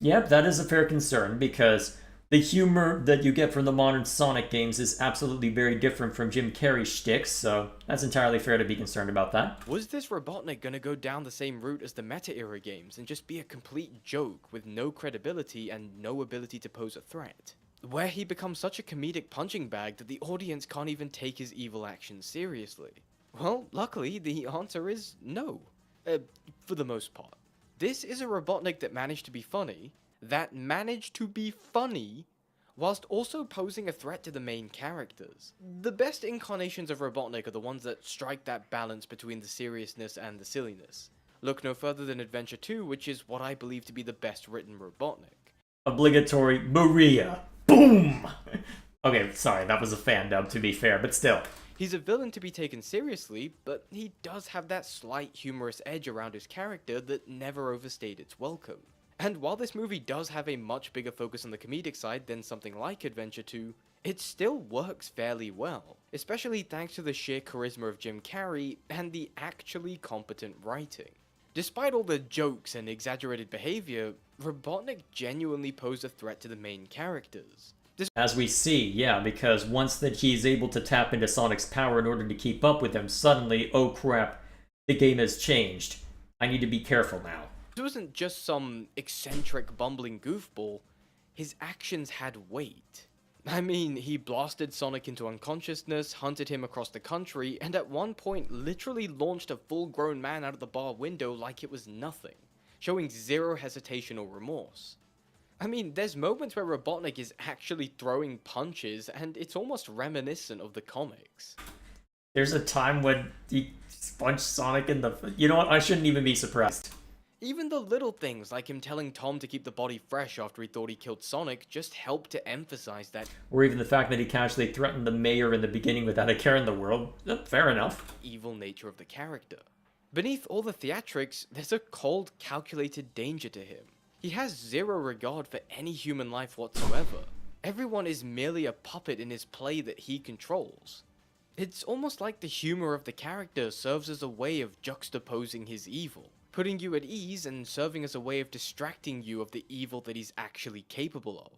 Yep, that is a fair concern, because the humor that you get from the modern Sonic games is absolutely very different from Jim Carrey's shticks, so that's entirely fair to be concerned about that. Was this Robotnik gonna go down the same route as the Meta-era games and just be a complete joke with no credibility and no ability to pose a threat? Where he becomes such a comedic punching bag that the audience can't even take his evil actions seriously? Well, luckily, the answer is no. For the most part. This is a Robotnik that managed to be funny, whilst also posing a threat to the main characters. The best incarnations of Robotnik are the ones that strike that balance between the seriousness and the silliness. Look no further than Adventure 2, which is what I believe to be the best written Robotnik. Obligatory Maria. Boom! Okay, sorry, that was a fan dub to be fair, but still. He's a villain to be taken seriously, but he does have that slight humorous edge around his character that never overstayed its welcome. And while this movie does have a much bigger focus on the comedic side than something like Adventure 2, it still works fairly well, especially thanks to the sheer charisma of Jim Carrey and the actually competent writing. Despite all the jokes and exaggerated behavior, Robotnik genuinely posed a threat to the main characters. As we see, yeah, because once that he's able to tap into Sonic's power in order to keep up with him, suddenly, oh crap, the game has changed. I need to be careful now. This wasn't just some eccentric, bumbling goofball. His actions had weight. I mean, he blasted Sonic into unconsciousness, hunted him across the country, and at one point literally launched a full-grown man out of the bar window like it was nothing, showing zero hesitation or remorse. I mean, there's moments where Robotnik is actually throwing punches, and it's almost reminiscent of the comics. There's a time when he punched Sonic in the... You know what? I shouldn't even be surprised. Even the little things, like him telling Tom to keep the body fresh after he thought he killed Sonic, just help to emphasize that... Or even the fact that he casually threatened the mayor in the beginning without a care in the world. Fair enough. ...evil nature of the character. Beneath all the theatrics, there's a cold, calculated danger to him. He has zero regard for any human life whatsoever. Everyone is merely a puppet in his play that he controls. It's almost like the humor of the character serves as a way of juxtaposing his evil, putting you at ease and serving as a way of distracting you of the evil that he's actually capable of.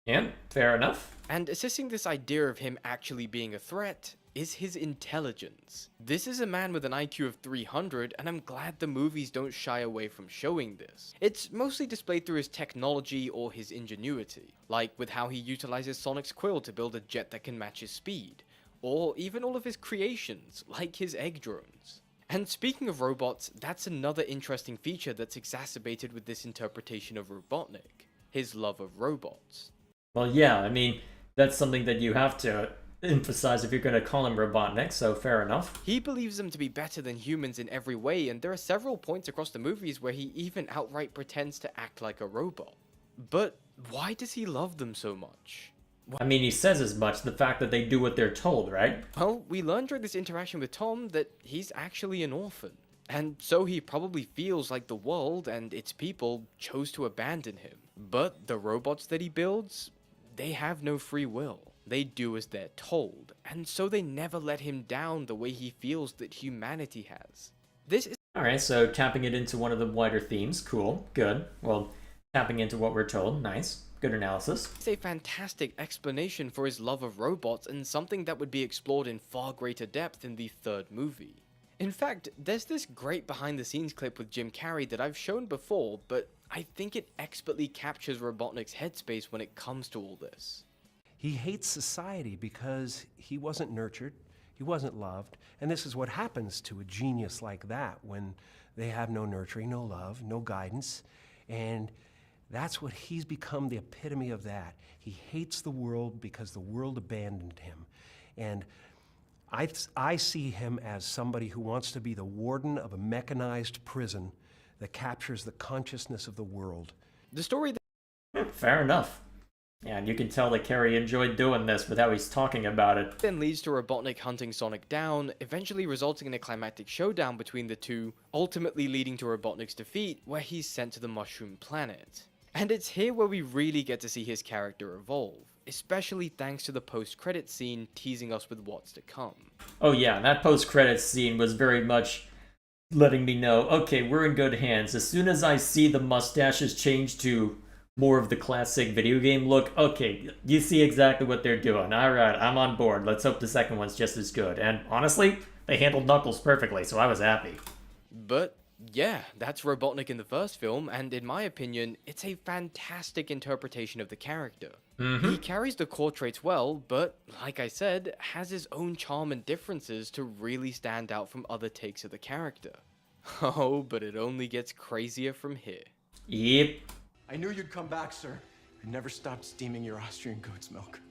Yeah, fair enough. And assisting this idea of him actually being a threat is his intelligence. This is a man with an IQ of 300, and I'm glad the movies don't shy away from showing this. It's mostly displayed through his technology or his ingenuity, like with how he utilizes Sonic's quill to build a jet that can match his speed, or even all of his creations, like his egg drones. And speaking of robots, that's another interesting feature that's exacerbated with this interpretation of Robotnik, his love of robots. Well, yeah, I mean, that's something that you have to emphasize if you're going to call him Robotnik, so fair enough. He believes them to be better than humans in every way, and there are several points across the movies where he even outright pretends to act like a robot. But why does he love them so much? I mean, he says as much, the fact that they do what they're told, right? Well, we learned during this interaction with Tom that he's actually an orphan. And so he probably feels like the world and its people chose to abandon him. But the robots that he builds, they have no free will. They do as they're told, and so they never let him down the way he feels that humanity has. This is Alright, so tapping it into one of the wider themes. Cool. Good. Well, tapping into what we're told. Nice. Good analysis. a fantastic explanation for his love of robots and something that would be explored in far greater depth in the third movie. In fact, there's this great behind-the-scenes clip with Jim Carrey that I've shown before, but I think it expertly captures Robotnik's headspace when it comes to all this. He hates society because he wasn't nurtured, he wasn't loved, and this is what happens to a genius like that when they have no nurturing, no love, no guidance, and that's what he's become, the epitome of that. He hates the world because the world abandoned him. And I see him as somebody who wants to be the warden of a mechanized prison that captures the consciousness of the world. The story Fair enough. Yeah, and you can tell that Carrey enjoyed doing this with how he's talking about it. then leads to Robotnik hunting Sonic down, eventually resulting in a climactic showdown between the two, ultimately leading to Robotnik's defeat, where he's sent to the Mushroom Planet. And it's here where we really get to see his character evolve, especially thanks to the post-credits scene teasing us with what's to come. Oh yeah, that post-credits scene was very much letting me know, okay, we're in good hands. As soon as I see the mustaches change to more of the classic video game look, okay, you see exactly what they're doing. Alright, I'm on board. Let's hope the second one's just as good. And honestly, they handled Knuckles perfectly, so I was happy. But yeah, that's Robotnik in the first film, and in my opinion, it's a fantastic interpretation of the character. He carries the core traits well, but, like I said, has his own charm and differences to really stand out from other takes of the character. Oh, but it only gets crazier from here. Yep. I knew you'd come back, sir. You never stopped steaming your Austrian goat's milk.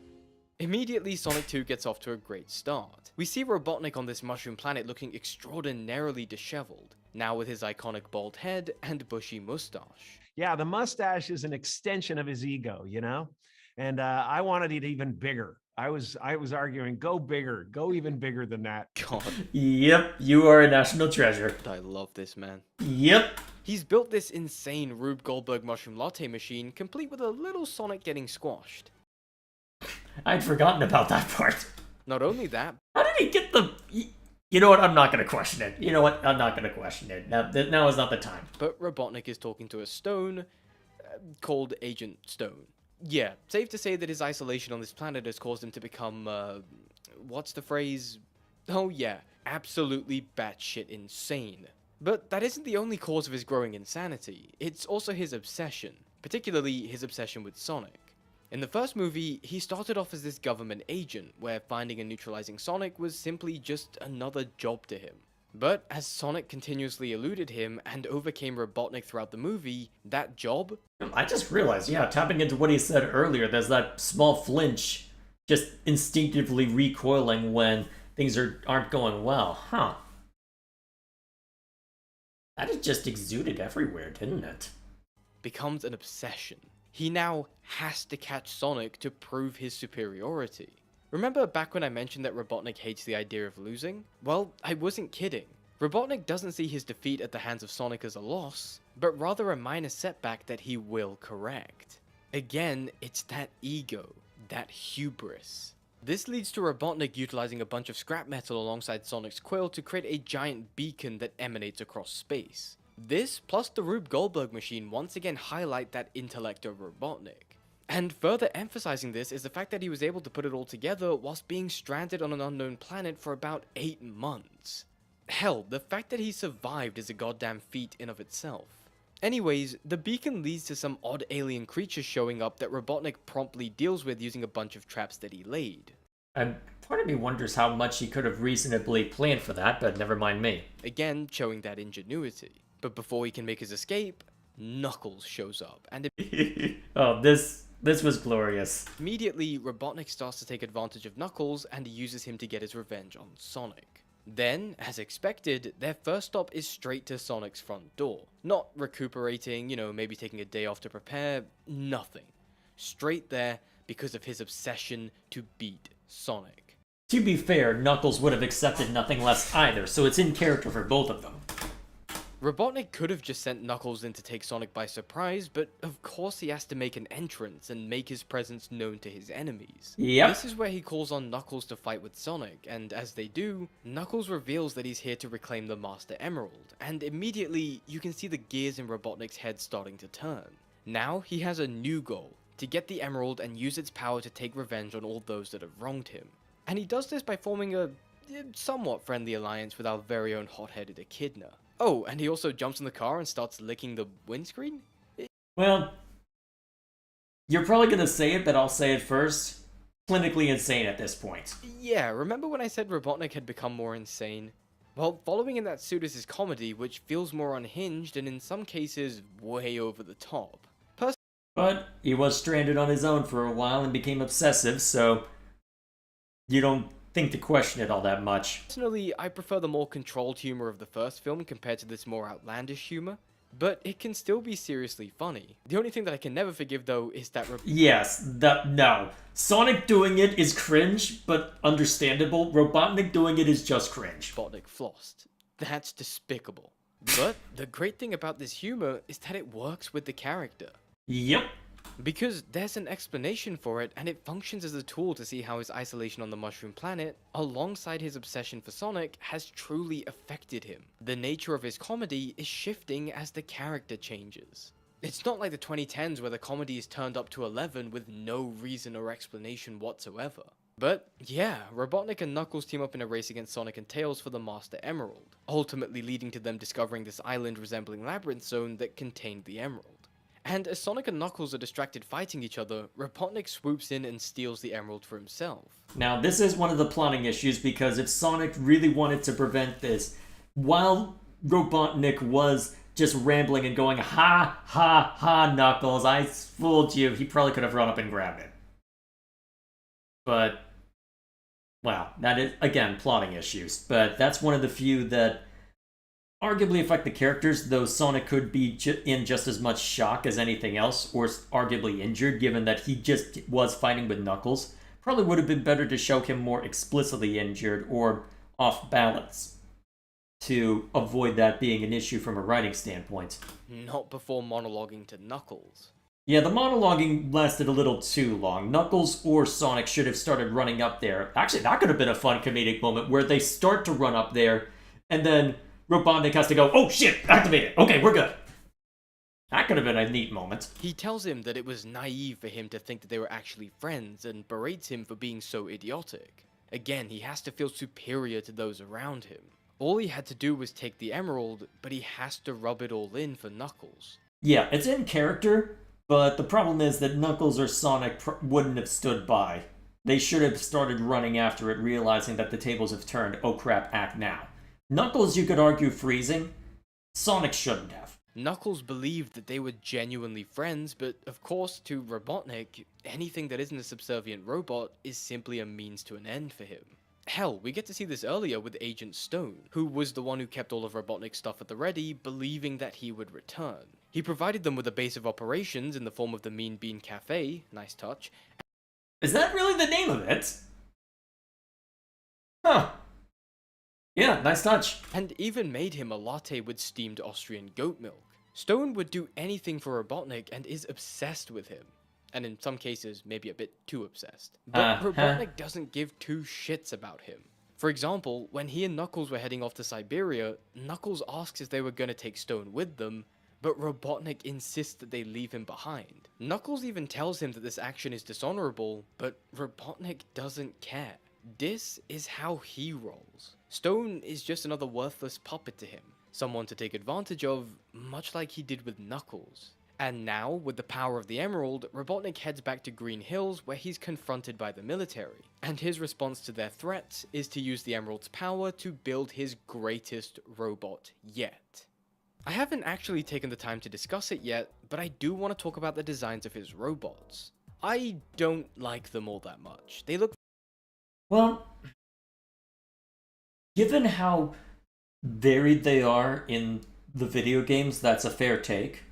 Immediately, Sonic 2 gets off to a great start. We see Robotnik on this mushroom planet looking extraordinarily disheveled, now with his iconic bald head and bushy mustache. Yeah, the mustache is an extension of his ego, you know? And I wanted it even bigger. I was arguing, go bigger, go even bigger than that. God. Yep, you are a national treasure. I love this man. Yep. He's built this insane Rube Goldberg mushroom latte machine, complete with a little Sonic getting squashed. I'd forgotten about that part. Not only that, how did he get the... You know what? I'm not going to question it. You know what? I'm not going to question it. Now is not the time. But Robotnik is talking to a stone called Agent Stone. Yeah, safe to say that his isolation on this planet has caused him to become, what's the phrase? Oh yeah, absolutely batshit insane. But that isn't the only cause of his growing insanity. It's also his obsession, particularly his obsession with Sonic. In the first movie, he started off as this government agent, where finding and neutralizing Sonic was simply just another job to him. But as Sonic continuously eluded him and overcame Robotnik throughout the movie, that job... I just realized, yeah, tapping into what he said earlier, there's that small flinch just instinctively recoiling when things aren't going well. Huh. That just exuded everywhere, didn't it? Becomes an obsession. He now has to catch Sonic to prove his superiority. Remember back when I mentioned that Robotnik hates the idea of losing? Well, I wasn't kidding. Robotnik doesn't see his defeat at the hands of Sonic as a loss, but rather a minor setback that he will correct. Again, it's that ego, that hubris. This leads to Robotnik utilizing a bunch of scrap metal alongside Sonic's quill to create a giant beacon that emanates across space. This, plus the Rube Goldberg machine, once again highlight that intellect of Robotnik. And further emphasizing this is the fact that he was able to put it all together whilst being stranded on an unknown planet for about 8 months. Hell, the fact that he survived is a goddamn feat in of itself. Anyways, the beacon leads to some odd alien creatures showing up that Robotnik promptly deals with using a bunch of traps that he laid. And part of me wonders how much he could have reasonably planned for that, but never mind me. Again, showing that ingenuity. But before he can make his escape, Knuckles shows up, and oh, this was glorious. Immediately, Robotnik starts to take advantage of Knuckles and uses him to get his revenge on Sonic. Then, as expected, their first stop is straight to Sonic's front door. Not recuperating, maybe taking a day off to prepare, nothing. Straight there because of his obsession to beat Sonic. To be fair, Knuckles would have accepted nothing less either, so it's in character for both of them. Robotnik could have just sent Knuckles in to take Sonic by surprise, but of course he has to make an entrance and make his presence known to his enemies. Yep. This is where he calls on Knuckles to fight with Sonic, and as they do, Knuckles reveals that he's here to reclaim the Master Emerald, and immediately you can see the gears in Robotnik's head starting to turn. Now he has a new goal, to get the Emerald and use its power to take revenge on all those that have wronged him. And he does this by forming a somewhat friendly alliance with our very own hot-headed Echidna. Oh, and he also jumps in the car and starts licking the windscreen? Well, you're probably gonna say it, but I'll say it first. Clinically insane at this point. Yeah, remember when I said Robotnik had become more insane? Well, following in that suit is his comedy, which feels more unhinged and in some cases way over the top. But he was stranded on his own for a while and became obsessive, so you don't think to question it all that much. Personally, I prefer the more controlled humor of the first film compared to this more outlandish humor, but it can still be seriously funny. The only thing that I can never forgive though is that no. Sonic doing it is cringe, but understandable. Robotnik doing it is just cringe. Robotnik flossed. That's despicable. But the great thing about this humor is that it works with the character. Yep. Because there's an explanation for it, and it functions as a tool to see how his isolation on the Mushroom Planet, alongside his obsession for Sonic, has truly affected him. The nature of his comedy is shifting as the character changes. It's not like the 2010s where the comedy is turned up to 11 with no reason or explanation whatsoever. But yeah, Robotnik and Knuckles team up in a race against Sonic and Tails for the Master Emerald, ultimately leading to them discovering this island resembling Labyrinth Zone that contained the Emerald. And as Sonic and Knuckles are distracted fighting each other, Robotnik swoops in and steals the Emerald for himself. Now, this is one of the plotting issues, because if Sonic really wanted to prevent this, while Robotnik was just rambling and going, ha, ha, ha, Knuckles, I fooled you, he probably could have run up and grabbed it. But, well, that is, again, plotting issues. But that's one of the few that arguably affect the characters, though Sonic could be in just as much shock as anything else, or arguably injured, given that he just was fighting with Knuckles. Probably would have been better to show him more explicitly injured or off balance, to avoid that being an issue from a writing standpoint. Not before monologuing to Knuckles. Yeah, the monologuing lasted a little too long. Knuckles or Sonic should have started running up there. Actually, that could have been a fun comedic moment where they start to run up there, and then Robotnik has to go, oh shit, activate it. Okay, we're good. That could have been a neat moment. He tells him that it was naive for him to think that they were actually friends and berates him for being so idiotic. Again, he has to feel superior to those around him. All he had to do was take the Emerald, but he has to rub it all in for Knuckles. Yeah, it's in character, but the problem is that Knuckles or Sonic wouldn't have stood by. They should have started running after it, realizing that the tables have turned. Oh crap, act now. Knuckles, you could argue, freezing. Sonic shouldn't have. Knuckles believed that they were genuinely friends, but of course, to Robotnik, anything that isn't a subservient robot is simply a means to an end for him. Hell, we get to see this earlier with Agent Stone, who was the one who kept all of Robotnik's stuff at the ready, believing that he would return. He provided them with a base of operations in the form of the Mean Bean Cafe, nice touch. Is that really the name of it? Huh. Yeah, nice touch. And even made him a latte with steamed Austrian goat milk. Stone would do anything for Robotnik and is obsessed with him. And in some cases, maybe a bit too obsessed. But Robotnik doesn't give two shits about him. For example, when he and Knuckles were heading off to Siberia, Knuckles asks if they were gonna take Stone with them, but Robotnik insists that they leave him behind. Knuckles even tells him that this action is dishonorable, but Robotnik doesn't care. This is how he rolls. Stone is just another worthless puppet to him, someone to take advantage of, much like he did with Knuckles. And now, with the power of the Emerald, Robotnik heads back to Green Hills where he's confronted by the military, and his response to their threats is to use the Emerald's power to build his greatest robot yet. I haven't actually taken the time to discuss it yet, but I do want to talk about the designs of his robots. I don't like them all that much. They look... Well, given how varied they are in the video games, that's a fair take.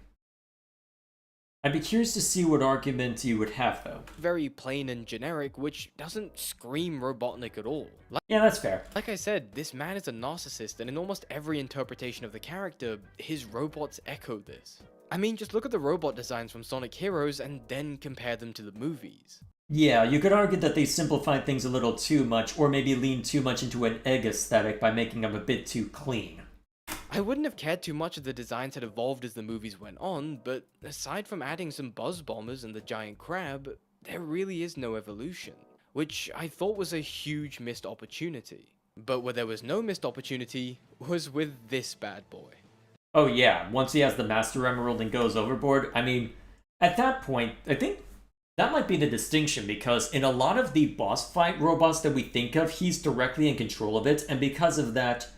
I'd be curious to see what argument you would have, though. Very plain and generic, which doesn't scream Robotnik at all. Yeah, that's fair. Like I said, this man is a narcissist, and in almost every interpretation of the character, his robots echo this. I mean, just look at the robot designs from Sonic Heroes and then compare them to the movies. Yeah, you could argue that they simplified things a little too much, or maybe lean too much into an egg aesthetic by making them a bit too clean. I wouldn't have cared too much if the designs had evolved as the movies went on, but aside from adding some buzz bombers and the giant crab, there really is no evolution, which I thought was a huge missed opportunity. But where there was no missed opportunity was with this bad boy. Oh yeah, once he has the Master Emerald and goes overboard, I mean, at that point, I think that might be the distinction, because in a lot of the boss fight robots that we think of, he's directly in control of it, and because of that,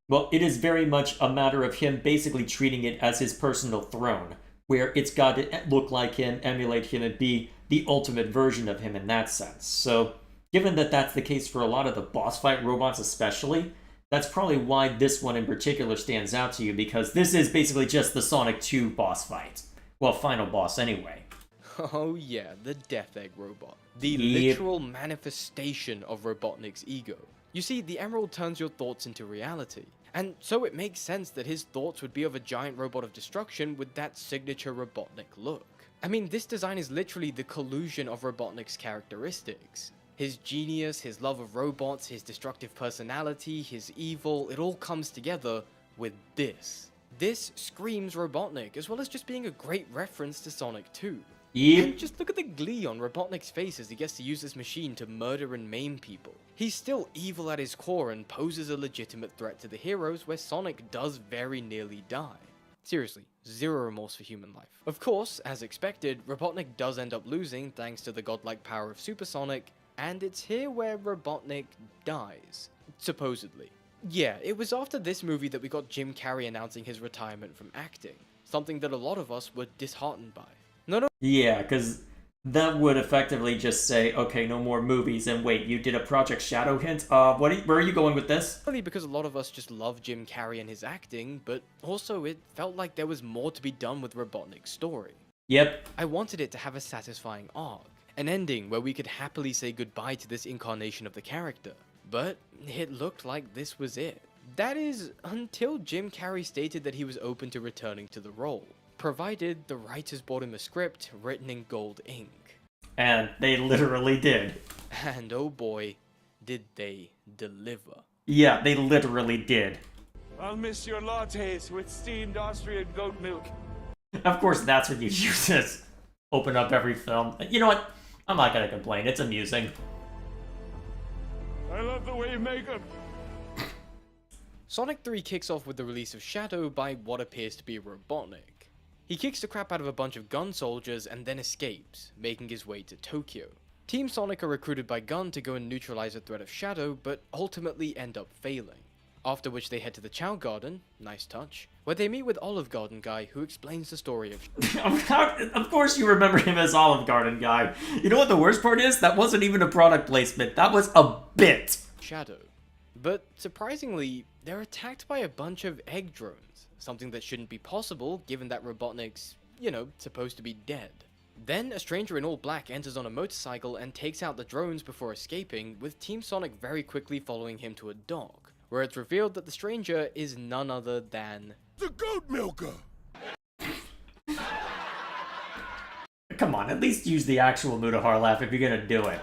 well, it is very much a matter of him basically treating it as his personal throne, where it's got to look like him, emulate him, and be the ultimate version of him in that sense. So, given that that's the case for a lot of the boss fight robots especially, that's probably why this one in particular stands out to you, because this is basically just the Sonic 2 boss fight. Well, final boss anyway. Oh yeah, the Death Egg robot. The literal manifestation of Robotnik's ego. You see, the Emerald turns your thoughts into reality, and so it makes sense that his thoughts would be of a giant robot of destruction with that signature Robotnik look. I mean, this design is literally the collusion of Robotnik's characteristics. His genius, his love of robots, his destructive personality, his evil, it all comes together with this. This screams Robotnik, as well as just being a great reference to Sonic 2. And just look at the glee on Robotnik's face as he gets to use this machine to murder and maim people. He's still evil at his core and poses a legitimate threat to the heroes, where Sonic does very nearly die. Seriously, zero remorse for human life. Of course, as expected, Robotnik does end up losing thanks to the godlike power of Supersonic, and it's here where Robotnik dies. Supposedly. Yeah, it was after this movie that we got Jim Carrey announcing his retirement from acting, something that a lot of us were disheartened by. Yeah, because that would effectively just say, okay, no more movies, and wait, you did a Project Shadow hint? Where are you going with this? Not only because a lot of us just love Jim Carrey and his acting, but also it felt like there was more to be done with Robotnik's story. Yep. I wanted it to have a satisfying arc, an ending where we could happily say goodbye to this incarnation of the character. But it looked like this was it. That is, until Jim Carrey stated that he was open to returning to the role, provided the writers brought him a script written in gold ink. And they literally did. And oh boy, did they deliver. Yeah, they literally did. I'll miss your lattes with steamed Austrian goat milk. Of course, that's what you use as open up every film. You know what? I'm not gonna complain, it's amusing. I love the way you make them. Sonic 3 kicks off with the release of Shadow by what appears to be Robotnik. He kicks the crap out of a bunch of Gun soldiers and then escapes, making his way to Tokyo. Team Sonic are recruited by Gun to go and neutralize the threat of Shadow, but ultimately end up failing. After which they head to the Chow Garden, nice touch, where they meet with Olive Garden Guy, who explains the story of Of course you remember him as Olive Garden Guy. You know what the worst part is? That wasn't even a product placement, that was a bit. Shadow. But surprisingly, they're attacked by a bunch of egg drones, something that shouldn't be possible given that Robotnik's, supposed to be dead. Then a stranger in all black enters on a motorcycle and takes out the drones before escaping, with Team Sonic very quickly following him to a dock, where it's revealed that the stranger is none other than the Goat Milker! Come on, at least use the actual Mutahar laugh if you're gonna do it.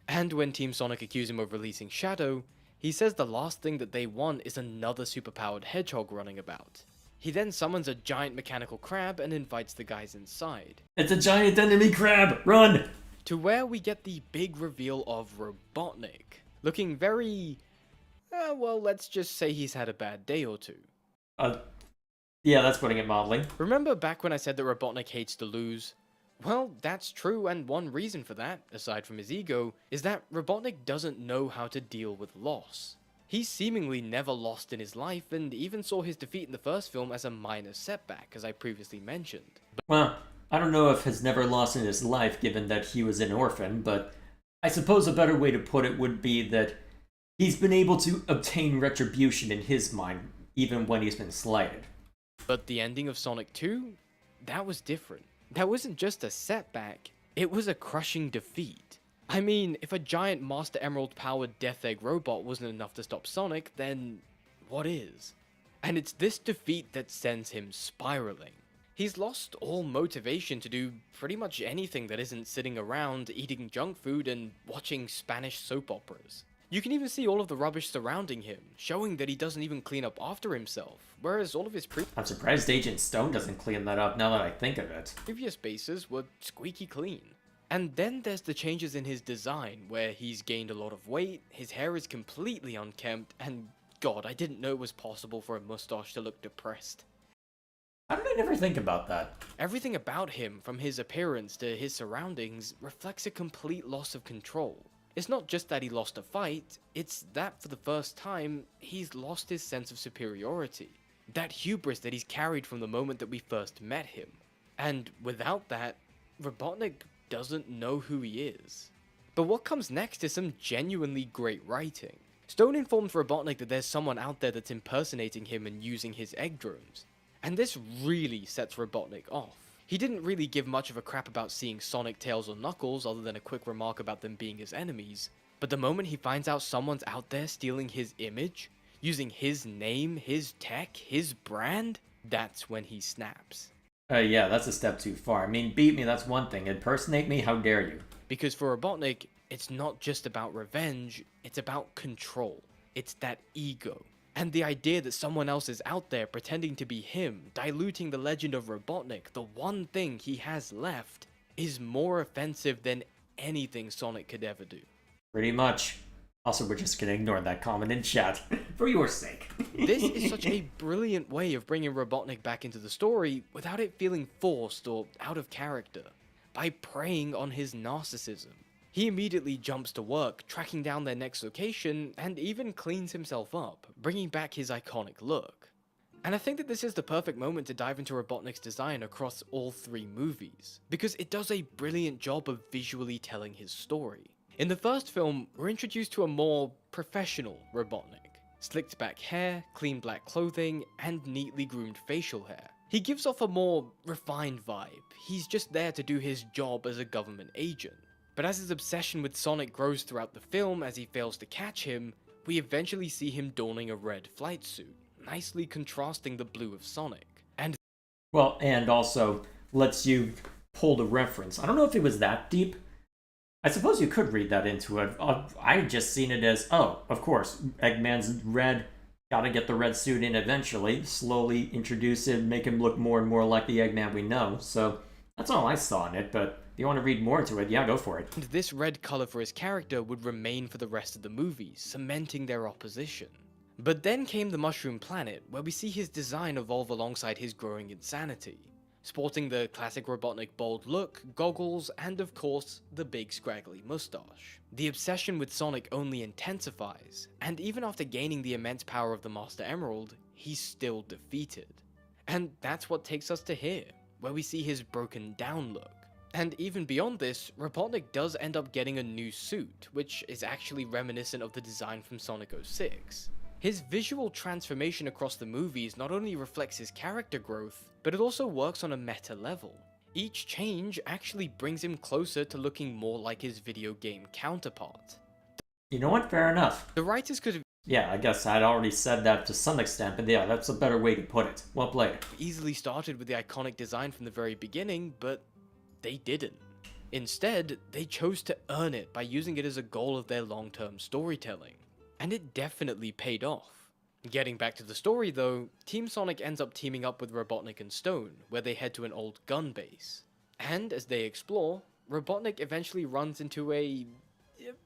And when Team Sonic accuse him of releasing Shadow, he says the last thing that they want is another superpowered hedgehog running about. He then summons a giant mechanical crab and invites the guys inside. It's a giant enemy crab! Run! To where we get the big reveal of Robotnik, looking very... well, let's just say he's had a bad day or two. Yeah, that's putting it mildly. Remember back when I said that Robotnik hates to lose? Well, that's true, and one reason for that, aside from his ego, is that Robotnik doesn't know how to deal with loss. He's seemingly never lost in his life, and even saw his defeat in the first film as a minor setback, as I previously mentioned. Well, I don't know if he's never lost in his life, given that he was an orphan, but I suppose a better way to put it would be that he's been able to obtain retribution in his mind, even when he's been slighted. But the ending of Sonic 2? that was different. That wasn't just a setback, it was a crushing defeat. I mean, if a giant Master Emerald-powered Death Egg robot wasn't enough to stop Sonic, then what is? And it's this defeat that sends him spiraling. He's lost all motivation to do pretty much anything that isn't sitting around, eating junk food, and watching Spanish soap operas. You can even see all of the rubbish surrounding him, showing that he doesn't even clean up after himself, whereas all of his I'm surprised Agent Stone doesn't clean that up now that I think of it. previous bases were squeaky clean. And then there's the changes in his design, where he's gained a lot of weight, his hair is completely unkempt, and god, I didn't know it was possible for a mustache to look depressed. How did I never think about that? Everything about him, from his appearance to his surroundings, reflects a complete loss of control. It's not just that he lost a fight, it's that for the first time, he's lost his sense of superiority. That hubris that he's carried from the moment that we first met him. And without that, Robotnik doesn't know who he is. But what comes next is some genuinely great writing. Stone informs Robotnik that there's someone out there that's impersonating him and using his egg drones. And this really sets Robotnik off. He didn't really give much of a crap about seeing Sonic, Tails, or Knuckles other than a quick remark about them being his enemies, but the moment he finds out someone's out there stealing his image, using his name, his tech, his brand, that's when he snaps. Yeah, that's a step too far. I mean, beat me, that's one thing. Impersonate me, how dare you? Because for Robotnik, it's not just about revenge, it's about control. It's that ego. And the idea that someone else is out there pretending to be him, diluting the legend of Robotnik, the one thing he has left, is more offensive than anything Sonic could ever do. Pretty much. Also, we're just gonna ignore that comment in chat, for your sake. This is such a brilliant way of bringing Robotnik back into the story without it feeling forced or out of character, by preying on his narcissism. He immediately jumps to work, tracking down their next location, and even cleans himself up, bringing back his iconic look. And I think that this is the perfect moment to dive into Robotnik's design across all three movies, because it does a brilliant job of visually telling his story. In the first film, we're introduced to a more professional Robotnik. Slicked back hair, clean black clothing, and neatly groomed facial hair. He gives off a more refined vibe. He's just there to do his job as a government agent. But as his obsession with Sonic grows throughout the film as he fails to catch him, we eventually see him donning a red flight suit, nicely contrasting the blue of Sonic. And well, and also lets you pull the reference. I don't know if it was that deep. I suppose you could read that into it. I just seen it as, oh, of course, Eggman's red, gotta get the red suit in eventually, slowly introduce him, make him look more and more like the Eggman we know. So that's all I saw in it, but if you want to read more into it, yeah, go for it. this red color for his character would remain for the rest of the movie, cementing their opposition. But then came the Mushroom Planet, where we see his design evolve alongside his growing insanity. Sporting the classic Robotnik bold look, goggles, and of course, the big scraggly mustache. The obsession with Sonic only intensifies, and even after gaining the immense power of the Master Emerald, he's still defeated. And that's what takes us to here, where we see his broken down look. And even beyond this, Robotnik does end up getting a new suit, which is actually reminiscent of the design from Sonic 06. His visual transformation across the movies not only reflects his character growth, but it also works on a meta level. Each change actually brings him closer to looking more like his video game counterpart. You know what? Fair enough. The writers could have Yeah, I guess I'd already said that to some extent, but yeah, that's a better way to put it. Well played. easily started with the iconic design from the very beginning, but they didn't. Instead, they chose to earn it by using it as a goal of their long-term storytelling. And it definitely paid off. Getting back to the story though, Team Sonic ends up teaming up with Robotnik and Stone, where they head to an old gun base. And as they explore, Robotnik eventually runs into a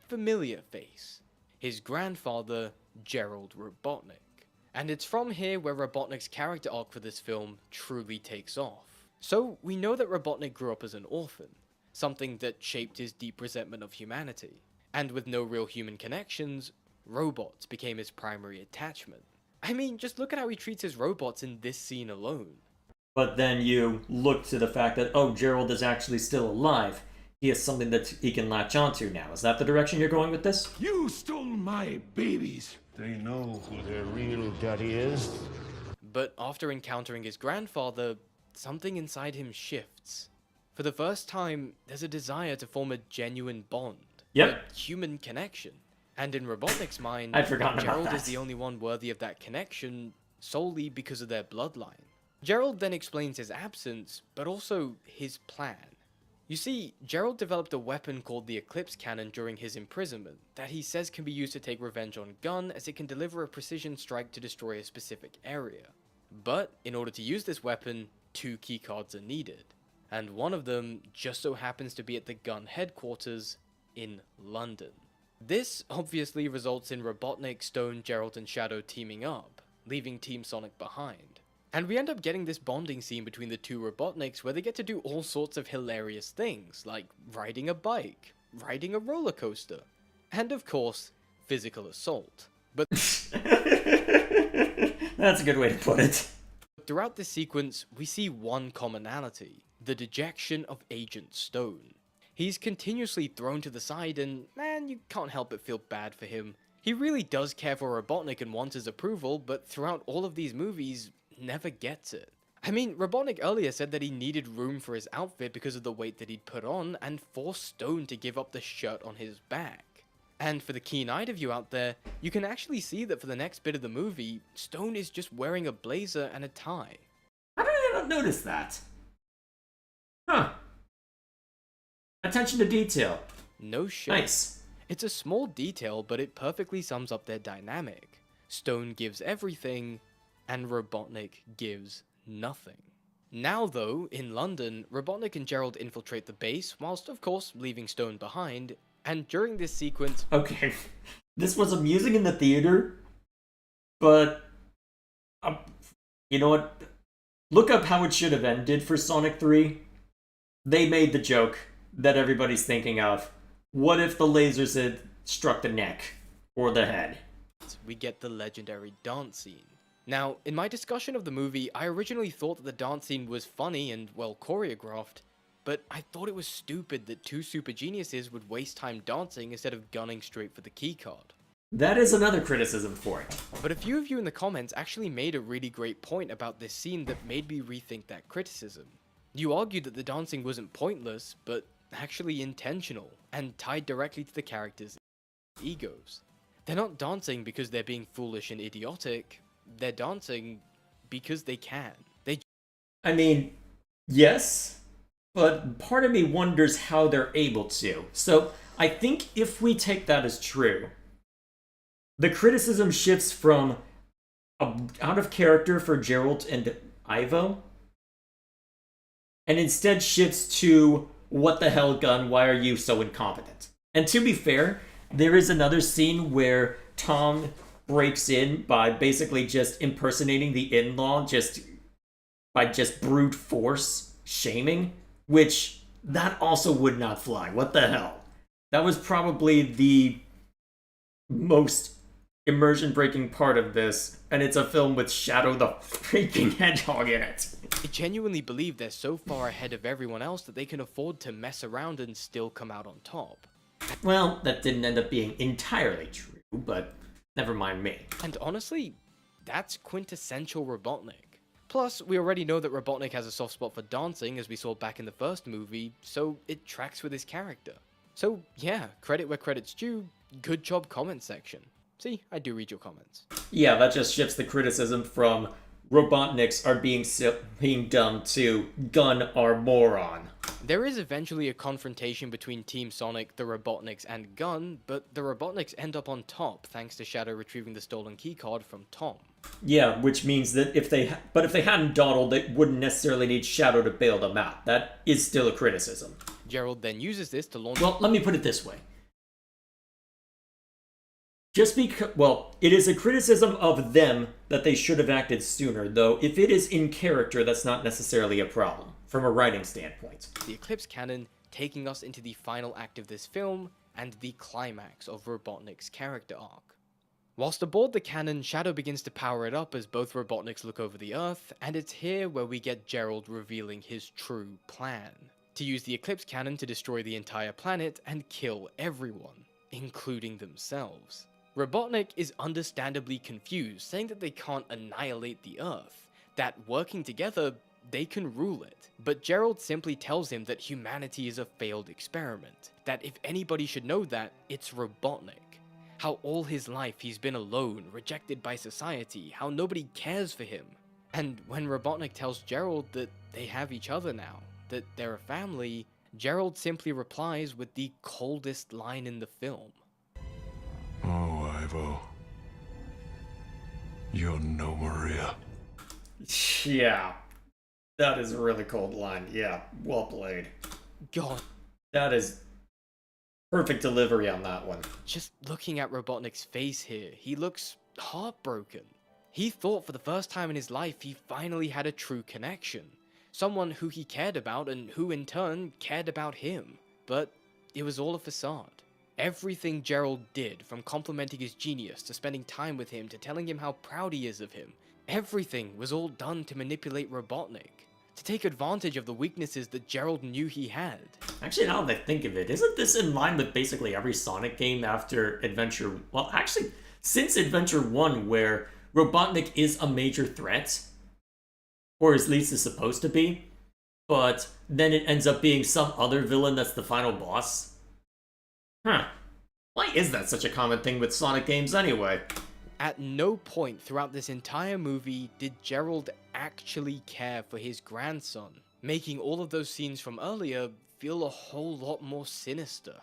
familiar face. His grandfather, Gerald Robotnik. And it's from here where Robotnik's character arc for this film truly takes off. So we know that Robotnik grew up as an orphan, something that shaped his deep resentment of humanity. And with no real human connections, robots became his primary attachment. I mean, just look at how he treats his robots in this scene alone. But then you look to the fact that, oh, Gerald is actually still alive. He has something that he can latch onto now. Is that the direction you're going with this? You stole my babies. They know who their real daddy is. But after encountering his grandfather, something inside him shifts. For the first time, there's a desire to form a genuine bond. Yep. A human connection. And in Robotnik's mind, I'd forgotten about Gerald is that. the only one worthy of that connection solely because of their bloodline. Gerald then explains his absence, but also his plan. You see, Gerald developed a weapon called the Eclipse Cannon during his imprisonment that he says can be used to take revenge on Gun, as it can deliver a precision strike to destroy a specific area. But in order to use this weapon, 2 keycards are needed, and one of them just so happens to be at the Gun headquarters in London. This obviously results in Robotnik, Stone, Gerald, and Shadow teaming up, leaving Team Sonic behind. And we end up getting this bonding scene between the 2 Robotniks where they get to do all sorts of hilarious things, like riding a bike, riding a roller coaster, and of course, physical assault. But that's a good way to put it. Throughout this sequence, we see one commonality: the dejection of Agent Stone. He's continuously thrown to the side and, man, you can't help but feel bad for him. He really does care for Robotnik and wants his approval, but throughout all of these movies, never gets it. I mean, Robotnik earlier said that he needed room for his outfit because of the weight that he'd put on, and forced Stone to give up the shirt on his back. And for the keen-eyed of you out there, you can actually see that for the next bit of the movie, Stone is just wearing a blazer and a tie. How did I not notice that? Huh. Attention to detail. No shit. Nice. It's a small detail, but it perfectly sums up their dynamic. Stone gives everything, and Robotnik gives nothing. Now though, in London, Robotnik and Gerald infiltrate the base, whilst of course leaving Stone behind, and during this sequence... Okay, this was amusing in the theater, but... you know what? Look up how it should have ended for Sonic 3. They made the joke that everybody's thinking of. What if the lasers had struck the neck or the head? We get the legendary dance scene. Now, in my discussion of the movie, I originally thought that the dance scene was funny and well choreographed, but I thought it was stupid that 2 super geniuses would waste time dancing instead of gunning straight for the keycard. That is another criticism for it. But a few of you in the comments actually made a really great point about this scene that made me rethink that criticism. You argued that the dancing wasn't pointless, but actually intentional, and tied directly to the characters' egos. They're not dancing because they're being foolish and idiotic, they're dancing because they can. I mean, yes, but part of me wonders how they're able to. So I think if we take that as true, the criticism shifts from out of character for Gerald and Ivo, and instead shifts to, what the hell, Gun, why are you so incompetent? And to be fair, there is another scene where Tom breaks in by basically just impersonating the in-law, by brute force shaming, which that also would not fly. What the hell? That was probably the most immersion-breaking part of this, and it's a film with Shadow the freaking Hedgehog in it. I genuinely believe they're so far ahead of everyone else that they can afford to mess around and still come out on top. Well, that didn't end up being entirely true, but never mind me. And honestly, that's quintessential Robotnik. Plus, we already know that Robotnik has a soft spot for dancing, as we saw back in the first movie, so it tracks with his character. So yeah, credit where credit's due, good job comment section. See, I do read your comments. Yeah, that just shifts the criticism from Robotniks are being dumb to Gun are moron. There is eventually a confrontation between Team Sonic, the Robotniks, and Gun, but the Robotniks end up on top thanks to Shadow retrieving the stolen keycard from Tom. Yeah, which means that if they hadn't dawdled, they wouldn't necessarily need Shadow to bail them out. That is still a criticism. Gerald then uses this to launch... Well, let me put it this way. Just because, well, it is a criticism of them that they should have acted sooner, though if it is in character, that's not necessarily a problem, from a writing standpoint. The Eclipse Cannon taking us into the final act of this film, and the climax of Robotnik's character arc. Whilst aboard the cannon, Shadow begins to power it up as both Robotniks look over the Earth, and it's here where we get Gerald revealing his true plan. To use the Eclipse Cannon to destroy the entire planet and kill everyone, including themselves. Robotnik is understandably confused, saying that they can't annihilate the Earth, that working together, they can rule it. But Gerald simply tells him that humanity is a failed experiment, that if anybody should know that, it's Robotnik. How all his life he's been alone, rejected by society, how nobody cares for him. And when Robotnik tells Gerald that they have each other now, that they're a family, Gerald simply replies with the coldest line in the film. Oh, Ivo. You're no Maria. Yeah. That is a really cold line. Yeah, well played. God. That is perfect delivery on that one. Just looking at Robotnik's face here, he looks heartbroken. He thought for the first time in his life he finally had a true connection. Someone who he cared about and who in turn cared about him. But it was all a facade. Everything Gerald did, from complimenting his genius to spending time with him to telling him how proud he is of him, everything was all done to manipulate Robotnik, to take advantage of the weaknesses that Gerald knew he had. Actually, now that I think of it, isn't this in line with basically every Sonic game after Adventure... Well, actually, since Adventure 1, where Robotnik is a major threat, or at least is supposed to be, but then it ends up being some other villain that's the final boss? Huh. Why is that such a common thing with Sonic games anyway? At no point throughout this entire movie did Gerald actually care for his grandson, making all of those scenes from earlier feel a whole lot more sinister.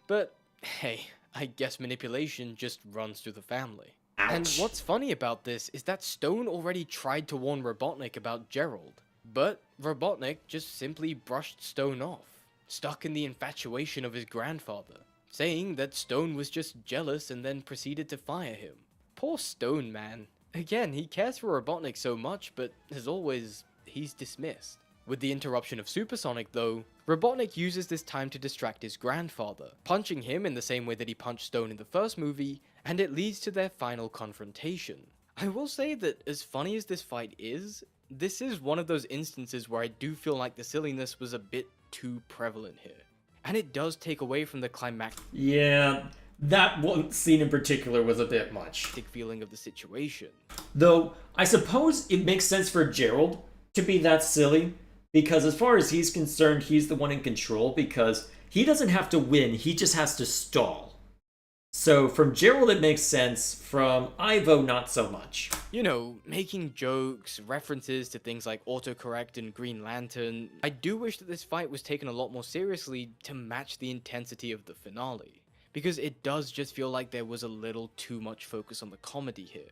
But hey, I guess manipulation just runs through the family. Ouch. And what's funny about this is that Stone already tried to warn Robotnik about Gerald, but Robotnik just simply brushed Stone off, stuck in the infatuation of his grandfather, saying that Stone was just jealous and then proceeded to fire him. Poor Stone, man. Again, he cares for Robotnik so much, but as always, he's dismissed. With the interruption of Supersonic though, Robotnik uses this time to distract his grandfather, punching him in the same way that he punched Stone in the first movie, and it leads to their final confrontation. I will say that as funny as this fight is, this is one of those instances where I do feel like the silliness was a bit too prevalent here. And it does take away from the climactic Yeah, that one scene in particular was a bit much. feeling of the situation. Though, I suppose it makes sense for Gerald to be that silly, because as far as he's concerned, he's the one in control, because he doesn't have to win, he just has to stall. So from Gerald it makes sense, from Ivo not so much. You know, making jokes, references to things like autocorrect and Green Lantern. I do wish that this fight was taken a lot more seriously to match the intensity of the finale, because it does just feel like there was a little too much focus on the comedy here.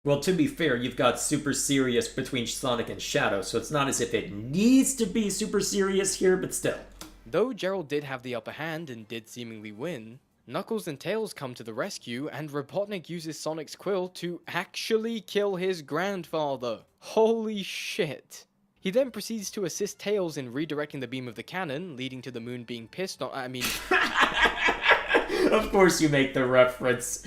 Well, to be fair, you've got super serious between Sonic and Shadow, so it's not as if it needs to be super serious here, but still. Though Gerald did have the upper hand and did seemingly win, Knuckles and Tails come to the rescue, and Robotnik uses Sonic's quill to actually kill his grandfather. Holy shit. He then proceeds to assist Tails in redirecting the beam of the cannon, leading to the moon being pissed on— Of course you make the reference.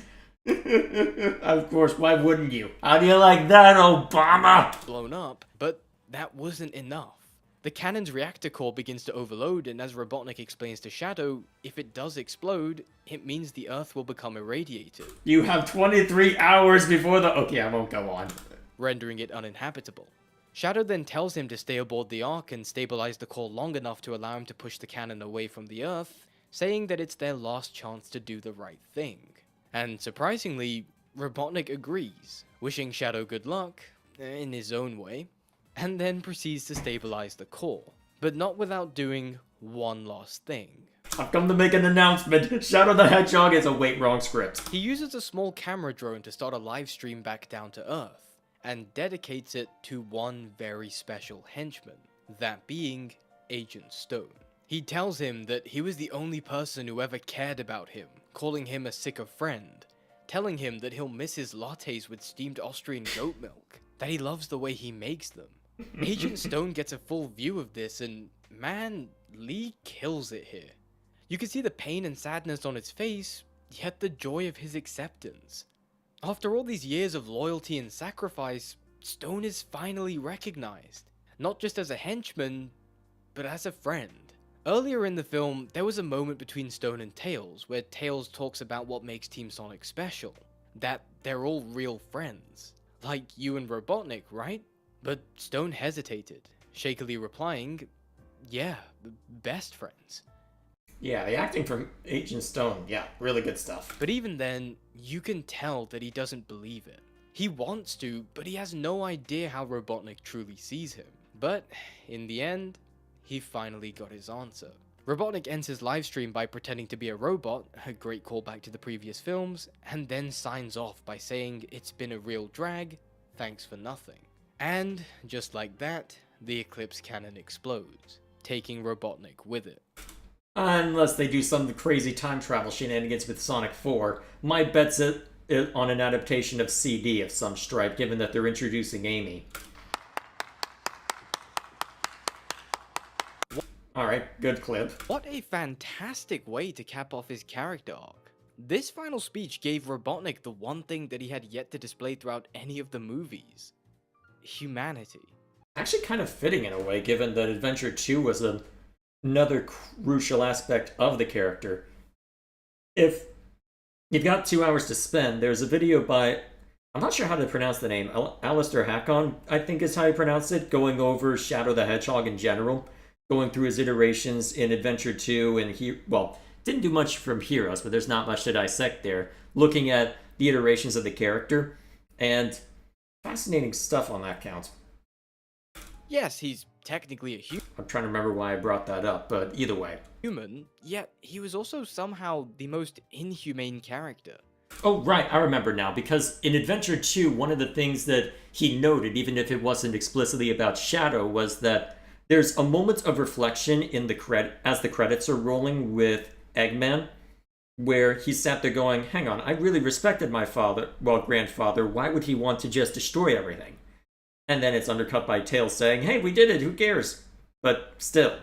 Of course, why wouldn't you? How do you like that, Obama? blown up, but that wasn't enough. The cannon's reactor core begins to overload, and as Robotnik explains to Shadow, if it does explode, it means the Earth will become irradiated. You have 23 hours before the— Okay, I won't go on. Rendering it uninhabitable. Shadow then tells him to stay aboard the Ark and stabilize the core long enough to allow him to push the cannon away from the Earth, saying that it's their last chance to do the right thing. And surprisingly, Robotnik agrees, wishing Shadow good luck, in his own way, and then proceeds to stabilize the core, but not without doing one last thing. I've come to make an announcement. Shadow the Hedgehog is a wait, wrong script. He uses a small camera drone to start a live stream back down to Earth, and dedicates it to one very special henchman, that being Agent Stone. He tells him that he was the only person who ever cared about him, calling him a sicker friend, telling him that he'll miss his lattes with steamed Austrian goat milk, that he loves the way he makes them. Agent Stone gets a full view of this, and man, Lee kills it here. You can see the pain and sadness on his face, yet the joy of his acceptance. After all these years of loyalty and sacrifice, Stone is finally recognized, not just as a henchman, but as a friend. Earlier in the film, there was a moment between Stone and Tails, where Tails talks about what makes Team Sonic special, that they're all real friends. Like you and Robotnik, right? But Stone hesitated, shakily replying, yeah, best friends. Yeah, the acting from Agent Stone, yeah, really good stuff. But even then, you can tell that he doesn't believe it. He wants to, but he has no idea how Robotnik truly sees him. But, in the end, he finally got his answer. Robotnik ends his livestream by pretending to be a robot, a great callback to the previous films, and then signs off by saying it's been a real drag, thanks for nothing. And, just like that, the Eclipse cannon explodes, taking Robotnik with it. Unless they do some crazy time travel shenanigans with Sonic 4, my bet's it on an adaptation of CD of some stripe, given that they're introducing Amy. Alright, good clip. What a fantastic way to cap off his character arc. This final speech gave Robotnik the one thing that he had yet to display throughout any of the movies. Humanity. Actually kind of fitting in a way, given that Adventure 2 was another crucial aspect of the character. If you've got 2 hours to spend, there's a video by, I'm not sure how to pronounce the name, Alistair Hakon, I think is how you pronounce it, going over Shadow the Hedgehog in general, going through his iterations in Adventure 2, and didn't do much from Heroes, but there's not much to dissect there, looking at the iterations of the character, and fascinating stuff on that count. Yes, he's technically a human. I'm trying to remember why I brought that up, but either way. Yet he was also somehow the most inhumane character. Oh, right, I remember now, because in Adventure 2, one of the things that he noted, even if it wasn't explicitly about Shadow, was that there's a moment of reflection in the as the credits are rolling with Eggman, where he sat there going, hang on, I really respected my grandfather, why would he want to just destroy everything? And then it's undercut by Tails saying, hey, we did it, who cares? But still.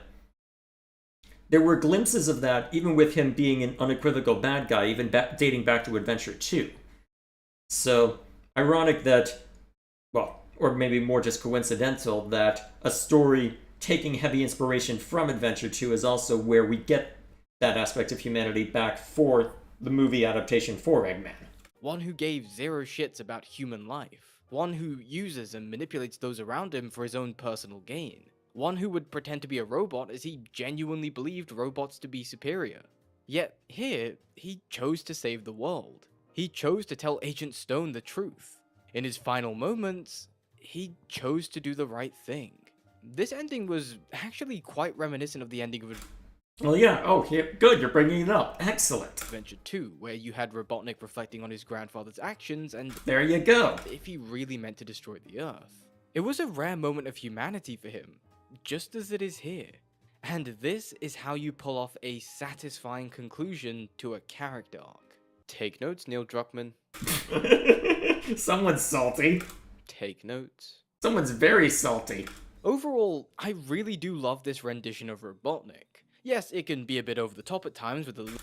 There were glimpses of that, even with him being an unequivocal bad guy, even dating back to Adventure 2. So, ironic that, or maybe more just coincidental, that a story taking heavy inspiration from Adventure 2 is also where we get that aspect of humanity back for the movie adaptation for Eggman. One who gave zero shits about human life. One who uses and manipulates those around him for his own personal gain. One who would pretend to be a robot as he genuinely believed robots to be superior. Yet here, he chose to save the world. He chose to tell Agent Stone the truth. In his final moments, he chose to do the right thing. This ending was actually quite reminiscent of the ending of Well, yeah, good, you're bringing it up. Excellent. Adventure 2, where you had Robotnik reflecting on his grandfather's actions and there you go. If he really meant to destroy the Earth. It was a rare moment of humanity for him, just as it is here. And this is how you pull off a satisfying conclusion to a character arc. Take notes, Neil Druckmann. Someone's salty. Take notes. Someone's very salty. Overall, I really do love this rendition of Robotnik. Yes, it can be a bit over the top at times with a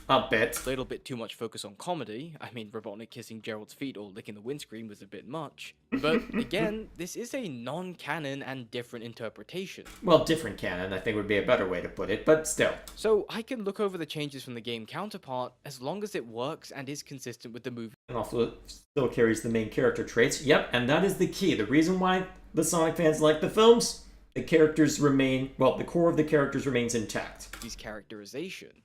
little bit too much focus on comedy. I mean, Robotnik kissing Gerald's feet or licking the windscreen was a bit much. But again, this is a non-canon and different interpretation. Well, different canon, I think would be a better way to put it, but still. So I can look over the changes from the game counterpart as long as it works and is consistent with the movie. And also still carries the main character traits. Yep, and that is the key. The reason why the Sonic fans like the films? The characters remain, the core of the characters remains intact. His characterization,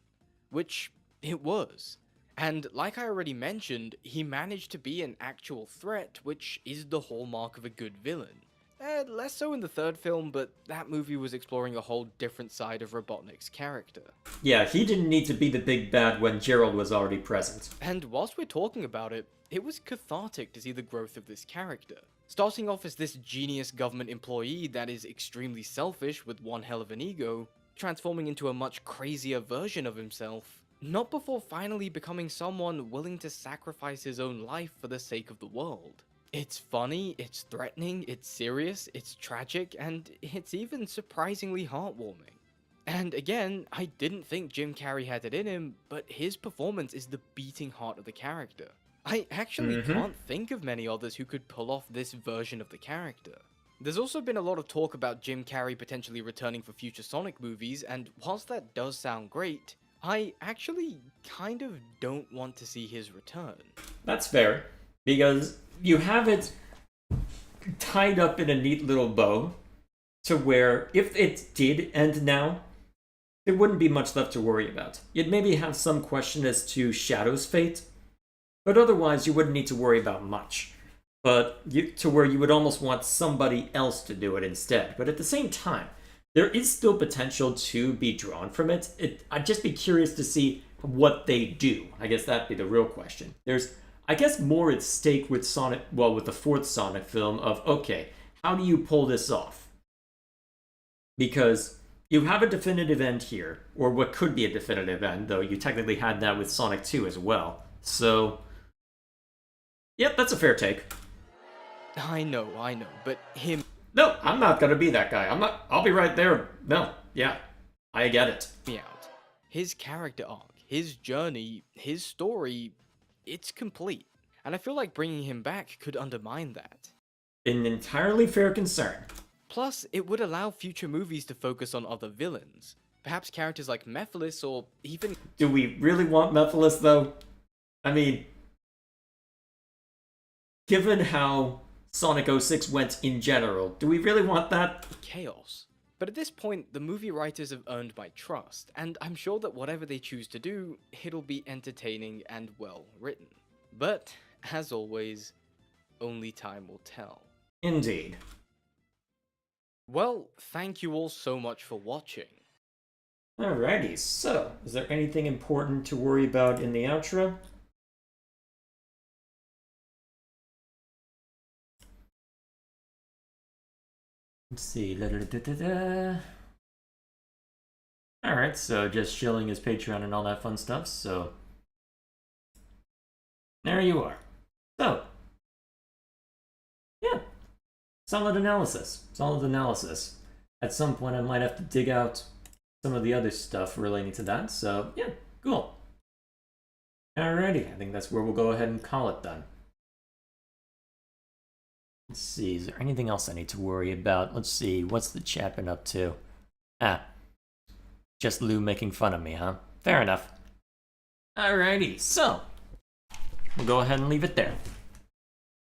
which it was. And like I already mentioned, he managed to be an actual threat, which is the hallmark of a good villain. Less so in the third film, but that movie was exploring a whole different side of Robotnik's character. Yeah, he didn't need to be the big bad when Gerald was already present. And whilst we're talking about it, it was cathartic to see the growth of this character. Starting off as this genius government employee that is extremely selfish with one hell of an ego, transforming into a much crazier version of himself, not before finally becoming someone willing to sacrifice his own life for the sake of the world. It's funny, it's threatening, it's serious, it's tragic, and it's even surprisingly heartwarming. And again, I didn't think Jim Carrey had it in him, but his performance is the beating heart of the character. I actually can't think of many others who could pull off this version of the character. There's also been a lot of talk about Jim Carrey potentially returning for future Sonic movies, and whilst that does sound great, I actually kind of don't want to see his return. That's fair, because you have it tied up in a neat little bow, to where if it did end now, there wouldn't be much left to worry about. You'd maybe have some question as to Shadow's fate, but otherwise you wouldn't need to worry about much. But to where you would almost want somebody else to do it instead. But at the same time, there is still potential to be drawn from it. I'd just be curious to see what they do. I guess that'd be the real question. There's, I guess, more at stake with Sonic, well, with the fourth Sonic film of, okay, how do you pull this off? Because you have a definitive end here, or what could be a definitive end, though you technically had that with Sonic 2 as well. So, yep, that's a fair take. I know, but him... No, I'm not gonna be that guy. I'll be right there. No, yeah, I get it. Out. His character arc, his journey, his story, it's complete. And I feel like bringing him back could undermine that. An entirely fair concern. Plus, it would allow future movies to focus on other villains. Perhaps characters like Mephiles or even... Do we really want Mephiles, though? I mean, given how Sonic 06 went in general, do we really want that? Chaos. But at this point, the movie writers have earned my trust, and I'm sure that whatever they choose to do, it'll be entertaining and well written. But, as always, only time will tell. Indeed. Well, thank you all so much for watching. Alrighty, so, is there anything important to worry about in the outro? Let's see. Alright, so just shilling his Patreon and all that fun stuff, so there you are. So, yeah. Solid analysis. At some point I might have to dig out some of the other stuff relating to that, so yeah, cool. Alrighty, I think that's where we'll go ahead and call it then. Let's see, is there anything else I need to worry about? Let's see, what's the chat been up to? Just Lou making fun of me, huh? Fair enough. Alrighty, so we'll go ahead and leave it there.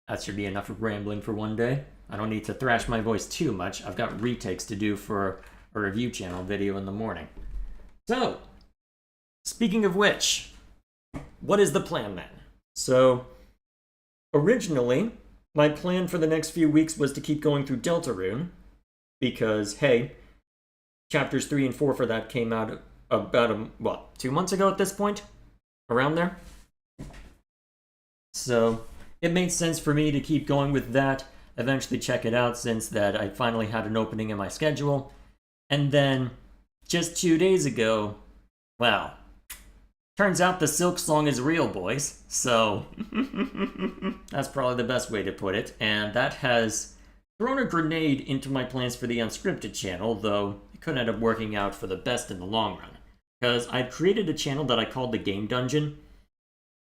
That should be enough of rambling for one day. I don't need to thrash my voice too much. I've got retakes to do for a review channel video in the morning. So, speaking of which, what is the plan then? So, originally, my plan for the next few weeks was to keep going through Deltarune, because, hey, chapters 3 and 4 for that came out about, 2 months ago at this point? Around there? So, it made sense for me to keep going with that, eventually check it out since that I finally had an opening in my schedule. And then, just 2 days ago, well, turns out the Silk Song is real, boys. So, that's probably the best way to put it. And that has thrown a grenade into my plans for the Unscripted channel, though it could end up working out for the best in the long run. Because I'd created a channel that I called the Game Dungeon,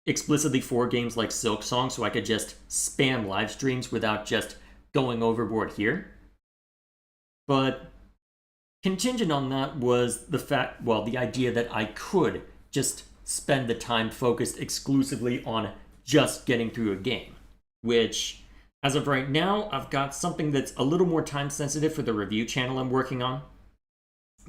explicitly for games like Silk Song, so I could just spam live streams without just going overboard here. But contingent on that was the idea that I could just spend the time focused exclusively on just getting through a game, which, as of right now, I've got something that's a little more time sensitive for the review channel I'm working on,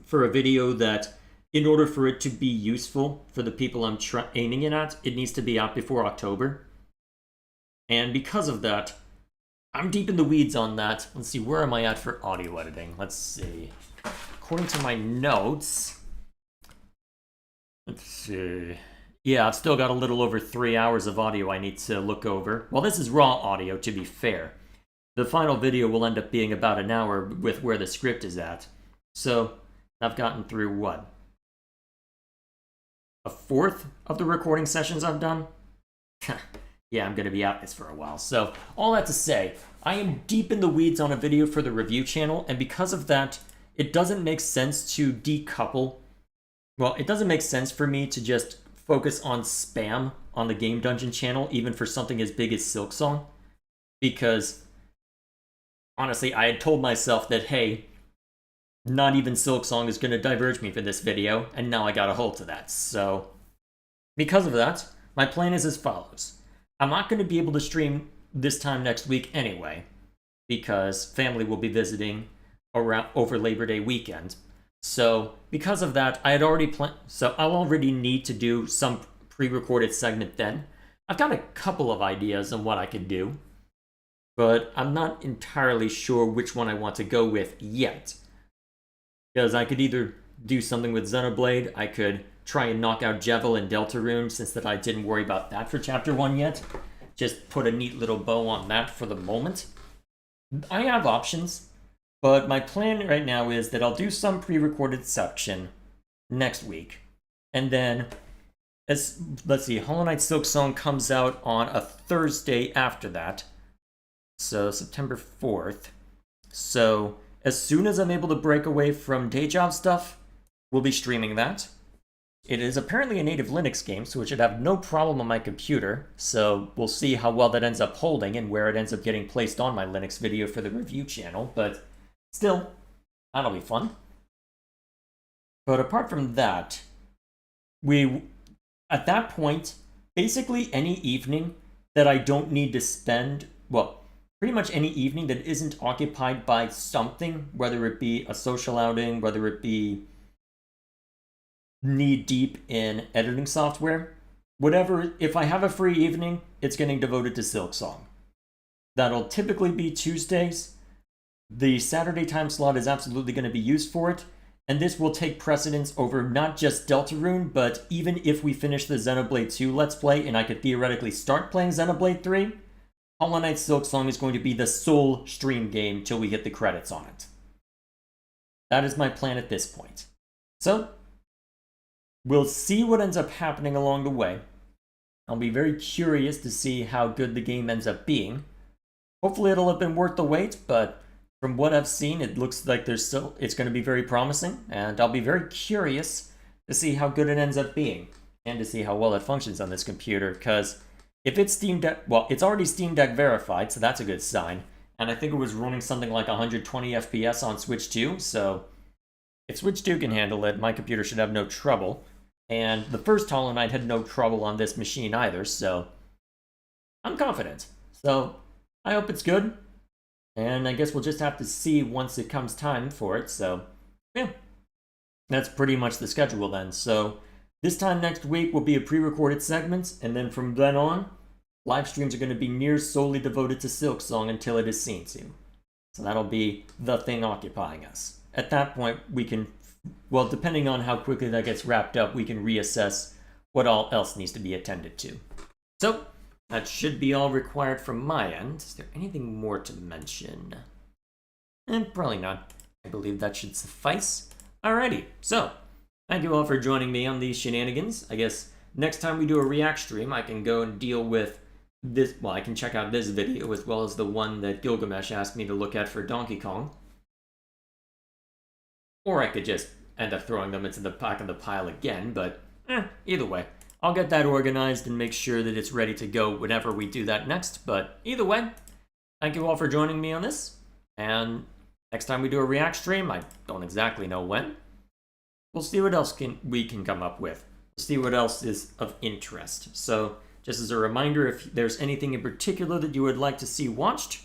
for a video that, in order for it to be useful for the people I'm aiming it at, it needs to be out before October. And because of that, I'm deep in the weeds on that. Let's see, where am I at for audio editing? Let's see. According to my notes, let's see. Yeah, I've still got a little over 3 hours of audio I need to look over. Well, this is raw audio, to be fair. The final video will end up being about an hour with where the script is at. So, I've gotten through, what? A fourth of the recording sessions I've done? Yeah, I'm going to be out this for a while. So, all that to say, I am deep in the weeds on a video for the review channel, and because of that, it doesn't make sense to decouple. Well, it doesn't make sense for me to just focus on spam on the Game Dungeon channel, even for something as big as Silk Song. Because, honestly, I had told myself that, hey, not even Silk Song is going to diverge me for this video, and now I got a hold to that. So, because of that, my plan is as follows. I'm not going to be able to stream this time next week anyway, because family will be visiting around over Labor Day weekend. So because of that, I had already planned. So I'll already need to do some pre-recorded segment then. I've got a couple of ideas on what I could do, but I'm not entirely sure which one I want to go with yet. Because I could either do something with Xenoblade, I could try and knock out Jevil and Deltarune, since that I didn't worry about that for Chapter 1 yet. Just put a neat little bow on that for the moment. I have options, but my plan right now is that I'll do some pre-recorded section next week. And then, let's see, Hollow Knight Silksong comes out on a Thursday after that. So, September 4th. So, as soon as I'm able to break away from day job stuff, we'll be streaming that. It is apparently a native Linux game, so it should have no problem on my computer, so we'll see how well that ends up holding and where it ends up getting placed on my Linux video for the review channel, but still, that'll be fun. But apart from that, at that point, basically any evening that I don't need to spend, well, pretty much any evening that isn't occupied by something, whether it be a social outing, whether it be knee-deep in editing software, whatever, if I have a free evening, it's getting devoted to Silksong. That'll typically be Tuesdays. The Saturday time slot is absolutely going to be used for it, and this will take precedence over not just Deltarune, but even if we finish the Xenoblade 2 Let's Play and I could theoretically start playing Xenoblade 3, Hollow Knight Silksong is going to be the sole stream game till we hit the credits on it. That is my plan at this point. So, we'll see what ends up happening along the way. I'll be very curious to see how good the game ends up being. Hopefully it'll have been worth the wait, but from what I've seen, it looks like it's going to be very promising, and I'll be very curious to see how good it ends up being, and to see how well it functions on this computer, because if it's Steam Deck, well, it's already Steam Deck verified, so that's a good sign, and I think it was running something like 120 FPS on Switch 2, so if Switch 2 can handle it, my computer should have no trouble. And the first Hollow Knight had no trouble on this machine either, so I'm confident. So I hope it's good, and I guess we'll just have to see once it comes time for it, so yeah. That's pretty much the schedule then. So this time next week will be a pre-recorded segment, and then from then on, live streams are going to be near solely devoted to Silksong until it is seen to. So that'll be the thing occupying us. At that point, we can, well, depending on how quickly that gets wrapped up, we can reassess what all else needs to be attended to. So, that should be all required from my end. Is there anything more to mention? Probably not. I believe that should suffice. Alrighty, so, thank you all for joining me on these shenanigans. I guess next time we do a React stream, I can go and deal with this, well, I can check out this video as well as the one that Gilgamesh asked me to look at for Donkey Kong. Or I could just end up throwing them into the back of the pile again, but either way. I'll get that organized and make sure that it's ready to go whenever we do that next, but either way, thank you all for joining me on this, and next time we do a React stream, I don't exactly know when, we'll see what else we can come up with. We'll see what else is of interest. So, just as a reminder, if there's anything in particular that you would like to see watched,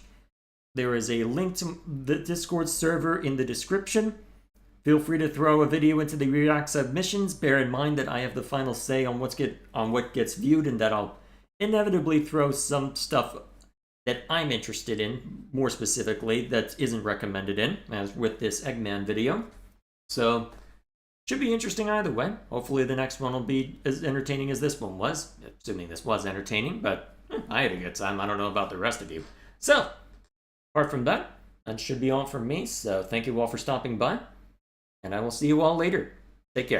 there is a link to the Discord server in the description. Feel free to throw a video into the React submissions. Bear in mind that I have the final say on what gets viewed, and that I'll inevitably throw some stuff that I'm interested in, more specifically, that isn't recommended in, as with this Eggman video. So, should be interesting either way. Hopefully the next one will be as entertaining as this one was, assuming this was entertaining, but I had a good time. I don't know about the rest of you. So, apart from that, that should be all from me, so thank you all for stopping by. And I will see you all later. Take care.